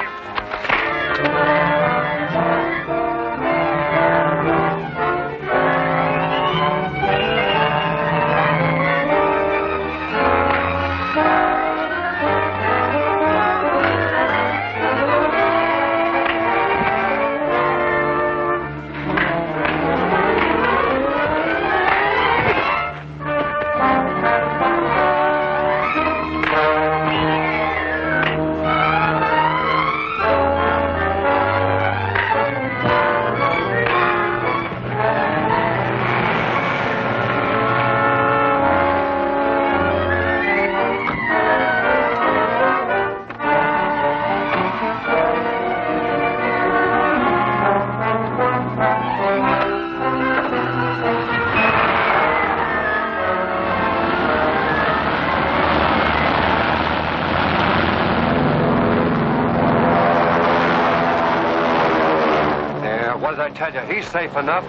Tell you, he's safe enough.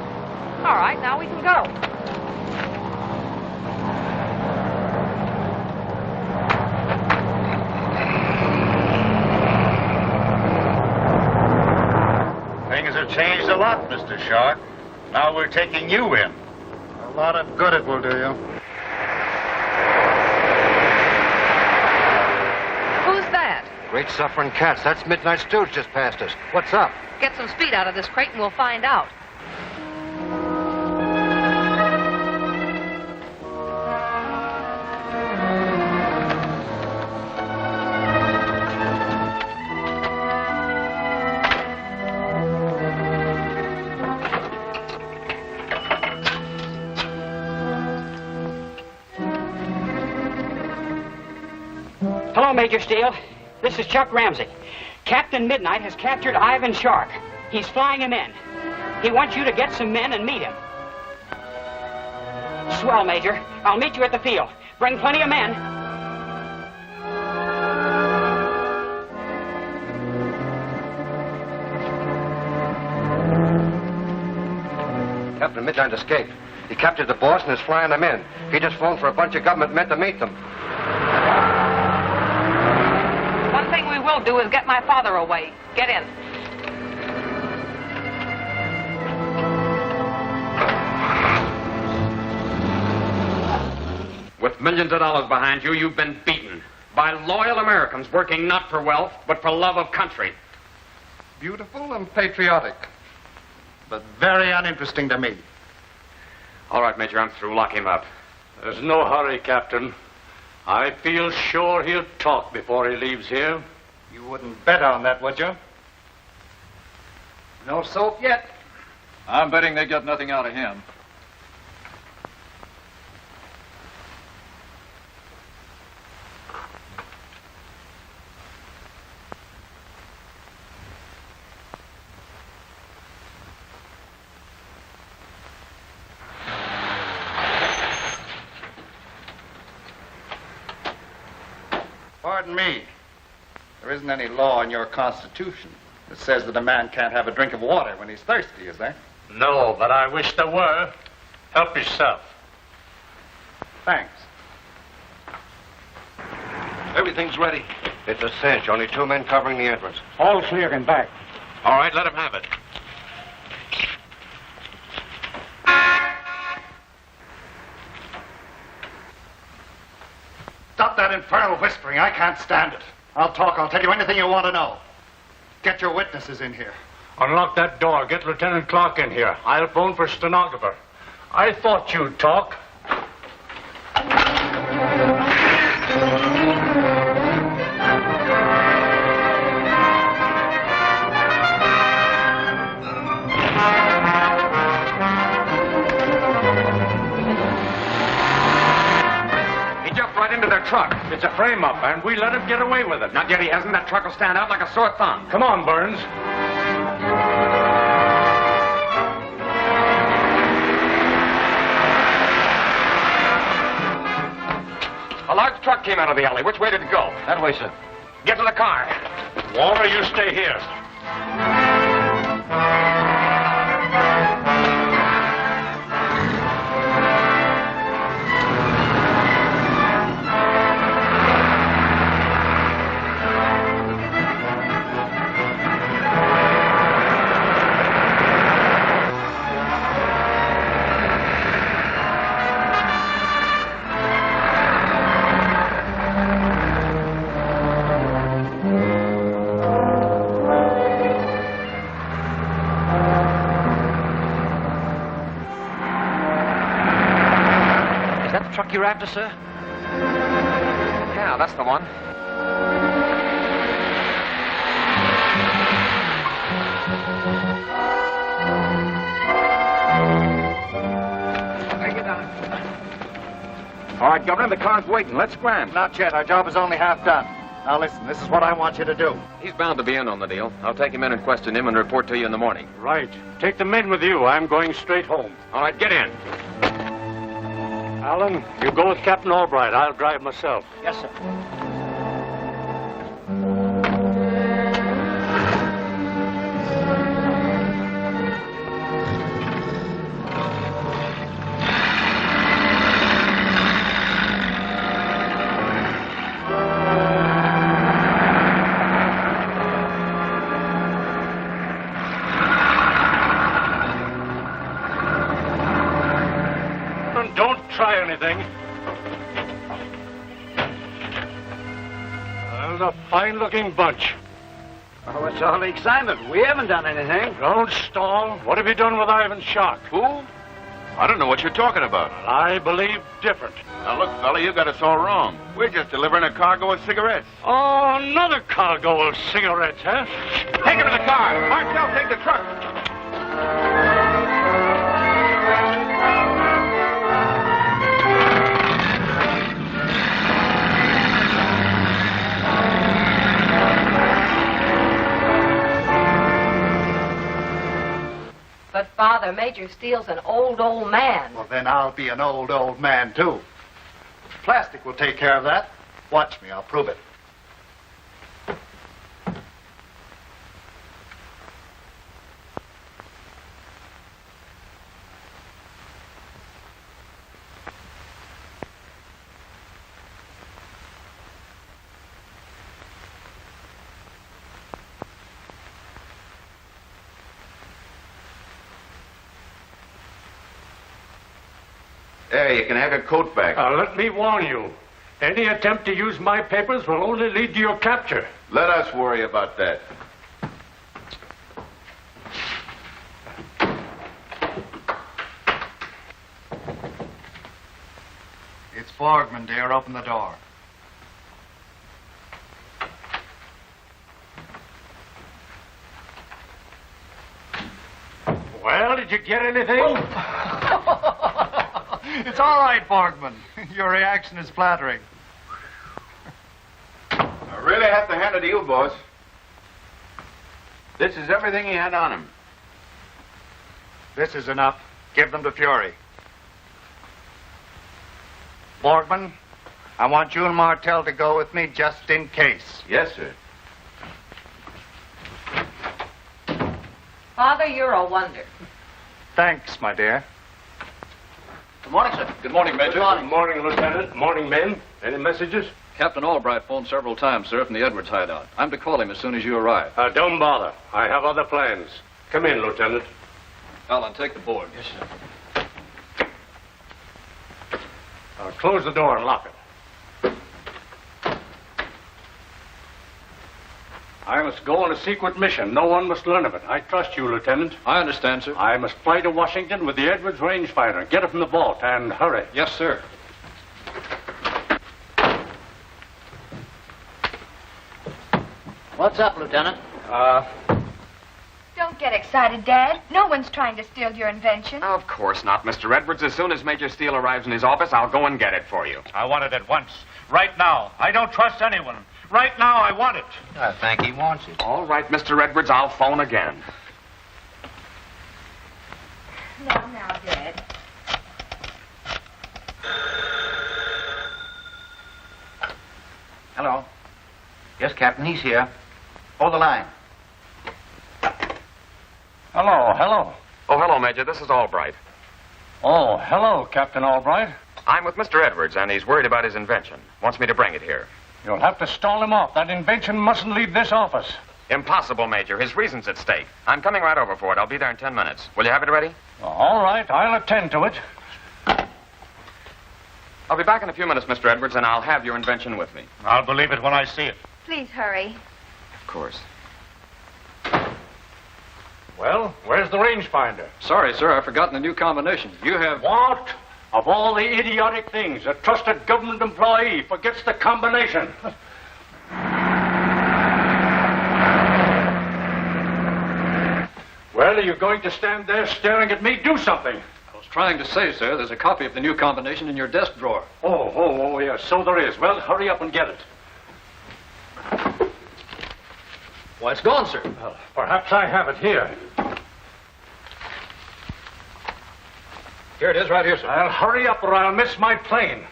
All right, now we can go. Things have changed a lot, Mr. Shark. Now we're taking you in. A lot of good it will do you. Who's that? Great suffering cats. That's Midnight Stooge just passed us. What's up? Get some speed out of this crate and we'll find out. Hello, Major Steele. This is Chuck Ramsay. Captain Midnight has captured Ivan Shark. He's flying him in. He wants you to get some men and meet him. Swell, Major. I'll meet you at the field. Bring plenty of men. Captain Midnight escaped. He captured the boss and is flying them in. He just phoned for a bunch of government men to meet them. One thing we will do is get my father away. Get in. With millions of dollars behind you, you've been beaten by loyal Americans working not for wealth, but for love of country. Beautiful and patriotic, but very uninteresting to me. All right, Major, I'm through. Lock him up. There's no hurry, Captain. I feel sure he'll talk before he leaves here. You wouldn't bet on that, would you? No soap yet. I'm betting they get nothing out of him. Pardon me. There isn't any law in your Constitution that says that a man can't have a drink of water when he's thirsty, is there? No, but I wish there were. Help yourself. Thanks. Everything's ready. It's a cinch. Only 2 men covering the entrance. All clear and back. All right, let him have it. Stop that infernal whispering. I can't stand it. I'll talk. I'll tell you anything you want to know. Get your witnesses in here. Unlock that door. Get Lieutenant Clark in here. I'll phone for stenographer. I thought you'd talk. Right into their truck. It's a frame-up, and we let him get away with it. Not yet he hasn't. That truck will stand out like a sore thumb. Come on, Burns. A large truck came out of the alley. Which way did it go? That way, sir. Get to the car. Walter, you stay here. Truck you're after, sir? Yeah, that's the one. All right, Governor, the car's waiting. Let's scram. Not yet. Our job is only half done. Now listen, this is what I want you to do. He's bound to be in on the deal. I'll take him in and question him and report to you in the morning. Right. Take the men with you. I'm going straight home. All right, get in. Alan, you go with Captain Albright. I'll drive myself. Yes, sir. Try anything. Well, a fine-looking bunch. Oh, it's all the excitement. We haven't done anything. Don't stall. What have you done with Ivan Shark? Who? I don't know what you're talking about. I believe different. Now, look, fella, you got us all wrong. We're just delivering a cargo of cigarettes. Oh, another cargo of cigarettes, huh? Take him to the car. Marcel, take the truck. But, Father, Major Steele's an old man. Well, then I'll be an old man, too. Plastic will take care of that. Watch me. I'll prove it. There, you can have your coat back. Let me warn you. Any attempt to use my papers will only lead to your capture. Let us worry about that. It's Borgman, dear. Open the door. Well, did you get anything? It's all right, Borgman. Your reaction is flattering. I really have to hand it to you, boss. This is everything he had on him. This is enough. Give them to Fury. Borgman, I want you and Martell to go with me just in case. Yes, sir. Father, you're a wonder. Thanks, my dear. Good morning, sir. Good morning, Major. Good morning, Lieutenant. Morning, men. Any messages? Captain Albright phoned several times, sir, from the Edwards hideout. I'm to call him as soon as you arrive. Don't bother. I have other plans. Come in, Lieutenant. Alan, take the board. Yes, sir. Close the door and lock it. I must go on a secret mission. No one must learn of it. I trust you, Lieutenant. I understand, sir. I must fly to Washington with the Edwards rangefinder. Get it from the vault and hurry. Yes, sir. What's up, Lieutenant? Don't get excited, Dad. No one's trying to steal your invention. Of course not, Mr. Edwards. As soon as Major Steele arrives in his office, I'll go and get it for you. I want it at once. Right now. I don't trust anyone. Right now, I want it. I think he wants it. All right, Mr. Edwards, I'll phone again. Now, Dad. Hello. Yes, Captain, he's here. Hold the line. Hello. Oh, hello, Major. This is Albright. Oh, hello, Captain Albright. I'm with Mr. Edwards, and he's worried about his invention. Wants me to bring it here. You'll have to stall him off. That invention mustn't leave this office. Impossible, Major. His reason's at stake. I'm coming right over for it. I'll be there in 10 minutes. Will you have it ready? All right, I'll attend to it. I'll be back in a few minutes, Mr. Edwards, and I'll have your invention with me. I'll believe it when I see it. Please hurry. Of course. Well, where's the rangefinder? Sorry, sir, I've forgotten the new combination. You have... What? Of all the idiotic things, a trusted government employee forgets the combination. Well, are you going to stand there staring at me? Do something. I was trying to say, sir, there's a copy of the new combination in your desk drawer. Oh, yes, so there is. Well, hurry up and get it. Why, it's gone, sir. Well, perhaps I have it here. Here it is, right here, sir. I'll hurry up or I'll miss my plane.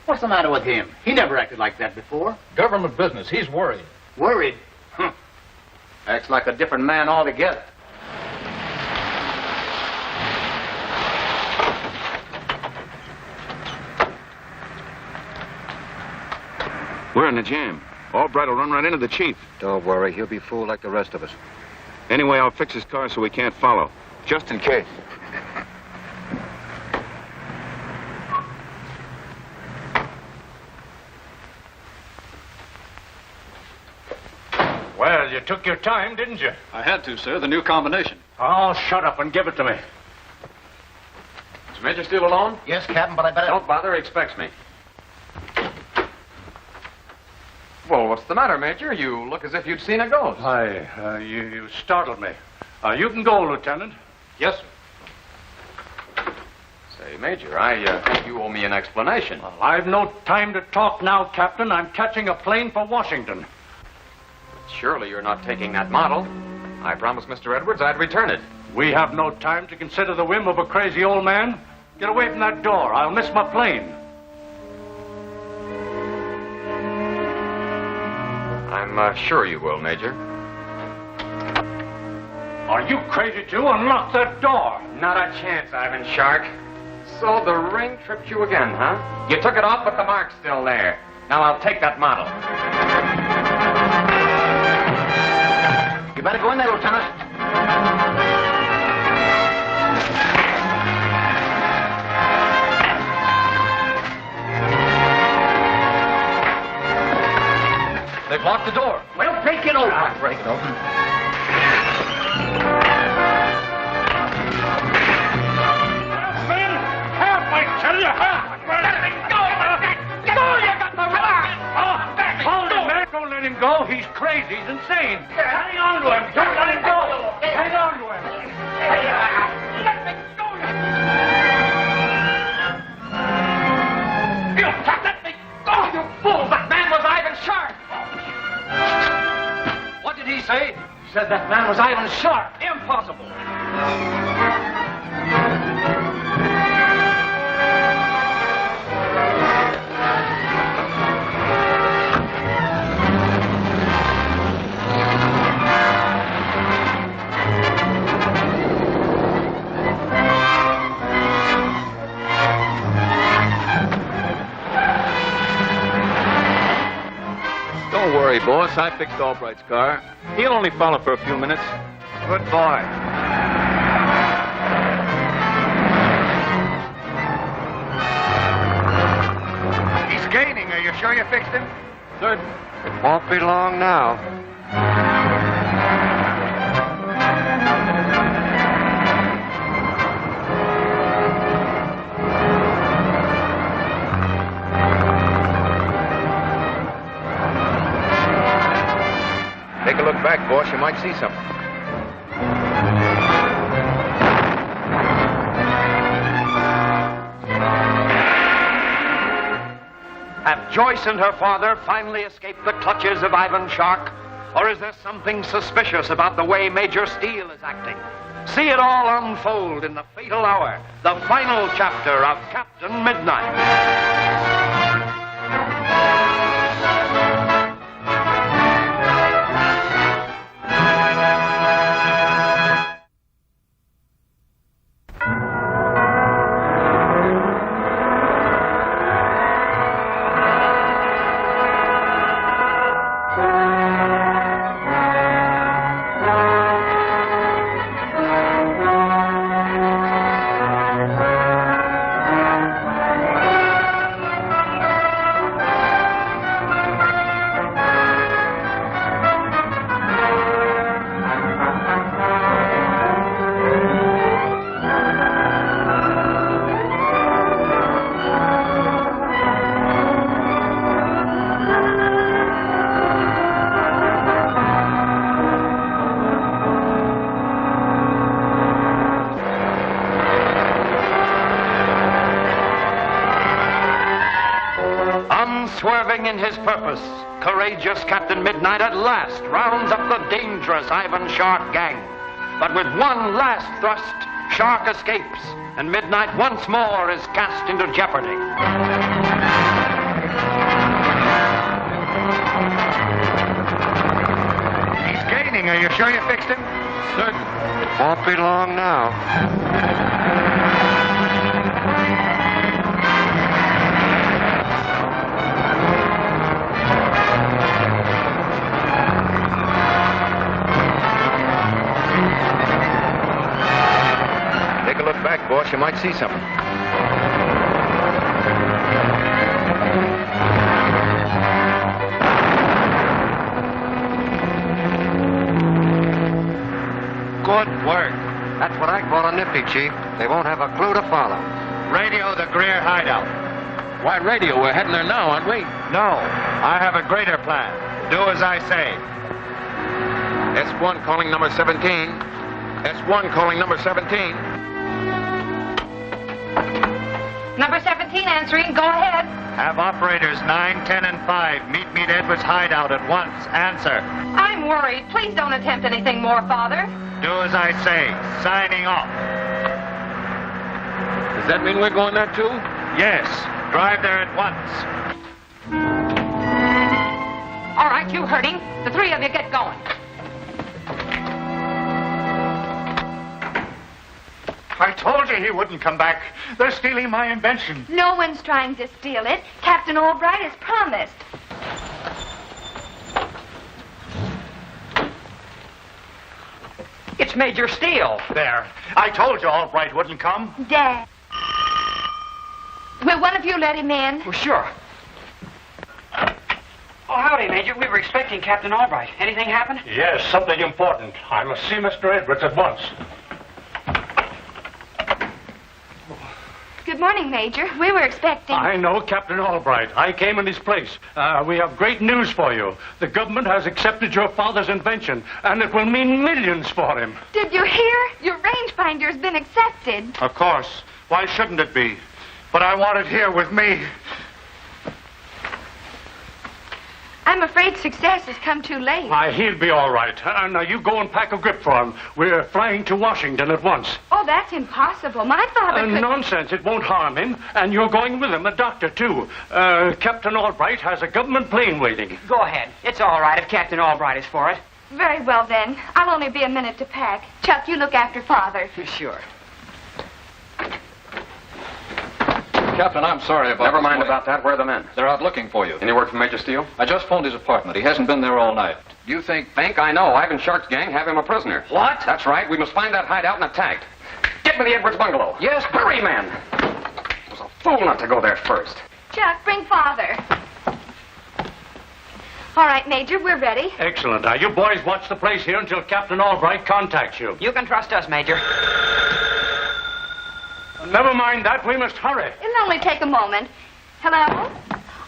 What's the matter with him? He never acted like that before. Government business. He's worried. Worried? Acts like a different man altogether. We're in a jam. Albright will run right into the chief. Don't worry, he'll be fooled like the rest of us. Anyway, I'll fix his car so we can't follow, just in case. Well, you took your time, didn't you? I had to, sir. The new combination. Oh, shut up and give it to me. Is Major Steele alone? Yes, Captain, but I better... Don't bother, he expects me. Well, what's the matter, Major? You look as if you'd seen a ghost. You startled me. You can go, Lieutenant. Yes, sir. Say, Major, I think you owe me an explanation. Well, I've no time to talk now, Captain. I'm catching a plane for Washington. Surely you're not taking that model. I promised Mr. Edwards I'd return it. We have no time to consider the whim of a crazy old man. Get away from that door. I'll miss my plane. I'm sure you will, Major. Are you crazy too? Unlock that door. Not a chance, Ivan Shark. So the ring tripped you again, huh? You took it off, but the mark's still there. Now I'll take that model. You better go in there, Lieutenant. They've locked the door. Well, break it open. Break it open. Help, I tell you, help! Let him go! You got the rock! Hold him, man! Don't let him go. He's crazy. He's insane. Hang on to him. Don't let him go. Hang on to him. Let me go! You let me go, you fool! That man was Ivan Shark! What did he say? He said that man was Ivan Shark. Impossible. Don't worry, boss. I fixed Albright's car. He'll only follow for a few minutes. Good boy. He's gaining. Are you sure you fixed him? Certain. It won't be long now. Take a look back, boss. You might see something. Have Joyce and her father finally escaped the clutches of Ivan Shark? Or is there something suspicious about the way Major Steele is acting? See it all unfold in the fatal hour, the final chapter of Captain Midnight. Unswerving in his purpose, courageous Captain Midnight at last rounds up the dangerous Ivan Shark gang. But with one last thrust, Shark escapes, and Midnight once more is cast into jeopardy. He's gaining. Are you sure you fixed him? Certain. It won't be long now. Take a look back, boss. You might see something. Good work. That's what I call a nifty, Chief. They won't have a clue to follow. Radio the Greer hideout. Why, radio? We're heading there now, aren't we? No. I have a greater plan. Do as I say. S1 calling number 17. S1 calling number 17. Number 17 answering. Go ahead. Have operators 9, 10, and 5 meet me at Edwards' hideout at once. Answer. I'm worried. Please don't attempt anything more, Father. Do as I say. Signing off. Does that mean we're going there too? Yes. Drive there at once. All right, you heard him. The three of you get going. I told you he wouldn't come back. They're stealing my invention. No one's trying to steal it. Captain Albright has promised. It's Major Steele. There. I told you Albright wouldn't come. Dad. Will one of you let him in? Well, sure. Oh, howdy, Major. We were expecting Captain Albright. Anything happen? Yes, something important. I must see Mr. Edwards at once. Good morning, Major. We were expecting... I know Captain Albright. I came in his place. We have great news for you. The government has accepted your father's invention, and it will mean millions for him. Did you hear? Your rangefinder's been accepted. Of course. Why shouldn't it be? But I want it here with me. I'm afraid success has come too late. He'll be all right. Now, you go and pack a grip for him. We're flying to Washington at once. Oh, that's impossible. My father could... Nonsense. It won't harm him. And you're going with him, a doctor, too. Captain Albright has a government plane waiting. Go ahead. It's all right if Captain Albright is for it. Very well, then. I'll only be a minute to pack. Chuck, you look after Father. Sure. Captain, I'm sorry about Never this mind morning. about that. Where are the men? They're out looking for you. Any word from Major Steele? I just phoned his apartment. He hasn't been there all night. You think I know. Ivan Shark's gang have him a prisoner. What? That's right. We must find that hideout and attack. Get me the Edwards bungalow. Yes, hurry, man. I was a fool not to go there first. Chuck, bring Father. All right, Major, we're ready. Excellent. Now, you boys watch the place here until Captain Albright contacts you. You can trust us, Major. Never mind that. We must hurry. It'll only take a moment. Hello?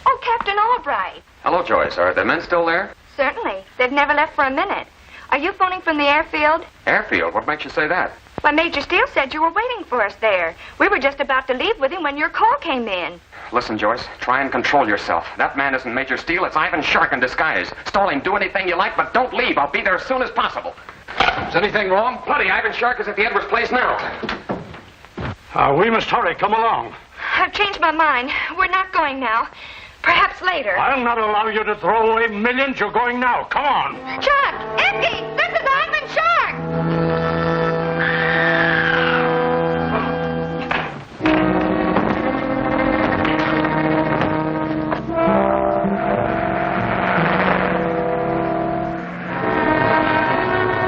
Oh, Captain Albright. Hello, Joyce. Are the men still there? Certainly. They've never left for a minute. Are you phoning from the airfield? Airfield? What makes you say that? Why, Major Steele said you were waiting for us there. We were just about to leave with him when your call came in. Listen, Joyce, try and control yourself. That man isn't Major Steele. It's Ivan Shark in disguise. Stall him, do anything you like, but don't leave. I'll be there as soon as possible. Is anything wrong? Bloody Ivan Shark is at the Edwards place now. We must hurry. Come along. I've changed my mind. We're not going now. Perhaps later. I'll not allow you to throw away millions. You're going now. Come on. Chuck! Icky! This is Ivan Shark!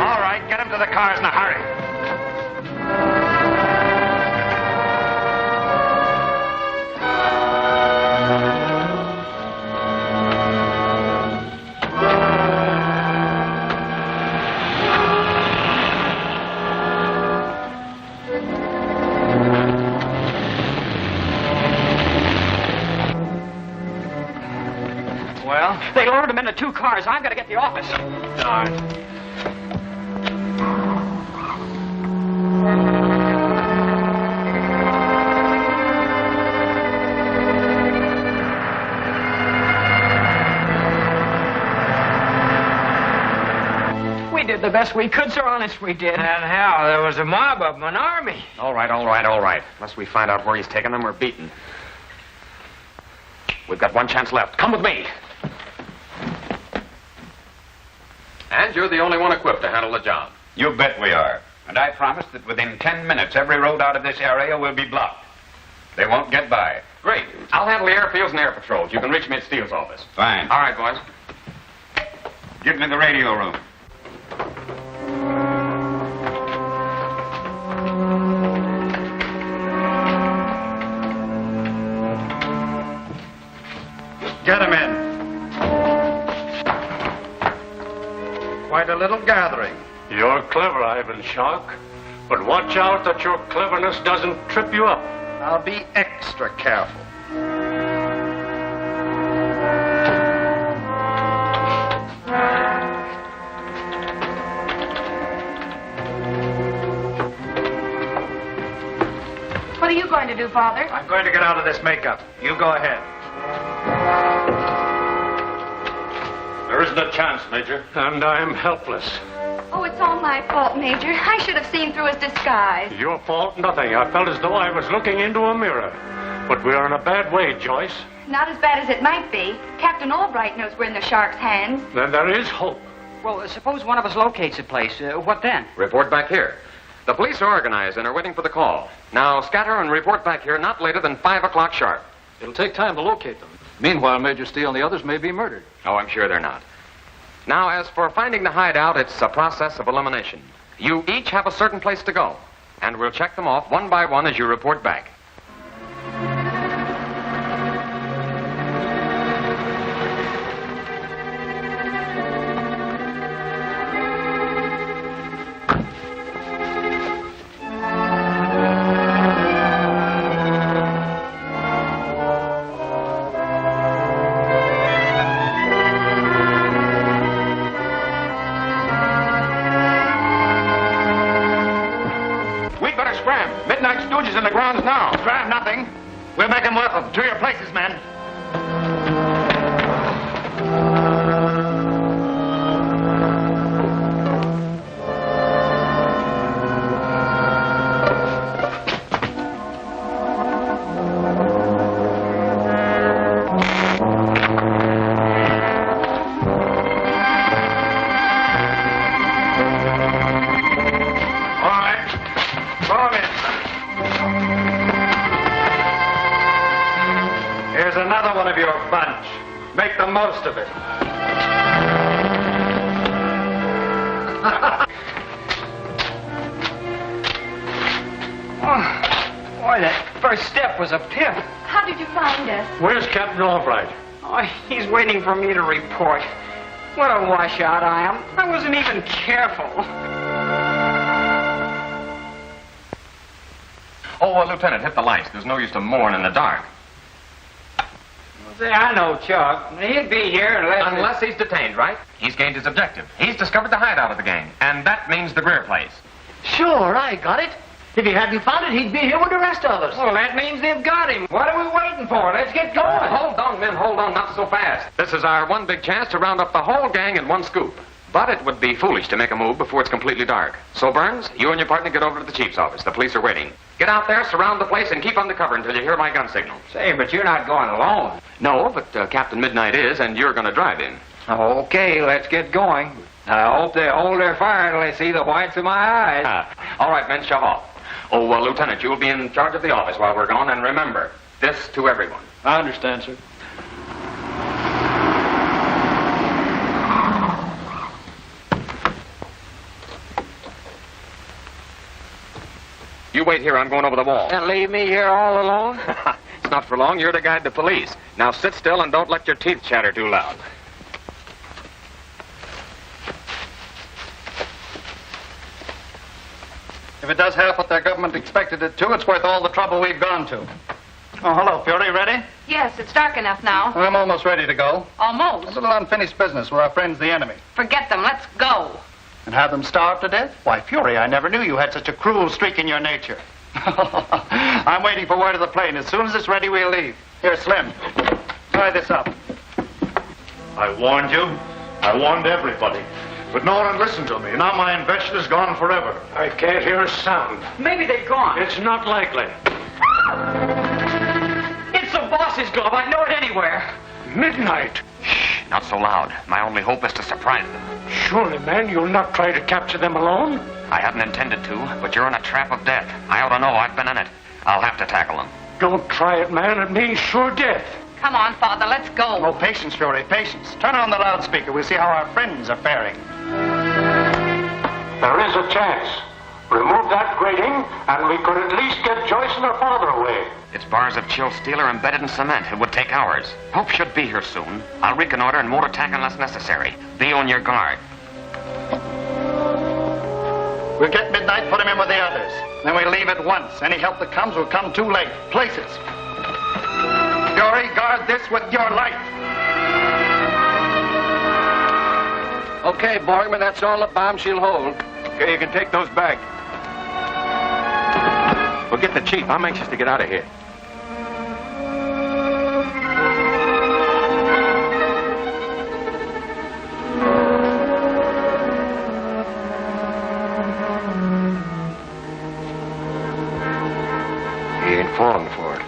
All right, get him to the cars in a hurry. Well, they loaded him into 2 cars. I've got to get the office. Darn. We did the best we could, sir. Honest, we did. And how? There was a mob of them, an army. All right. Unless we find out where he's taken them, we're beaten. We've got one chance left. Come with me. And you're the only one equipped to handle the job. You bet we are. And I promise that within 10 minutes, every road out of this area will be blocked. They won't get by. Great. I'll handle the airfields and air patrols. You can reach me at Steele's office. Fine. All right, boys. Get me the radio room. Get him in. Quite a little gathering. You're clever, Ivan Shark. But watch out that your cleverness doesn't trip you up. I'll be extra careful. What are you going to do, Father? I'm going to get out of this makeup. You go ahead. There isn't a chance, Major. And I'm helpless. Oh, it's all my fault, Major. I should have seen through his disguise. Your fault, nothing. I felt as though I was looking into a mirror. But we're in a bad way, Joyce. Not as bad as it might be. Captain Albright knows we're in the Shark's hands. Then there is hope. Well, suppose one of us locates the place. What then? Report back here. The police are organized and are waiting for the call. Now, scatter and report back here not later than 5 o'clock sharp. It'll take time to locate them. Meanwhile, Major Steele and the others may be murdered. Oh, I'm sure they're not. Now, as for finding the hideout, it's a process of elimination. You each have a certain place to go, and we'll check them off one by one as you report back. Stooges in the grounds now. Scram nothing. We'll make them work them. To your places, men. much. Make the most of it. Oh, boy, that first step was a pip. How did you find us? Where's Captain Albright? Oh, he's waiting for me to report. What a washout I am. I wasn't even careful. Oh, Lieutenant, hit the lights. There's no use to mourn in the dark. Say, I know Chuck. He'd be here Unless he's detained, right? He's gained his objective. He's discovered the hideout of the gang, and that means the Greer place. Sure, I got it. If he hadn't found it, he'd be here with the rest of us. Well, that means they've got him. What are we waiting for? Let's get going. Hold on, men, hold on. Not so fast. This is our one big chance to round up the whole gang in one scoop. But it would be foolish to make a move before it's completely dark. So, Burns, you and your partner get over to the chief's office. The police are waiting. Get out there, surround the place, and keep under cover until you hear my gun signal. Say, but you're not going alone. No, but Captain Midnight is, and you're going to drive him. Okay, let's get going. I hope they hold their fire till they see the whites of my eyes. All right, men, shove off. Oh, well, Lieutenant, you'll be in charge of the office while we're gone, and remember, this to everyone. I understand, sir. You wait here. I'm going over the wall. And leave me here all alone? It's not for long. You're to guide the police. Now sit still and don't let your teeth chatter too loud. If it does half what their government expected it to, it's worth all the trouble we've gone to. Oh, hello, Fury. Ready? Yes, it's dark enough now. I'm almost ready to go. Almost. A little unfinished business with our friends, the enemy. Forget them. Let's go. And have them starve to death? Why, Fury, I never knew you had such a cruel streak in your nature. I'm waiting for word of the plane. As soon as it's ready, we'll leave. Here, Slim, tie this up. I warned you. I warned everybody. But no one listened to me. Now my invention is gone forever. I can't hear a sound. Maybe they're gone. It's not likely. It's the boss's glove. I know it anywhere. Midnight. Shh, not so loud. My only hope is to surprise them. Surely, man, you'll not try to capture them alone? I hadn't intended to, but you're in a trap of death. I ought to know. I've been in it. I'll have to tackle them. Don't try it, man. It means sure death. Come on, Father, let's go. Oh, patience, Fury, patience. Turn on the loudspeaker. We'll see how our friends are faring. There is a chance. Remove that grating, and we could at least get Joyce and her father away. It's bars of chill steel are embedded in cement. It would take hours. Hope should be here soon. I'll reconnoiter and motor attack unless necessary. Be on your guard. We'll get Midnight, put him in with the others. Then we'll leave at once. Any help that comes will come too late. Places. Fury, guard this with your life. Okay, Borgman, that's all the bomb she'll hold. Okay, you can take those back. Well, get the chief. I'm anxious to get out of here. He ain't falling for it.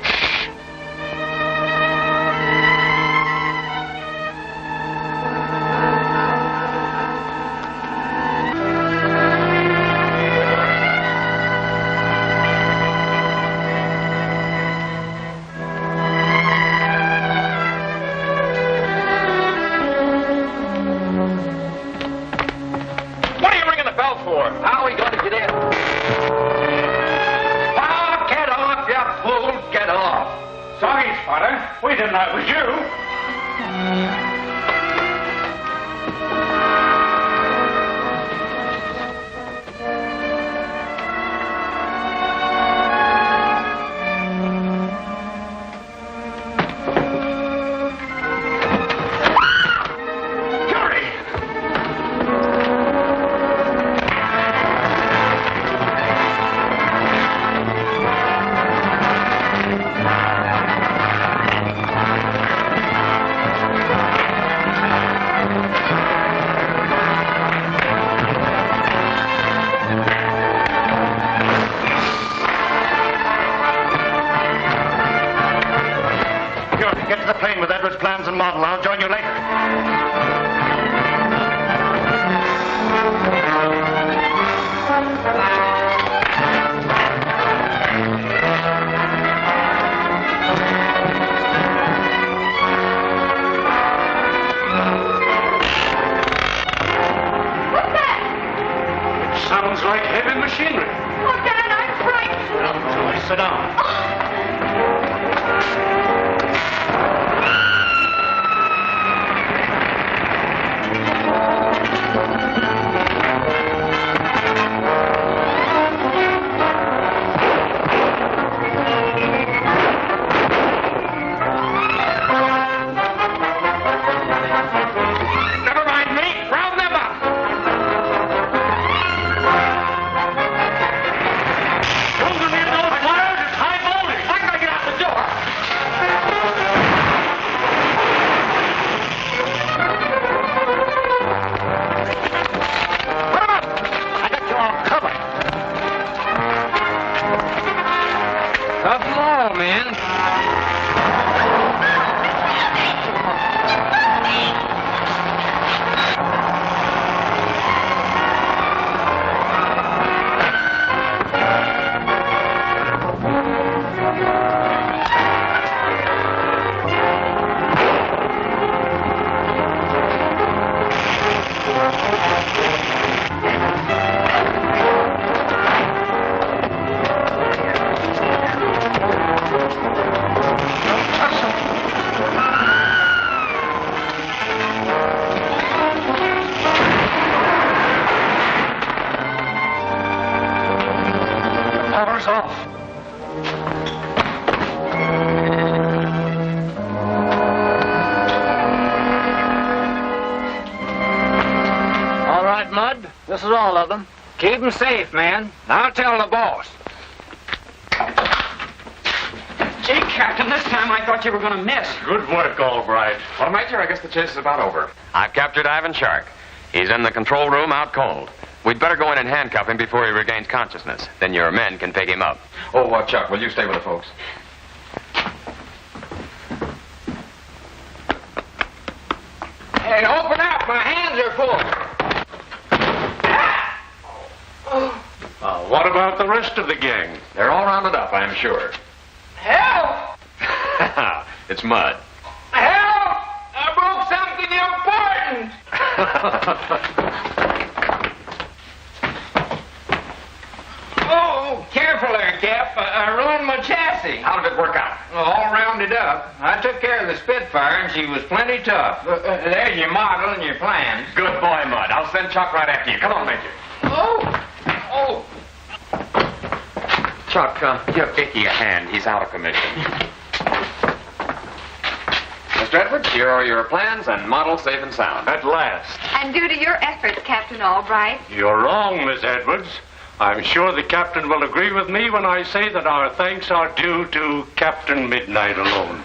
How are we going to get in? Oh, get off, you fool! Get off! Sorry, Spotter. We didn't know it was you. I'll join you later. machinery. Oh, Dad, I'm frightened. Now, Joyce, sit down. This is all of them. Keep them safe, man. I'll tell the boss. Gee, Captain, this time I thought you were going to miss. Good work, Albright. Well, Major, I guess the chase is about over. I've captured Ivan Shark. He's in the control room out cold. We'd better go in and handcuff him before he regains consciousness. Then your men can pick him up. Oh, Chuck, will you stay with the folks? Hey, open up. My hands are full. What about the rest of the gang? They're all rounded up, I'm sure. Help! It's Mudd. Help! I broke something important. Oh, careful there, Cap. I ruined my chassis. How did it work out? All rounded up. I took care of the Spitfire, and she was plenty tough. There's your model and your plans. Good boy, Mudd. I'll send Chuck right after you. Come on, Major. Oh! Chuck, give Icky a hand. He's out of commission. Mr. Edwards, here are your plans and model safe and sound. At last. And due to your efforts, Captain Albright. You're wrong, Miss Edwards. I'm sure the captain will agree with me when I say that our thanks are due to Captain Midnight alone.